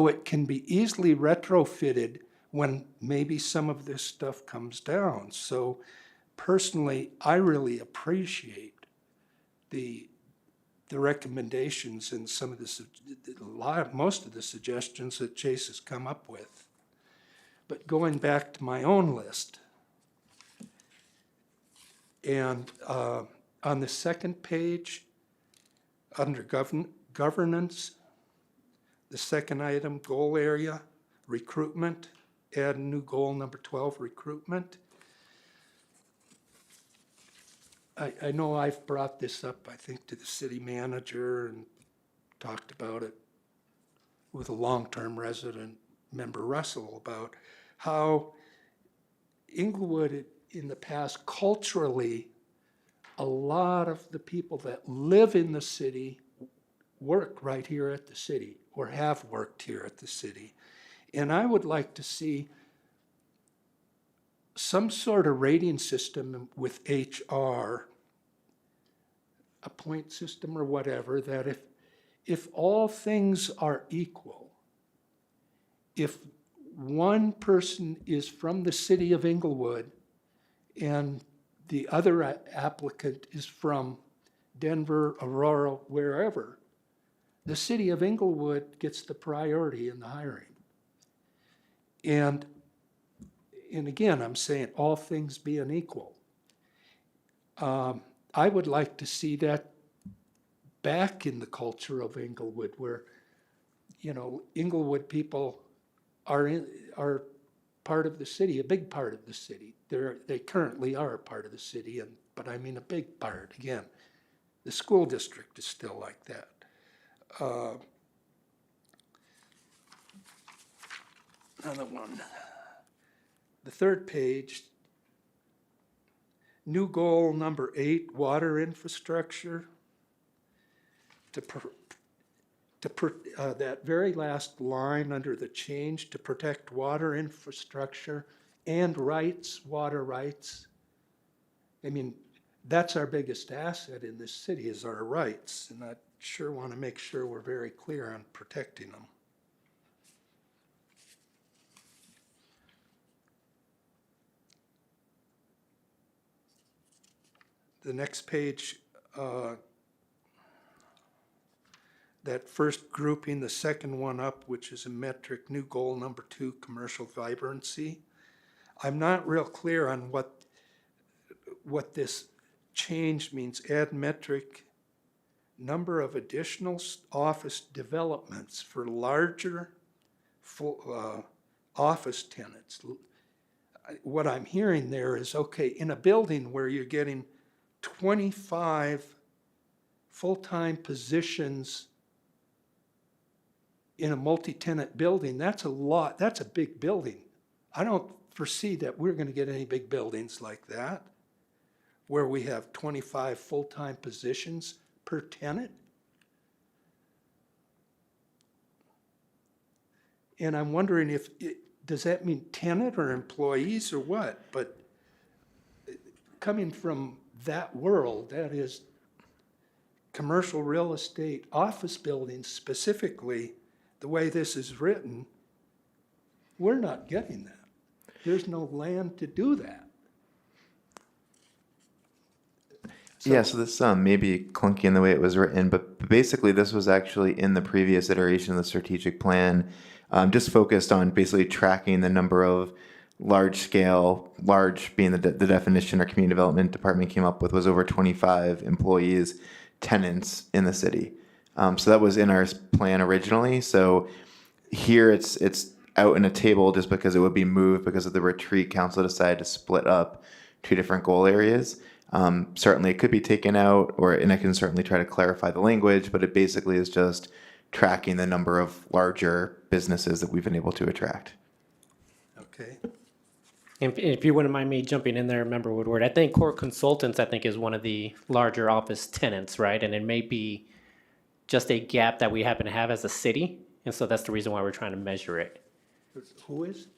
it can be easily retrofitted when maybe some of this stuff comes down. So personally, I really appreciate the recommendations and some of most of the suggestions that Chase has come up with. But going back to my own list, and on the second page, under governance, the second item, goal area, recruitment, add a new goal number 12, recruitment. I know I've brought this up, I think, to the city manager and talked about it with a long-term resident member, Russell, about how Englewood in the past, culturally, a lot of the people that live in the city work right here at the city or have worked here at the city. And I would like to see some sort of rating system with HR, a point system or whatever, that if all things are equal, if one person is from the city of Englewood and the other applicant is from Denver, Aurora, wherever, the city of Englewood gets the priority in the hiring. And again, I'm saying all things being equal. I would like to see that back in the culture of Englewood, where, Englewood people are part of the city, a big part of the city. They currently are a part of the city, but I mean a big part. Again, the school district is still like that. Another one. The third page, new goal number 8, water infrastructure. That very last line under the change, to protect water infrastructure and rights, water rights. I mean, that's our biggest asset in this city is our rights, and I sure want to make sure we're very clear on protecting them. The next page, that first grouping, the second one up, which is a metric, new goal number 2, commercial vibrancy. I'm not real clear on what this change means. Add metric, number of additional office developments for larger office tenants. What I'm hearing there is, okay, in a building where you're getting 25 full-time positions in a multi-tenant building, that's a lot, that's a big building. I don't foresee that we're going to get any big buildings like that, where we have 25 full-time positions per tenant. And I'm wondering does that mean tenant or employees or what? But coming from that world, that is commercial real estate, office buildings specifically, the way this is written, we're not getting that. There's no land to do that. Yeah, so this may be clunky in the way it was written, but basically this was actually in the previous iteration of the strategic plan, just focused on basically tracking the number of large being the definition our community development department came up with was over 25 employees, tenants in the city. So that was in our plan originally. So here it's out in a table just because it would be moved because of the retreat. Council decided to split up two different goal areas. Certainly it could be taken out, and I can certainly try to clarify the language, but it basically is just tracking the number of larger businesses that we've been able to attract. Okay. If you wouldn't mind me jumping in there, Member Woodward, I think Court Consultants, I think, is one of the larger office tenants, right? And it may be just a gap that we happen to have as a city, and so that's the reason why we're trying to measure it. Who is?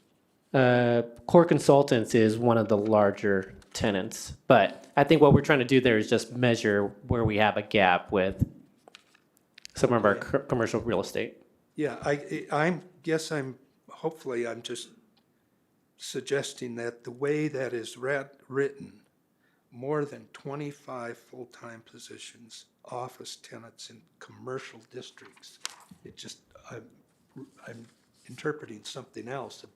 Court Consultants is one of the larger tenants, but I think what we're trying to do there is just measure where we have a gap with some of our commercial real estate. Yeah, hopefully I'm just suggesting that the way that is written, more than 25 full-time positions, office tenants in commercial districts, I'm interpreting something else, a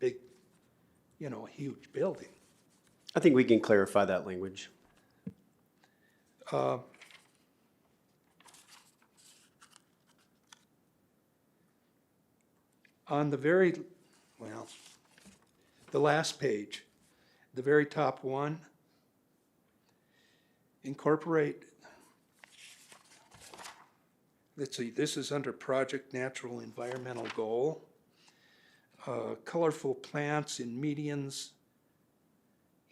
huge building. I think we can clarify that language. On the last page, the very top one, incorporate, let's see, this is under Project Natural Environmental Goal. Colorful plants in medians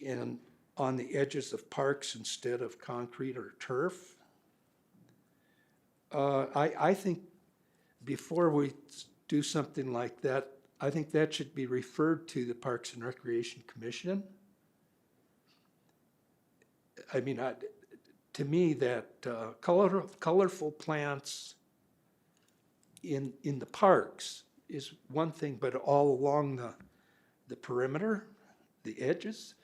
and on the edges of parks instead of concrete or turf. I think before we do something like that, I think that should be referred to the Parks and Recreation Commission. I mean, to me, that colorful plants in the parks is one thing, but all along the perimeter, the edges,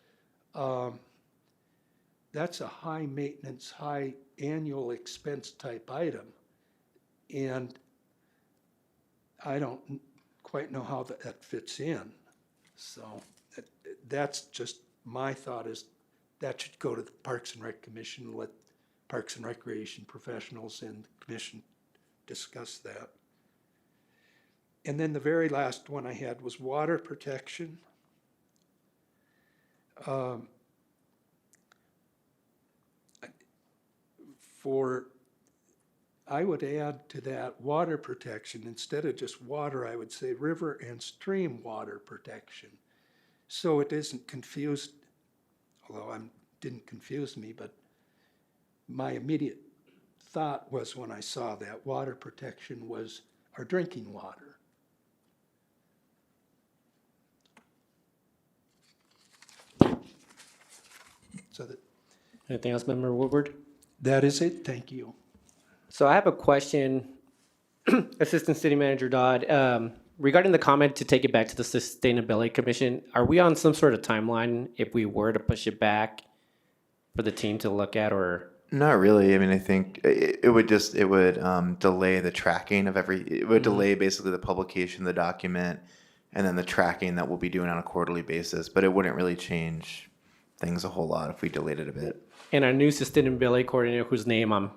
that's a high maintenance, high annual expense type item. And I don't quite know how that fits in. So that's just my thought, is that should go to the Parks and Rec Commission and let Parks and Recreation professionals and the commission discuss that. And then the very last one I had was water protection. I would add to that water protection, instead of just water, I would say river and stream water protection. So it isn't confused, although didn't confuse me, but my immediate thought was when I saw that water protection was our drinking water. So Anything else, Member Woodward? that is it. Thank you. So I have a question, Assistant City Manager Dodd, regarding the comment to take it back to the Sustainability Commission. Are we on some sort of timeline if we were to push it back for the team to look at, or? Not really. I mean, I think it would delay the tracking of it would delay basically the publication of the document and then the tracking that we'll be doing on a quarterly basis, but it wouldn't really change things a whole lot if we delayed it a bit. And our new Sustainability Coordinator, whose name I'm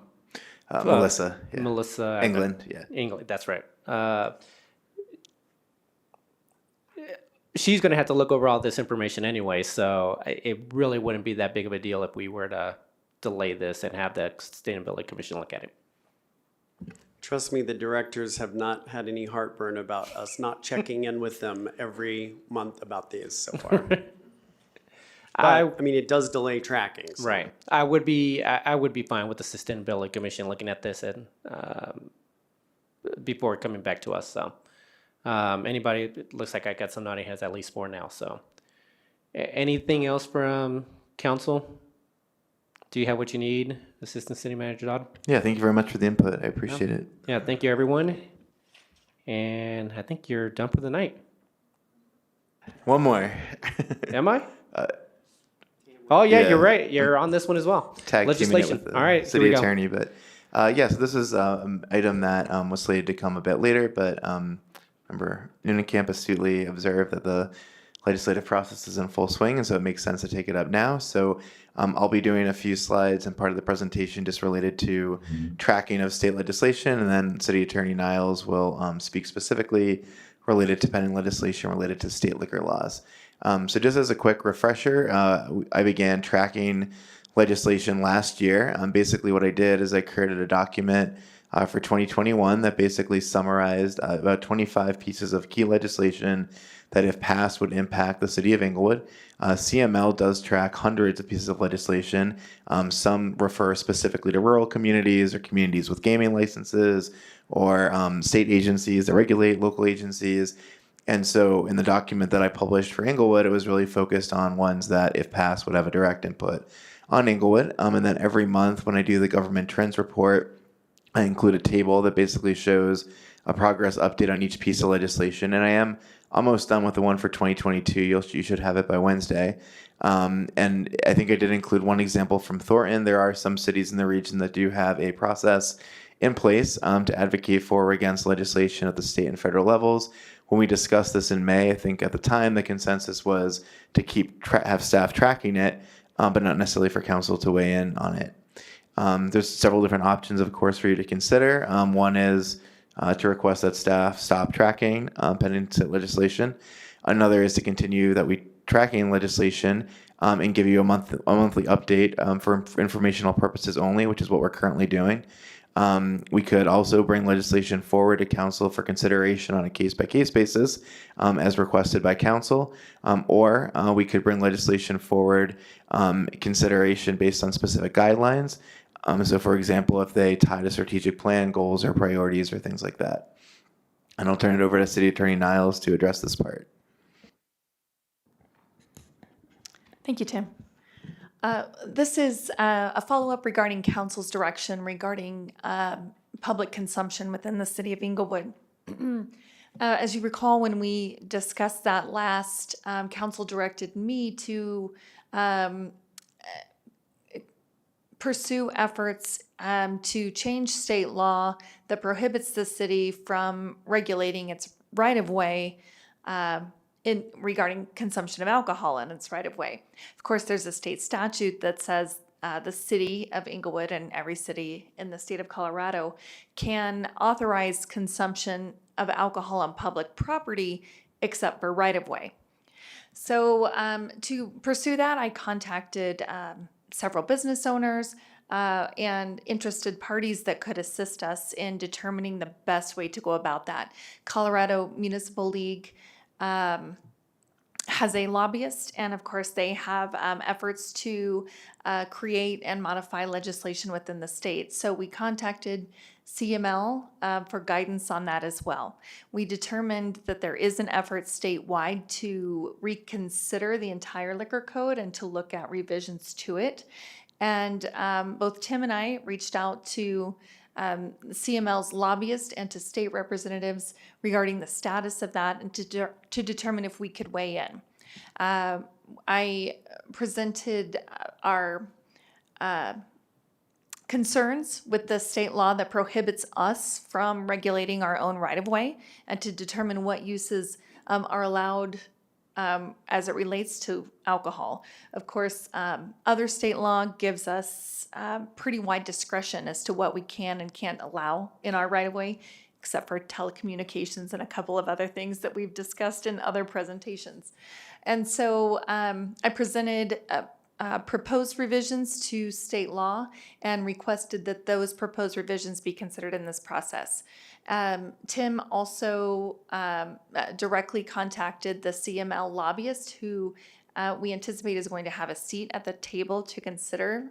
Melissa. Yeah. Melissa England, yeah. England, that's right. She's going to have to look over all this information anyway, so it really wouldn't be that big of a deal if we were to delay this and have the Sustainability Commission look at it. Trust me, the directors have not had any heartburn about us not checking in with them every month about these so far. I mean, it does delay tracking. So. Right. I would be fine with the Sustainability Commission looking at this and before coming back to us. So Anybody, it looks like I got some nodding heads, at least 4 now, so. Anything else from council? Do you have what you need, Assistant City Manager Dodd? Yeah, thank you very much for the input. I appreciate it. Yeah, thank you, everyone. And I think you're done for the night. One more. Am I? Oh, yeah, yeah. you're right. You're on this one as well. Tag teaming it Legislation. with the All right, city here we go. attorney, but yes, this is an item that was slated to come a bit later, but remember, Noonan Camp astutely observed that the legislative process is in full swing, and so it makes sense to take it up now. So I'll be doing a few slides and part of the presentation just related to tracking of state legislation, and then City Attorney Niles will speak specifically related to pending legislation related to state liquor laws. So just as a quick refresher, I began tracking legislation last year. Basically what I did is I created a document for 2021 that basically summarized about 25 pieces of key legislation that if passed would impact the city of Englewood. CML does track hundreds of pieces of legislation. Some refer specifically to rural communities or communities with gaming licenses or state agencies that regulate local agencies. And so in the document that I published for Englewood, it was really focused on ones that, if passed, would have a direct input on Englewood. And then every month when I do the government trends report, I include a table that basically shows a progress update on each piece of legislation. And I am almost done with the one for 2022. You should have it by Wednesday. And I think I did include one example from Thornton. There are some cities in the region that do have a process in place to advocate for or against legislation at the state and federal levels. When we discussed this in May, I think at the time the consensus was to have staff tracking it, but not necessarily for council to weigh in on it. There's several different options, of course, for you to consider. One is to request that staff stop tracking pending state legislation. Another is to continue that we tracking legislation and give you a monthly update for informational purposes only, which is what we're currently doing. We could also bring legislation forward to council for consideration on a case-by-case basis as requested by council, or we could bring legislation forward consideration based on specific guidelines. So for example, if they tie to strategic plan goals or priorities or things like that. And I'll turn it over to City Attorney Niles to address this part. Thank you, Tim. This is a follow-up regarding council's direction regarding public consumption within the city of Englewood. As you recall, when we discussed that last, council directed me to pursue efforts to change state law that prohibits the city from regulating its right-of-way regarding consumption of alcohol in its right-of-way. Of course, there's a state statute that says the city of Englewood and every city in the state of Colorado can authorize consumption of alcohol on public property except for right-of-way. So to pursue that, I contacted several business owners and interested parties that could assist us in determining the best way to go about that. Colorado Municipal League has a lobbyist, and of course they have efforts to create and modify legislation within the state. So we contacted CML for guidance on that as well. We determined that there is an effort statewide to reconsider the entire liquor code and to look at revisions to it. And both Tim and I reached out to CML's lobbyist and to state representatives regarding the status of that and to determine if we could weigh in. I presented our concerns with the state law that prohibits us from regulating our own right-of-way and to determine what uses are allowed as it relates to alcohol. Of course, other state law gives us pretty wide discretion as to what we can and can't allow in our right-of-way, except for telecommunications and a couple of other things that we've discussed in other presentations. And so I presented proposed revisions to state law and requested that those proposed revisions be considered in this process. Tim also directly contacted the CML lobbyist who we anticipate is going to have a seat at the table to consider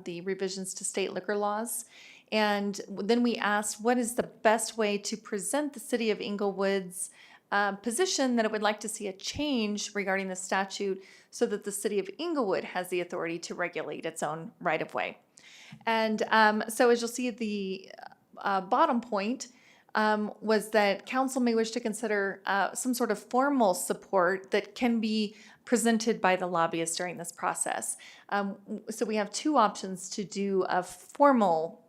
the revisions to state liquor laws. And then we asked, what is the best way to present the city of Englewood's position that it would like to see a change regarding the statute so that the city of Englewood has the authority to regulate its own right-of-way. And so as you'll see, the bottom point was that council may wish to consider some sort of formal support that can be presented by the lobbyists during this process. So we have two options to do a formal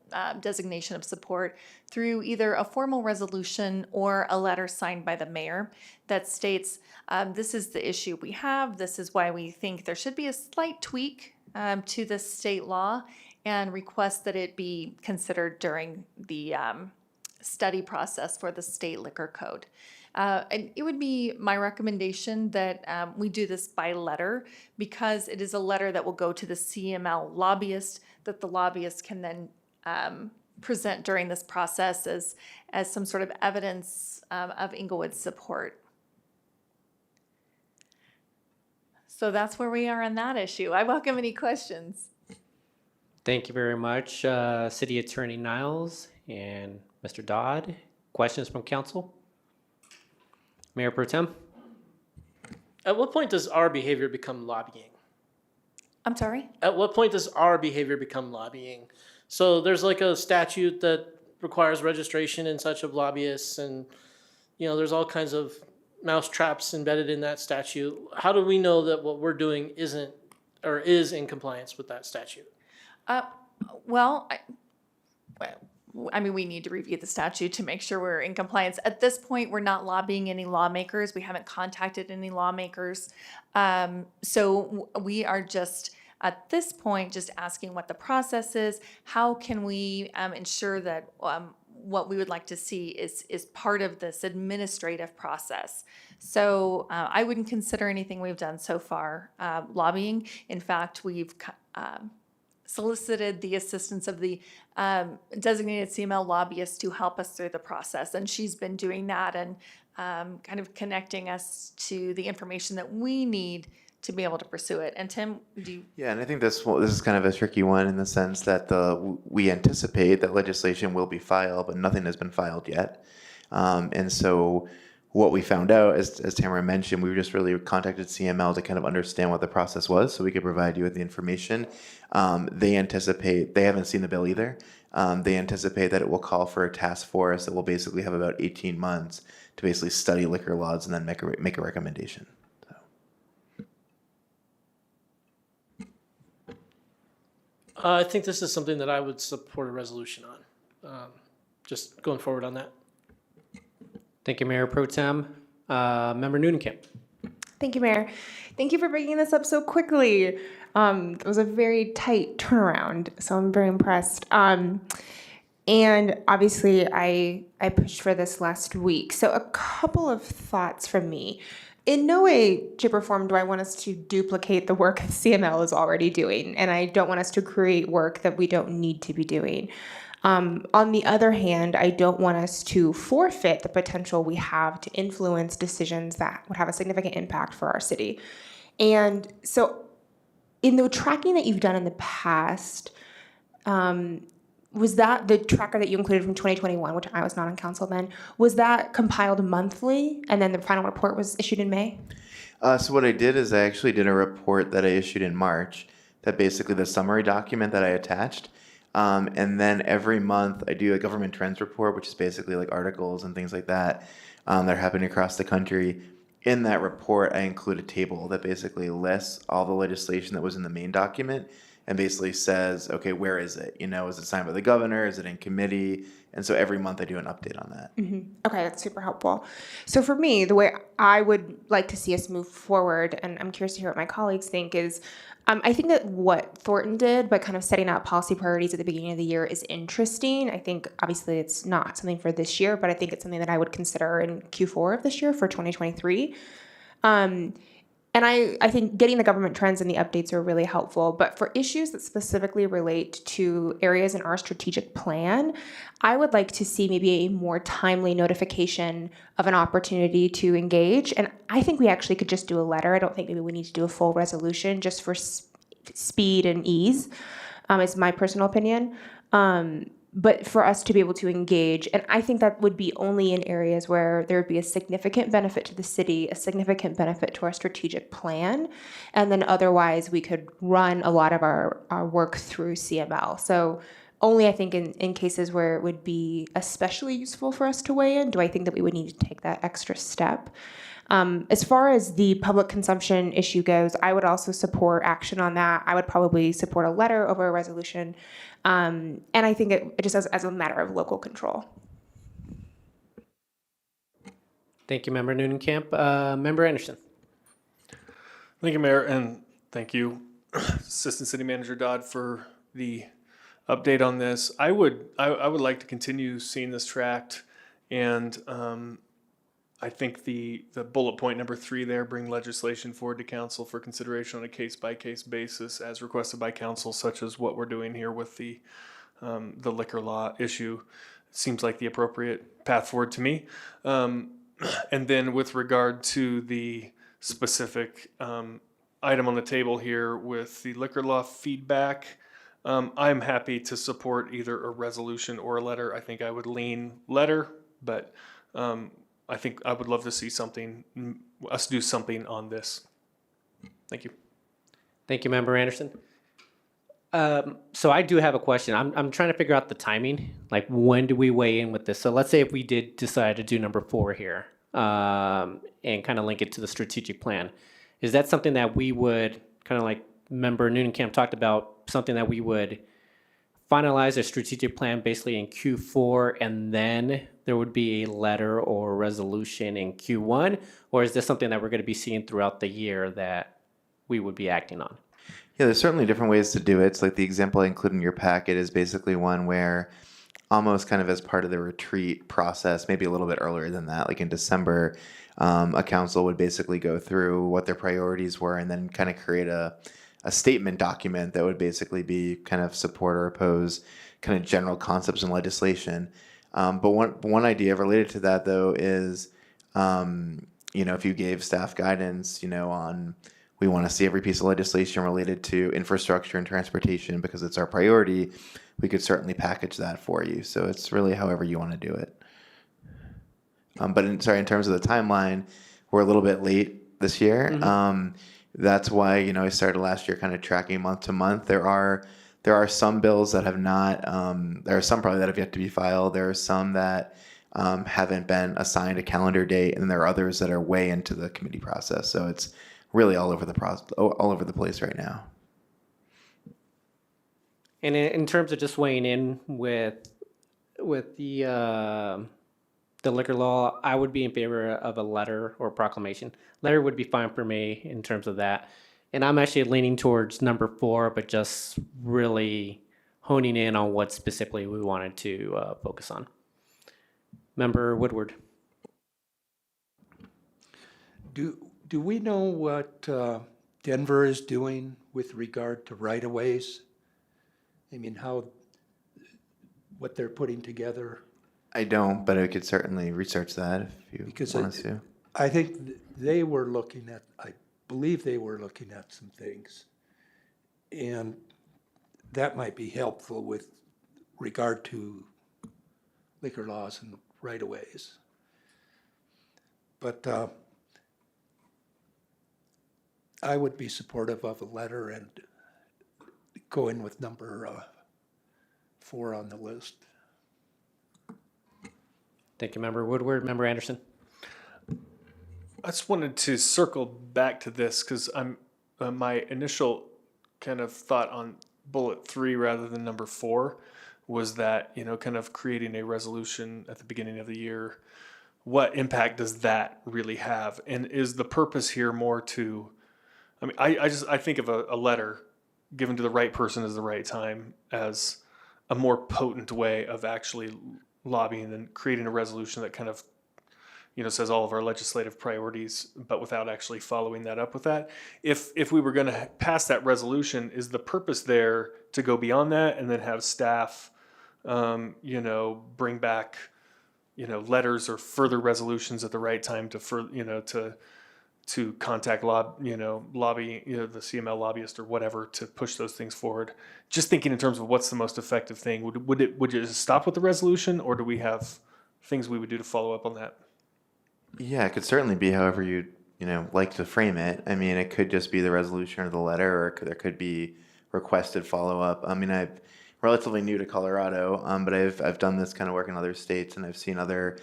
designation of support through either a formal resolution or a letter signed by the mayor that states, this is the issue we have, this is why we think there should be a slight tweak to the state law, and request that it be considered during the study process for the state liquor code. And it would be my recommendation that we do this by letter, because it is a letter that will go to the CML lobbyist that the lobbyist can then present during this process as some sort of evidence of Englewood's support. So that's where we are on that issue. I welcome any questions. Thank you very much, City Attorney Niles and Mr. Dodd. Questions from council? Mayor Pro Tem? At what point does our behavior become lobbying? I'm sorry? At what point does our behavior become lobbying? So there's like a statute that requires registration and such of lobbyists, and there's all kinds of mouse traps embedded in that statute. How do we know that what we're doing isn't or is in compliance with that statute? Well, I mean, we need to review the statute to make sure we're in compliance. At this point, we're not lobbying any lawmakers. We haven't contacted any lawmakers. So we are just, at this point, just asking what the process is. How can we ensure that what we would like to see is part of this administrative process? So I wouldn't consider anything we've done so far lobbying. In fact, we've solicited the assistance of the designated CML lobbyist to help us through the process. And she's been doing that and kind of connecting us to the information that we need to be able to pursue it. And Tim, do you? Yeah, and I think this is kind of a tricky one in the sense that we anticipate that legislation will be filed, but nothing has been filed yet. And so what we found out, as Tamara mentioned, we just really contacted CML to kind of understand what the process was so we could provide you with the information. They anticipate, they haven't seen the bill either. They anticipate that it will call for a task force that will basically have about 18 months to basically study liquor laws and then make a recommendation. So. I think this is something that I would support a resolution on, just going forward on that. Thank you, Mayor Pro Tem. Member Nudenkamp. Thank you, Mayor. Thank you for bringing this up so quickly. It was a very tight turnaround, so I'm very impressed. And obviously, I pushed for this last week. So a couple of thoughts from me. In no way, shape, or form do I want us to duplicate the work that CML is already doing, and I don't want us to create work that we don't need to be doing. On the other hand, I don't want us to forfeit the potential we have to influence decisions that would have a significant impact for our city. And so in the tracking that you've done in the past, was that the tracker that you included from 2021, which I was not on council then, was that compiled monthly and then the final report was issued in May? So what I did is I actually did a report that I issued in March, that basically the summary document that I attached. And then every month I do a government trends report, which is basically like articles and things like that that are happening across the country. In that report, I include a table that basically lists all the legislation that was in the main document and basically says, okay, where is it? Is it signed by the governor? Is it in committee? And so every month I do an update on that. Mm-hmm. Okay, that's super helpful. So for me, the way I would like to see us move forward, and I'm curious to hear what my colleagues think, is I think that what Thornton did by kind of setting out policy priorities at the beginning of the year is interesting. I think obviously it's not something for this year, but I think it's something that I would consider in Q4 of this year for 2023. And I think getting the government trends and the updates are really helpful. But for issues that specifically relate to areas in our strategic plan, I would like to see maybe a more timely notification of an opportunity to engage. And I think we actually could just do a letter. I don't think maybe we need to do a full resolution just for speed and ease, is my personal opinion. but for us to be able to engage, and I think that would be only in areas where there would be a significant benefit to the city, a significant benefit to our strategic plan, and then otherwise we could run a lot of our work through CML. So only I think in cases where it would be especially useful for us to weigh in, do I think that we would need to take that extra step. As far as the public consumption issue goes, I would also support action on that. I would probably support a letter over a resolution. And I think it just as a matter of local control. Thank you, Member Noonan-Camp. Member Anderson. Thank you, Mayor, and thank you, Assistant City Manager Dodd, for the update on this. I would like to continue seeing this tracked, and I think the bullet point number 3 there, bring legislation forward to council for consideration on a case-by-case basis as requested by council, such as what we're doing here with the liquor law issue, seems like the appropriate path forward to me. And then with regard to the specific item on the table here with the liquor law feedback, I'm happy to support either a resolution or a letter. I think I would lean letter, but I think I would love to see us do something on this. Thank you. Thank you, Member Anderson. So I do have a question. I'm trying to figure out the timing. Like, when do we weigh in with this? So let's say if we did decide to do number 4 here, and kind of link it to the strategic plan, is that something that we would kind of like Member Noonan-Camp talked about, something that we would finalize a strategic plan basically in Q4, and then there would be a letter or resolution in Q1? Or is this something that we're going to be seeing throughout the year that we would be acting on? Yeah, there's certainly different ways to do it. It's like the example I include in your packet is basically one where almost kind of as part of the retreat process, maybe a little bit earlier than that, like in December, a council would basically go through what their priorities were and then kind of create a statement document that would basically be kind of support or oppose kind of general concepts and legislation. But one idea related to that, though, is, if you gave staff guidance, on we want to see every piece of legislation related to infrastructure and transportation because it's our priority, we could certainly package that for you. So it's really however you want to do it. But in terms of the timeline, we're a little bit late this year. Mm-hmm. That's why, I started last year kind of tracking month to month. There are some bills that have not, there are some probably that have yet to be filed. There are some that haven't been assigned a calendar date, and there are others that are way into the committee process. So it's really all over the place right now. And in terms of just weighing in with the liquor law, I would be in favor of a letter or proclamation. Letter would be fine for me in terms of that. And I'm actually leaning towards number 4, but just really honing in on what specifically we wanted to focus on. Member Woodward. Do we know what Denver is doing with regard to right-of-ways? I mean, what they're putting together? I don't, but I could certainly research that if you want us to. I think they were looking at, I believe they were looking at some things. And that might be helpful with regard to liquor laws and right-of-ways. But I would be supportive of a letter and go in with number 4 on the list. Thank you, Member Woodward. Member Anderson. I just wanted to circle back to this because I'm my initial kind of thought on bullet 3 rather than number 4 was that, kind of creating a resolution at the beginning of the year. What impact does that really have? And is the purpose here more to, I think of a letter given to the right person at the right time as a more potent way of actually lobbying than creating a resolution that kind of, says all of our legislative priorities, but without actually following that up with that. If we were going to pass that resolution, is the purpose there to go beyond that and then have staff, bring back, letters or further resolutions at the right time to to contact lobby, the CML lobbyist or whatever to push those things forward. Just thinking in terms of what's the most effective thing. Would it just stop with the resolution, or do we have things we would do to follow up on that? Yeah, it could certainly be however you like to frame it. I mean, it could just be the resolution or the letter, or there could be requested follow up. I mean, I'm relatively new to Colorado, but I've done this kind of work in other states, and I've seen other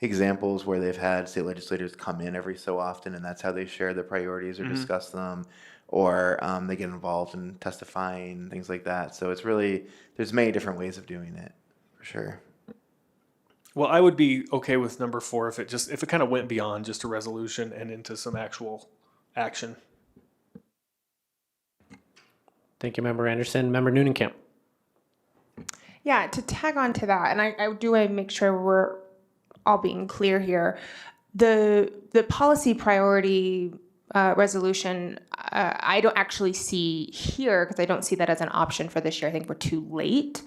examples where they've had state legislators come in every so often, and that's how they share the priorities or discuss them, or they get involved in testifying, things like that. So it's really, there's many different ways of doing it, for sure. Well, I would be okay with number 4 if it kind of went beyond just a resolution and into some actual action. Thank you, Member Anderson. Member Noonenkamp. Yeah, to tag on to that, and I do want to make sure we're all being clear here. The policy priority resolution, I don't actually see here because I don't see that as an option for this year. I think we're too late.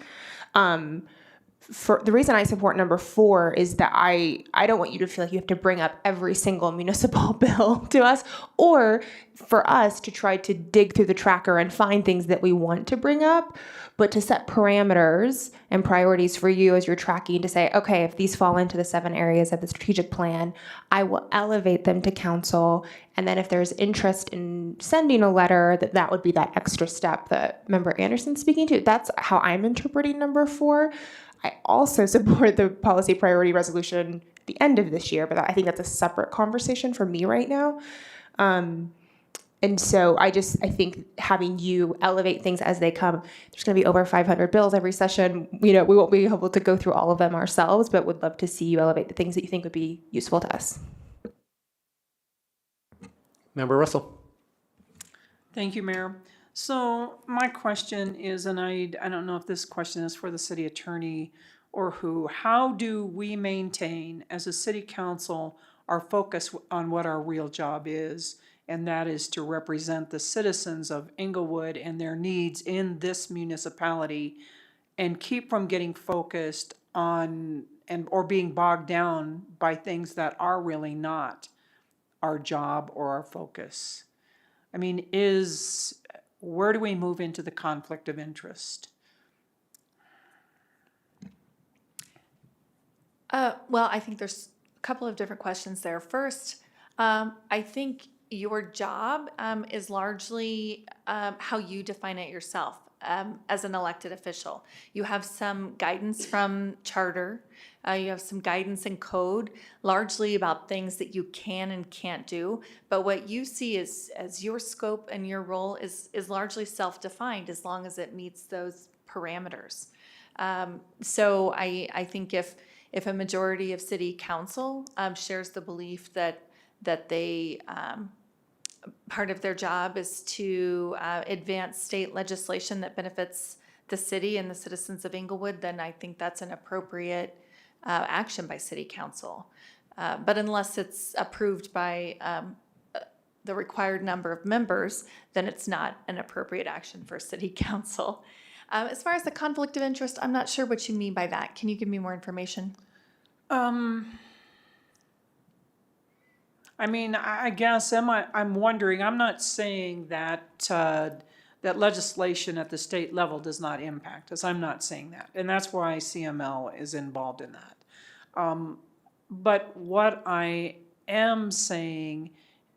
For the reason I support number 4 is that I don't want you to feel like you have to bring up every single municipal bill to us, or for us to try to dig through the tracker and find things that we want to bring up, but to set parameters and priorities for you as you're tracking to say, okay, if these fall into the 7 areas of the strategic plan, I will elevate them to council. And then if there's interest in sending a letter, that would be that extra step that Member Anderson's speaking to. That's how I'm interpreting number 4. I also support the policy priority resolution at the end of this year, but I think that's a separate conversation for me right now. And so I think having you elevate things as they come, there's going to be over 500 bills every session. We won't be able to go through all of them ourselves, but would love to see you elevate the things that you think would be useful to us. Member Russell. Thank you, Mayor. So my question is, and I don't know if this question is for the city attorney or who, how do we maintain as a city council our focus on what our real job is, and that is to represent the citizens of Englewood and their needs in this municipality, and keep from getting focused on or being bogged down by things that are really not our job or our focus? I mean, where do we move into the conflict of interest? Well, I think there's a couple of different questions there. First, I think your job is largely how you define it yourself as an elected official. You have some guidance from charter. You have some guidance in code, largely about things that you can and can't do. But what you see as your scope and your role is largely self-defined as long as it meets those parameters. So I think if a majority of city council shares the belief that they part of their job is to advance state legislation that benefits the city and the citizens of Englewood, then I think that's an appropriate action by city council. But unless it's approved by the required number of members, then it's not an appropriate action for city council. As far as the conflict of interest, I'm not sure what you mean by that. Can you give me more information? I mean, I guess I'm wondering, I'm not saying that that legislation at the state level does not impact us. I'm not saying that. And that's why CML is involved in that. But what I am saying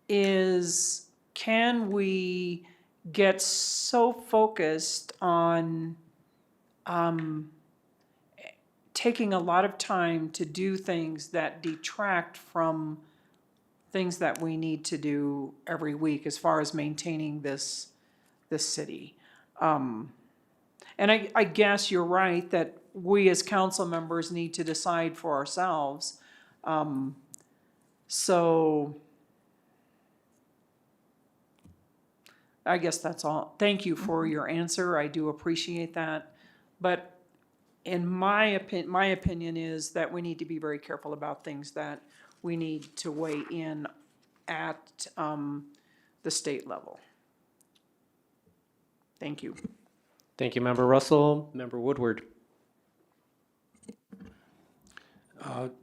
is, can we get so focused on taking a lot of time to do things that detract from things that we need to do every week as far as maintaining this city? And I guess you're right that we as council members need to decide for ourselves. So I guess that's all. Thank you for your answer. I do appreciate that. But in my opinion is that we need to be very careful about things that we need to weigh in at the state level. Thank you. Thank you, Member Russell. Member Woodward.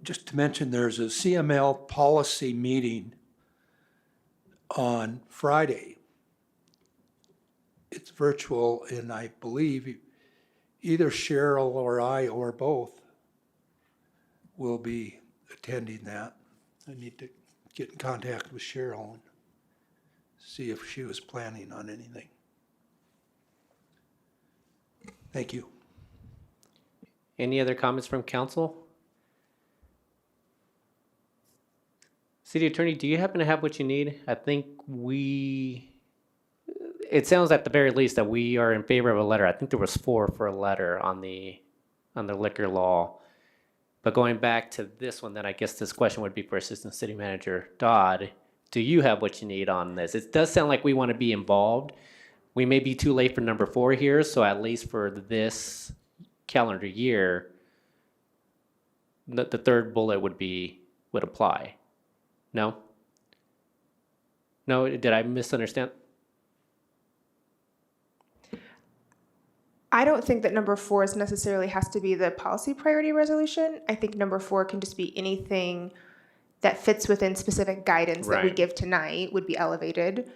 Just to mention, there's a CML policy meeting on Friday. It's virtual, and I believe either Cheryl or I or both will be attending that. I need to get in contact with Cheryl and see if she was planning on anything. Thank you. Any other comments from council? City Attorney, do you happen to have what you need? I think it sounds at the very least that we are in favor of a letter. I think there was 4 for a letter on the liquor law. But going back to this one, then I guess this question would be for Assistant City Manager Dodd. Do you have what you need on this? It does sound like we want to be involved. We may be too late for number 4 here, so at least for this calendar year, the third bullet would apply. No? No, did I misunderstand? I don't think that number 4 is necessarily has to be the policy priority resolution. I think number 4 can just be anything that fits within specific guidance that we Right. give tonight would be elevated.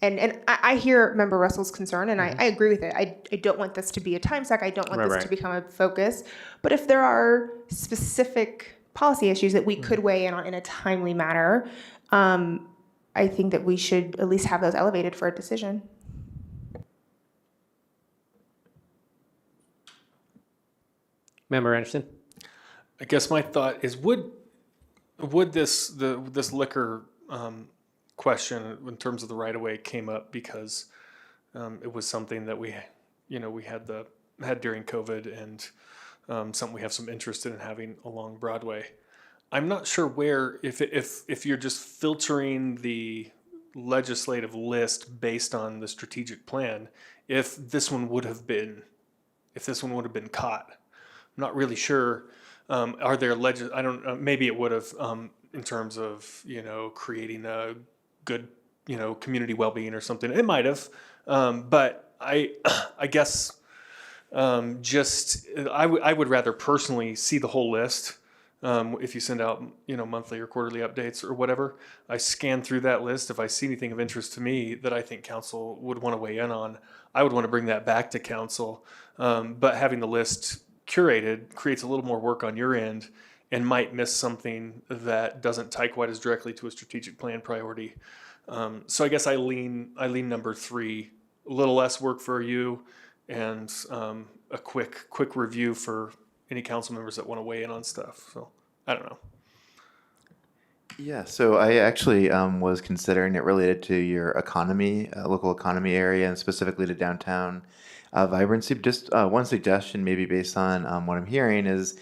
And I hear Member Russell's concern, and I agree with it. I don't want this to be a time suck. I don't want this to become a focus. But if there are specific policy issues that we could weigh in on in a timely manner, I think that we should at least have those elevated for a decision. Member Anderson? I guess my thought is, would this liquor question in terms of the right of way came up because it was something that we had during COVID, and something we have some interest in having along Broadway. I'm not sure where, if you're just filtering the legislative list based on the strategic plan, if this one would have been caught. I'm not really sure. Are there I don't. Maybe it would have in terms of creating a good community well-being or something. It might have, but I guess I would rather personally see the whole list. If you send out monthly or quarterly updates or whatever, I scan through that list. If I see anything of interest to me that I think council would want to weigh in on, I would want to bring that back to council. But having the list curated creates a little more work on your end and might miss something that doesn't tie quite as directly to a strategic plan priority. So I guess I lean number 3, a little less work for you, and a quick review for any council members that want to weigh in on stuff. So I don't know. Yeah, so I actually was considering it related to your economy, local economy area, and specifically to downtown vibrancy. Just one suggestion, maybe based on what I'm hearing, is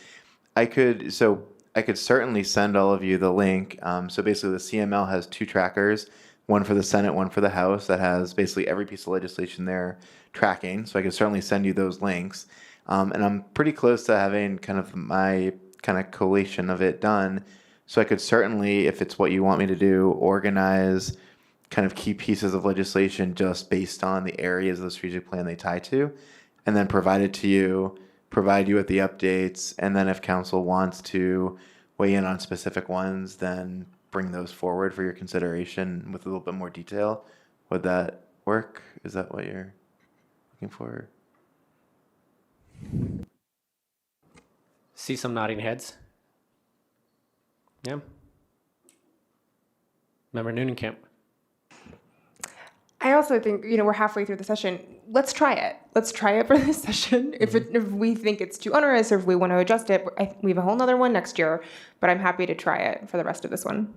I could certainly send all of you the link. So basically, the CML has 2 trackers, one for the Senate, one for the House, that has basically every piece of legislation they're tracking. So I could certainly send you those links. And I'm pretty close to having kind of my kind of collation of it done. So I could certainly, if it's what you want me to do, organize kind of key pieces of legislation just based on the areas of the strategic plan they tie to, and then provide it to you, provide you with the updates, and then if council wants to weigh in on specific ones, then bring those forward for your consideration with a little bit more detail. Would that work? Is that what you're looking for? See some nodding heads. Yeah. Member Noonan-Camp. I also think, we're halfway through the session. Let's try it. Let's try it for this session. If we think it's too onerous or if we want to adjust it, we have a whole nother one next year, but I'm happy to try it for the rest of this one.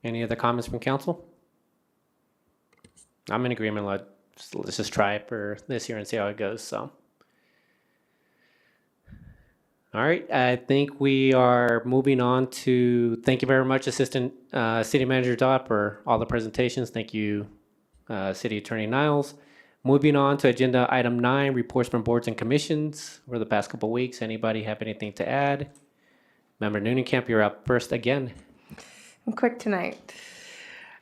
Any other comments from council? I'm in agreement. Let's just try it for this year and see how it goes. So, all right. I think we are moving on to. Thank you very much, Assistant City Manager Dodd, for all the presentations. Thank you, City Attorney Niles. Moving on to agenda item 9, reports from boards and commissions over the past couple of weeks. Anybody have anything to add? Member Noonan-Camp, you're up first again. I'm quick tonight.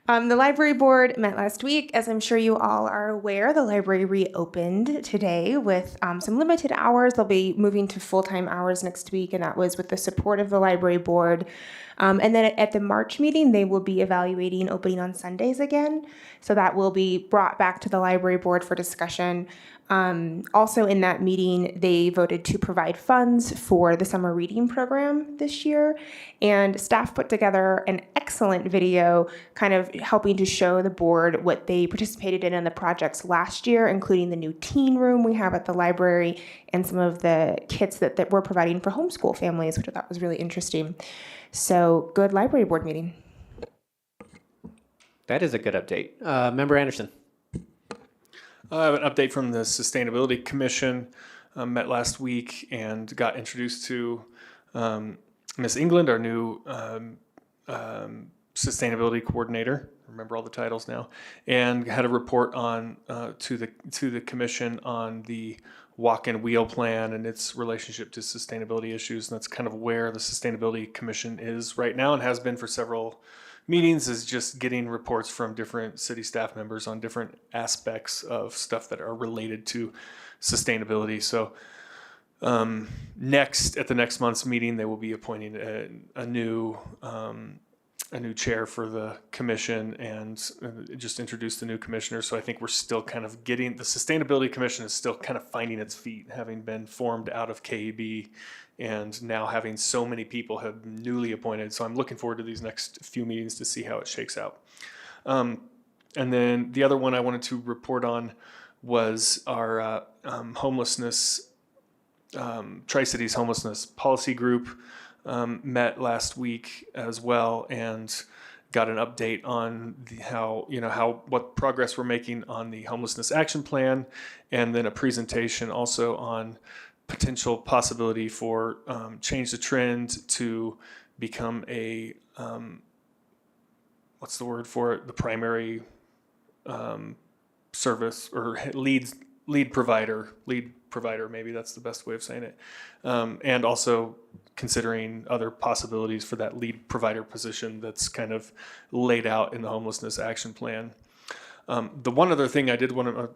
The library board met last week. As I'm sure you all are aware, the library reopened today with some limited hours. They'll be moving to full-time hours next week, and that was with the support of the library board. And then at the March meeting, they will be evaluating opening on Sundays again. So that will be brought back to the library board for discussion. Also in that meeting, they voted to provide funds for the summer reading program this year. And staff put together an excellent video kind of helping to show the board what they participated in the projects last year, including the new teen room we have at the library and some of the kits that we're providing for homeschool families, which I thought was really interesting. So good library board meeting. That is a good update. Member Anderson. I have an update from the Sustainability Commission. Met last week and got introduced to Miss England, our new sustainability coordinator. I remember all the titles now, and had a report on to the commission on the walk and wheel plan and its relationship to sustainability issues. And that's kind of where the Sustainability Commission is right now and has been for several meetings, is just getting reports from different city staff members on different aspects of stuff that are related to sustainability. So at the next month's meeting, they will be appointing a new chair for the commission and just introduced the new commissioner. So I think we're still kind of the Sustainability Commission is still kind of finding its feet, having been formed out of KEB and now having so many people have newly appointed. So I'm looking forward to these next few meetings to see how it shakes out. And then the other one I wanted to report on was our homelessness, Tri-Cities Homelessness Policy Group. Met last week as well and got an update on what progress we're making on the homelessness action plan, and then a presentation also on potential possibility for change the trend to become a what's the word for it? The primary service or lead provider, maybe that's the best way of saying it. And also considering other possibilities for that lead provider position that's kind of laid out in the homelessness action plan. The one other thing I did want to,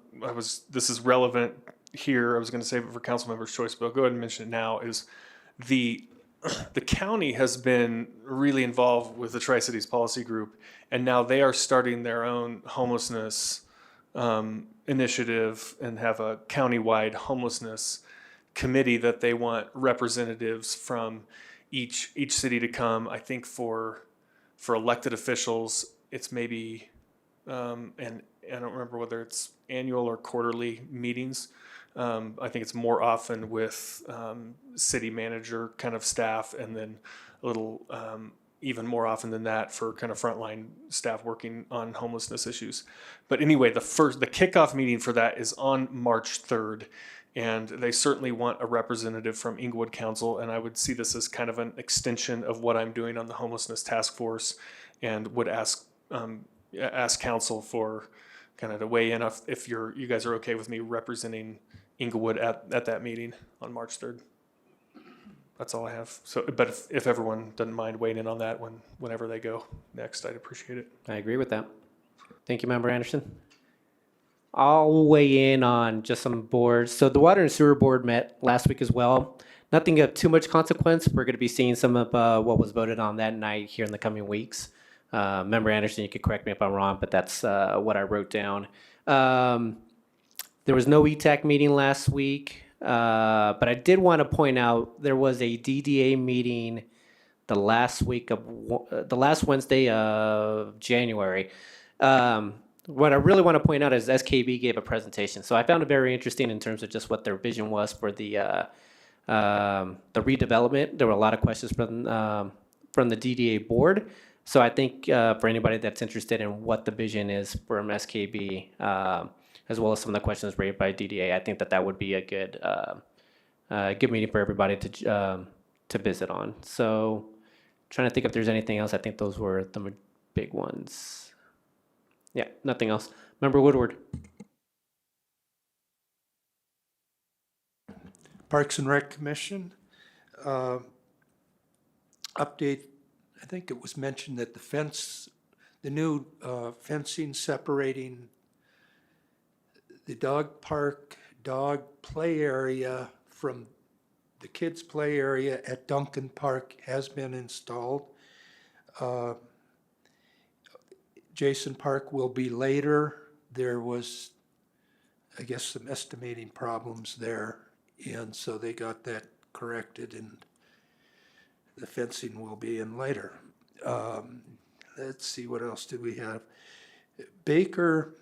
this is relevant here, I was going to save it for council member's choice, but I'll go ahead and mention it now, is the county has been really involved with the Tri-Cities Policy Group, and now they are starting their own homelessness initiative and have a countywide homelessness committee that they want representatives from each city to come. I think for elected officials, it's maybe, and I don't remember whether it's annual or quarterly meetings. I think it's more often with city manager kind of staff, and then a little even more often than that for kind of frontline staff working on homelessness issues. But anyway, the kickoff meeting for that is on March 3rd, and they certainly want a representative from Englewood Council, and I would see this as kind of an extension of what I'm doing on the homelessness task force, and would ask council for kind of to weigh in if you guys are okay with me representing Englewood at that meeting on March 3rd. That's all I have. So, but if everyone doesn't mind weighing in on that whenever they go next, I'd appreciate it. I agree with that. Thank you, Member Anderson. I'll weigh in on just some boards. So the Water and Sewer Board met last week as well. Nothing of too much consequence. We're going to be seeing some of what was voted on that night here in the coming weeks. Member Anderson, you could correct me if I'm wrong, but that's what I wrote down. There was no ETAC meeting last week, but I did want to point out there was a DDA meeting the last Wednesday of January. What I really want to point out is SKB gave a presentation, so I found it very interesting in terms of just what their vision was for the redevelopment. There were a lot of questions from the DDA board. So I think for anybody that's interested in what the vision is from SKB, as well as some of the questions raised by DDA, I think that would be a good meeting for everybody to visit on. So trying to think if there's anything else. I think those were the big ones. Yeah, nothing else. Member Woodward. Parks and Rec Commission, update. I think it was mentioned that the fence the new fencing separating the dog park, dog play area from the kids' play area at Duncan Park has been installed. Jason Park will be later. There was, I guess, some estimating problems there, and so they got that corrected, and the fencing will be in later. Let's see, what else do we have? Baker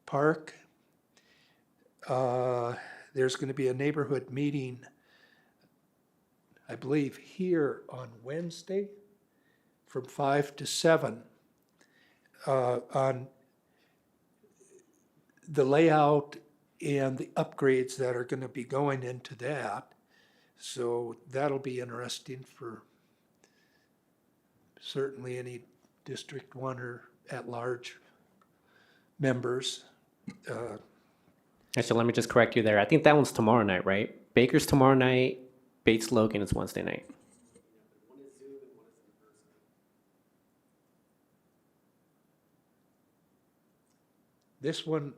Park, there's going to be a neighborhood meeting, I believe, here on Wednesday from 5 to 7 on the layout and the upgrades that are going to be going into that. So that'll be interesting for certainly any District 1 or at-large members. Actually, let me just correct you there. I think that one's tomorrow night, right? Baker's tomorrow night, Bates Logan is Wednesday night. This one,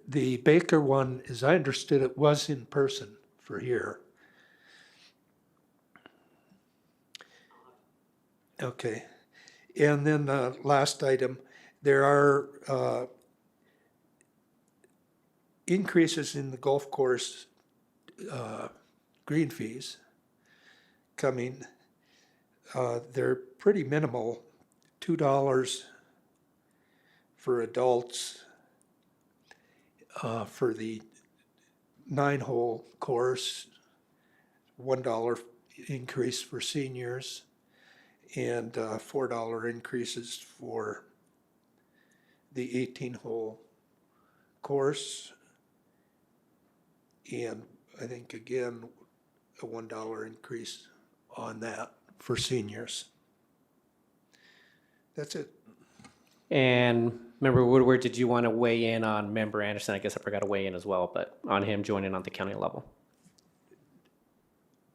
the Baker one, as I understood it, was in person for here. Okay. And then the last item, there are increases in the golf course green fees coming. They're pretty minimal, $2 for adults for the 9-hole course, $1 increase for seniors, and $4 increases for the 18-hole course. And I think, again, a $1 increase on that for seniors. That's it. And Member Woodward, did you want to weigh in on Member Anderson? I guess I forgot to weigh in as well, but on him joining on the county level.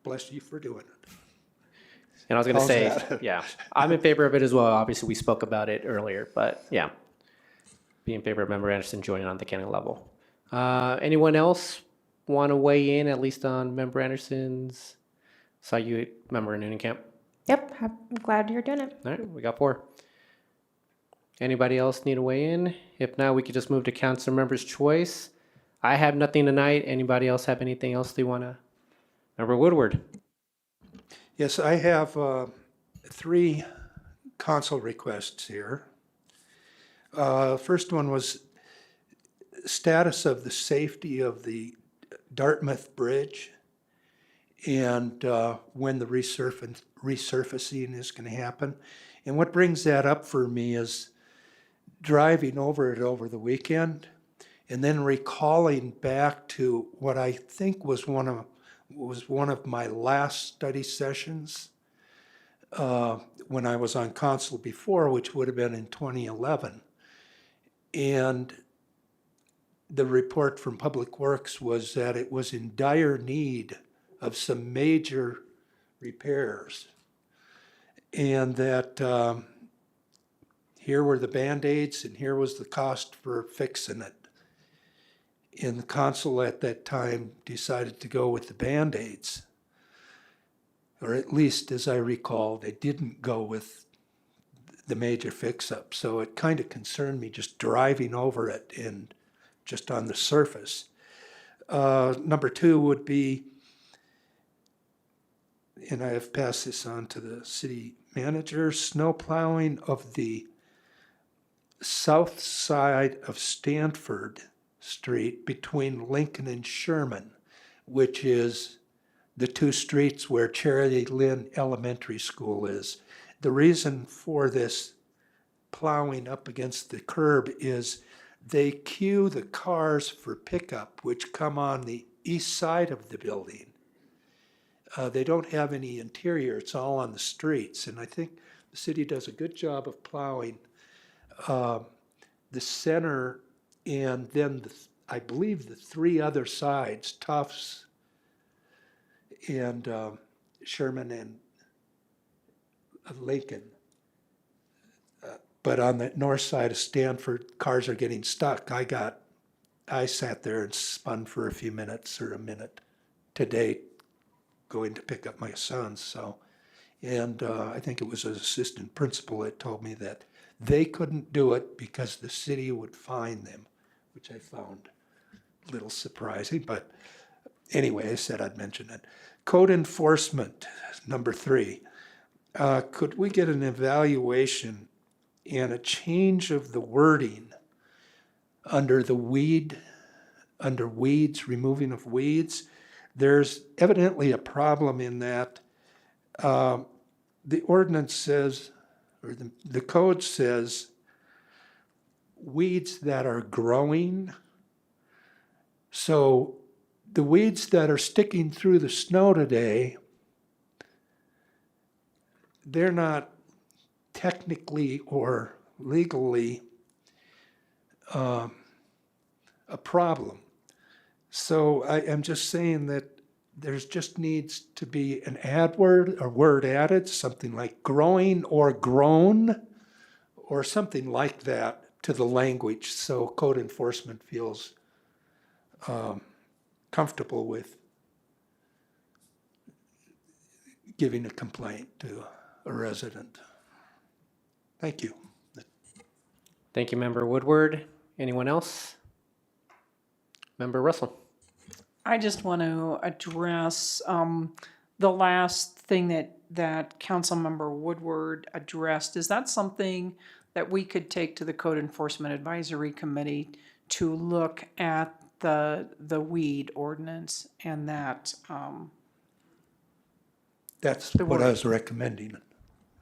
Bless you for doing it. And I was going to How's say, that? yeah, I'm in favor of it as well. Obviously, we spoke about it earlier, but yeah, be in favor of Member Anderson joining on the county level. Anyone else want to weigh in, at least on Member Anderson's? Saw you, Member Noonan-Camp. Yep, I'm glad you're doing it. All right, we got 4. Anybody else need to weigh in? If not, we could just move to council members' choice. I have nothing tonight. Anybody else have anything else they want to? Member Woodward. Yes, I have 3 council requests here. First one was status of the safety of the Dartmouth Bridge and when the resurfacing is going to happen. And what brings that up for me is driving over it over the weekend and then recalling back to what I think was one of my last study sessions when I was on council before, which would have been in 2011. And the report from Public Works was that it was in dire need of some major repairs. And that here were the Band-Aids and here was the cost for fixing it. And the council at that time decided to go with the Band-Aids. Or at least, as I recall, they didn't go with the major fix-up. So it kind of concerned me just driving over it and just on the surface. Number 2 would be, and I have passed this on to the city manager, snow plowing of the south side of Stanford Street between Lincoln and Sherman, which is the 2 streets where Charity Lynn Elementary School is. The reason for this plowing up against the curb is they queue the cars for pickup, which come on the east side of the building. They don't have any interior, it's all on the streets. And I think the city does a good job of plowing the center and then I believe the 3 other sides, Tufts and Sherman and Lincoln. but on the north side of Stanford, cars are getting stuck. I sat there and spun for a few minutes or a minute today going to pick up my son, so. And I think it was an assistant principal that told me that they couldn't do it because the city would fine them, which I found a little surprising, but anyway, I said I'd mention it. Code enforcement, number 3. Could we get an evaluation and a change of the wording under weeds, removing of weeds? There's evidently a problem in that. The ordinance says, or the code says, weeds that are growing. So the weeds that are sticking through the snow today, they're not technically or legally a problem. So I am just saying that there's just needs to be an word added, something like growing or grown, or something like that to the language, so code enforcement feels comfortable with giving a complaint to a resident. Thank you. Thank you, Member Woodward. Anyone else? Member Russell. I just want to address the last thing that Councilmember Woodward addressed. Is that something that we could take to the Code Enforcement Advisory Committee to look at the weed ordinance and that? That's what I was recommending.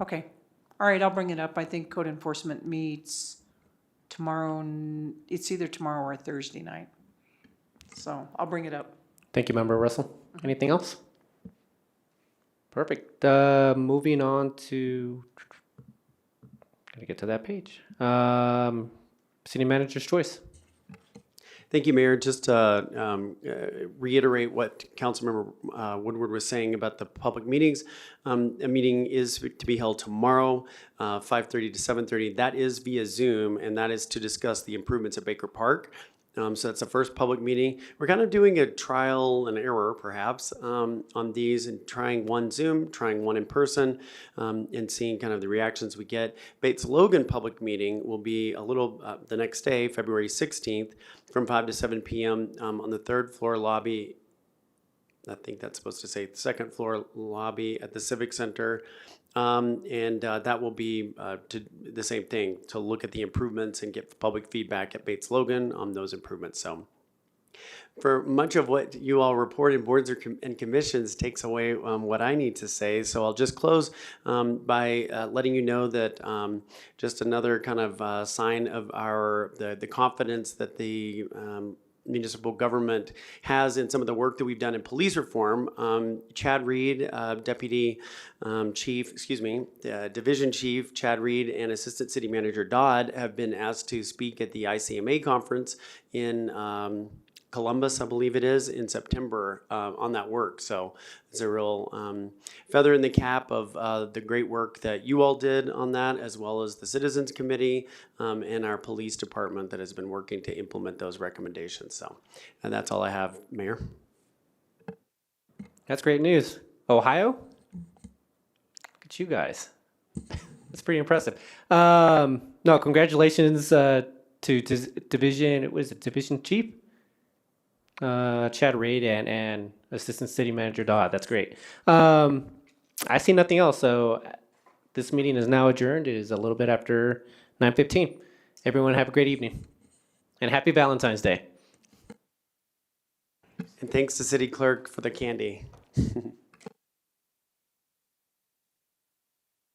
Okay. All right, I'll bring it up. I think Code Enforcement meets tomorrow. It's either tomorrow or Thursday night. So I'll bring it up. Thank you, Member Russell. Anything else? Perfect. Moving on to, gotta get to that page. City Manager's choice. Thank you, Mayor. Just to reiterate what Councilmember Woodward was saying about the public meetings. A meeting is to be held tomorrow, 5:30 to 7:30. That is via Zoom, and that is to discuss the improvements at Baker Park. So that's the first public meeting. We're kind of doing a trial and error, perhaps, on these and trying one Zoom, trying one in person, and seeing kind of the reactions we get. Bates Logan public meeting will be a little the next day, February 16th, from 5 to 7 p.m. On the third floor lobby. I think that's supposed to say the second floor lobby at the Civic Center. And that will be to the same thing, to look at the improvements and get public feedback at Bates Logan on those improvements. So for much of what you all report in boards and commissions takes away what I need to say. So I'll just close by letting you know that just another kind of sign of the confidence that the municipal government has in some of the work that we've done in police reform. Chad Reed, Division Chief Chad Reed and Assistant City Manager Dodd have been asked to speak at the ICMA conference in Columbus, I believe it is, in September on that work. So it's a real feather in the cap of the great work that you all did on that, as well as the Citizens Committee and our police department that has been working to implement those recommendations. So, and that's all I have, Mayor. That's great news. Ohio? Look at you guys. That's pretty impressive. No, congratulations to Division Chief? Chad Reid and Assistant City Manager Dodd. That's great. I see nothing else, so this meeting is now adjourned. It is a little bit after 9:15. Everyone have a great evening, and happy Valentine's Day. And thanks to City Clerk for the candy.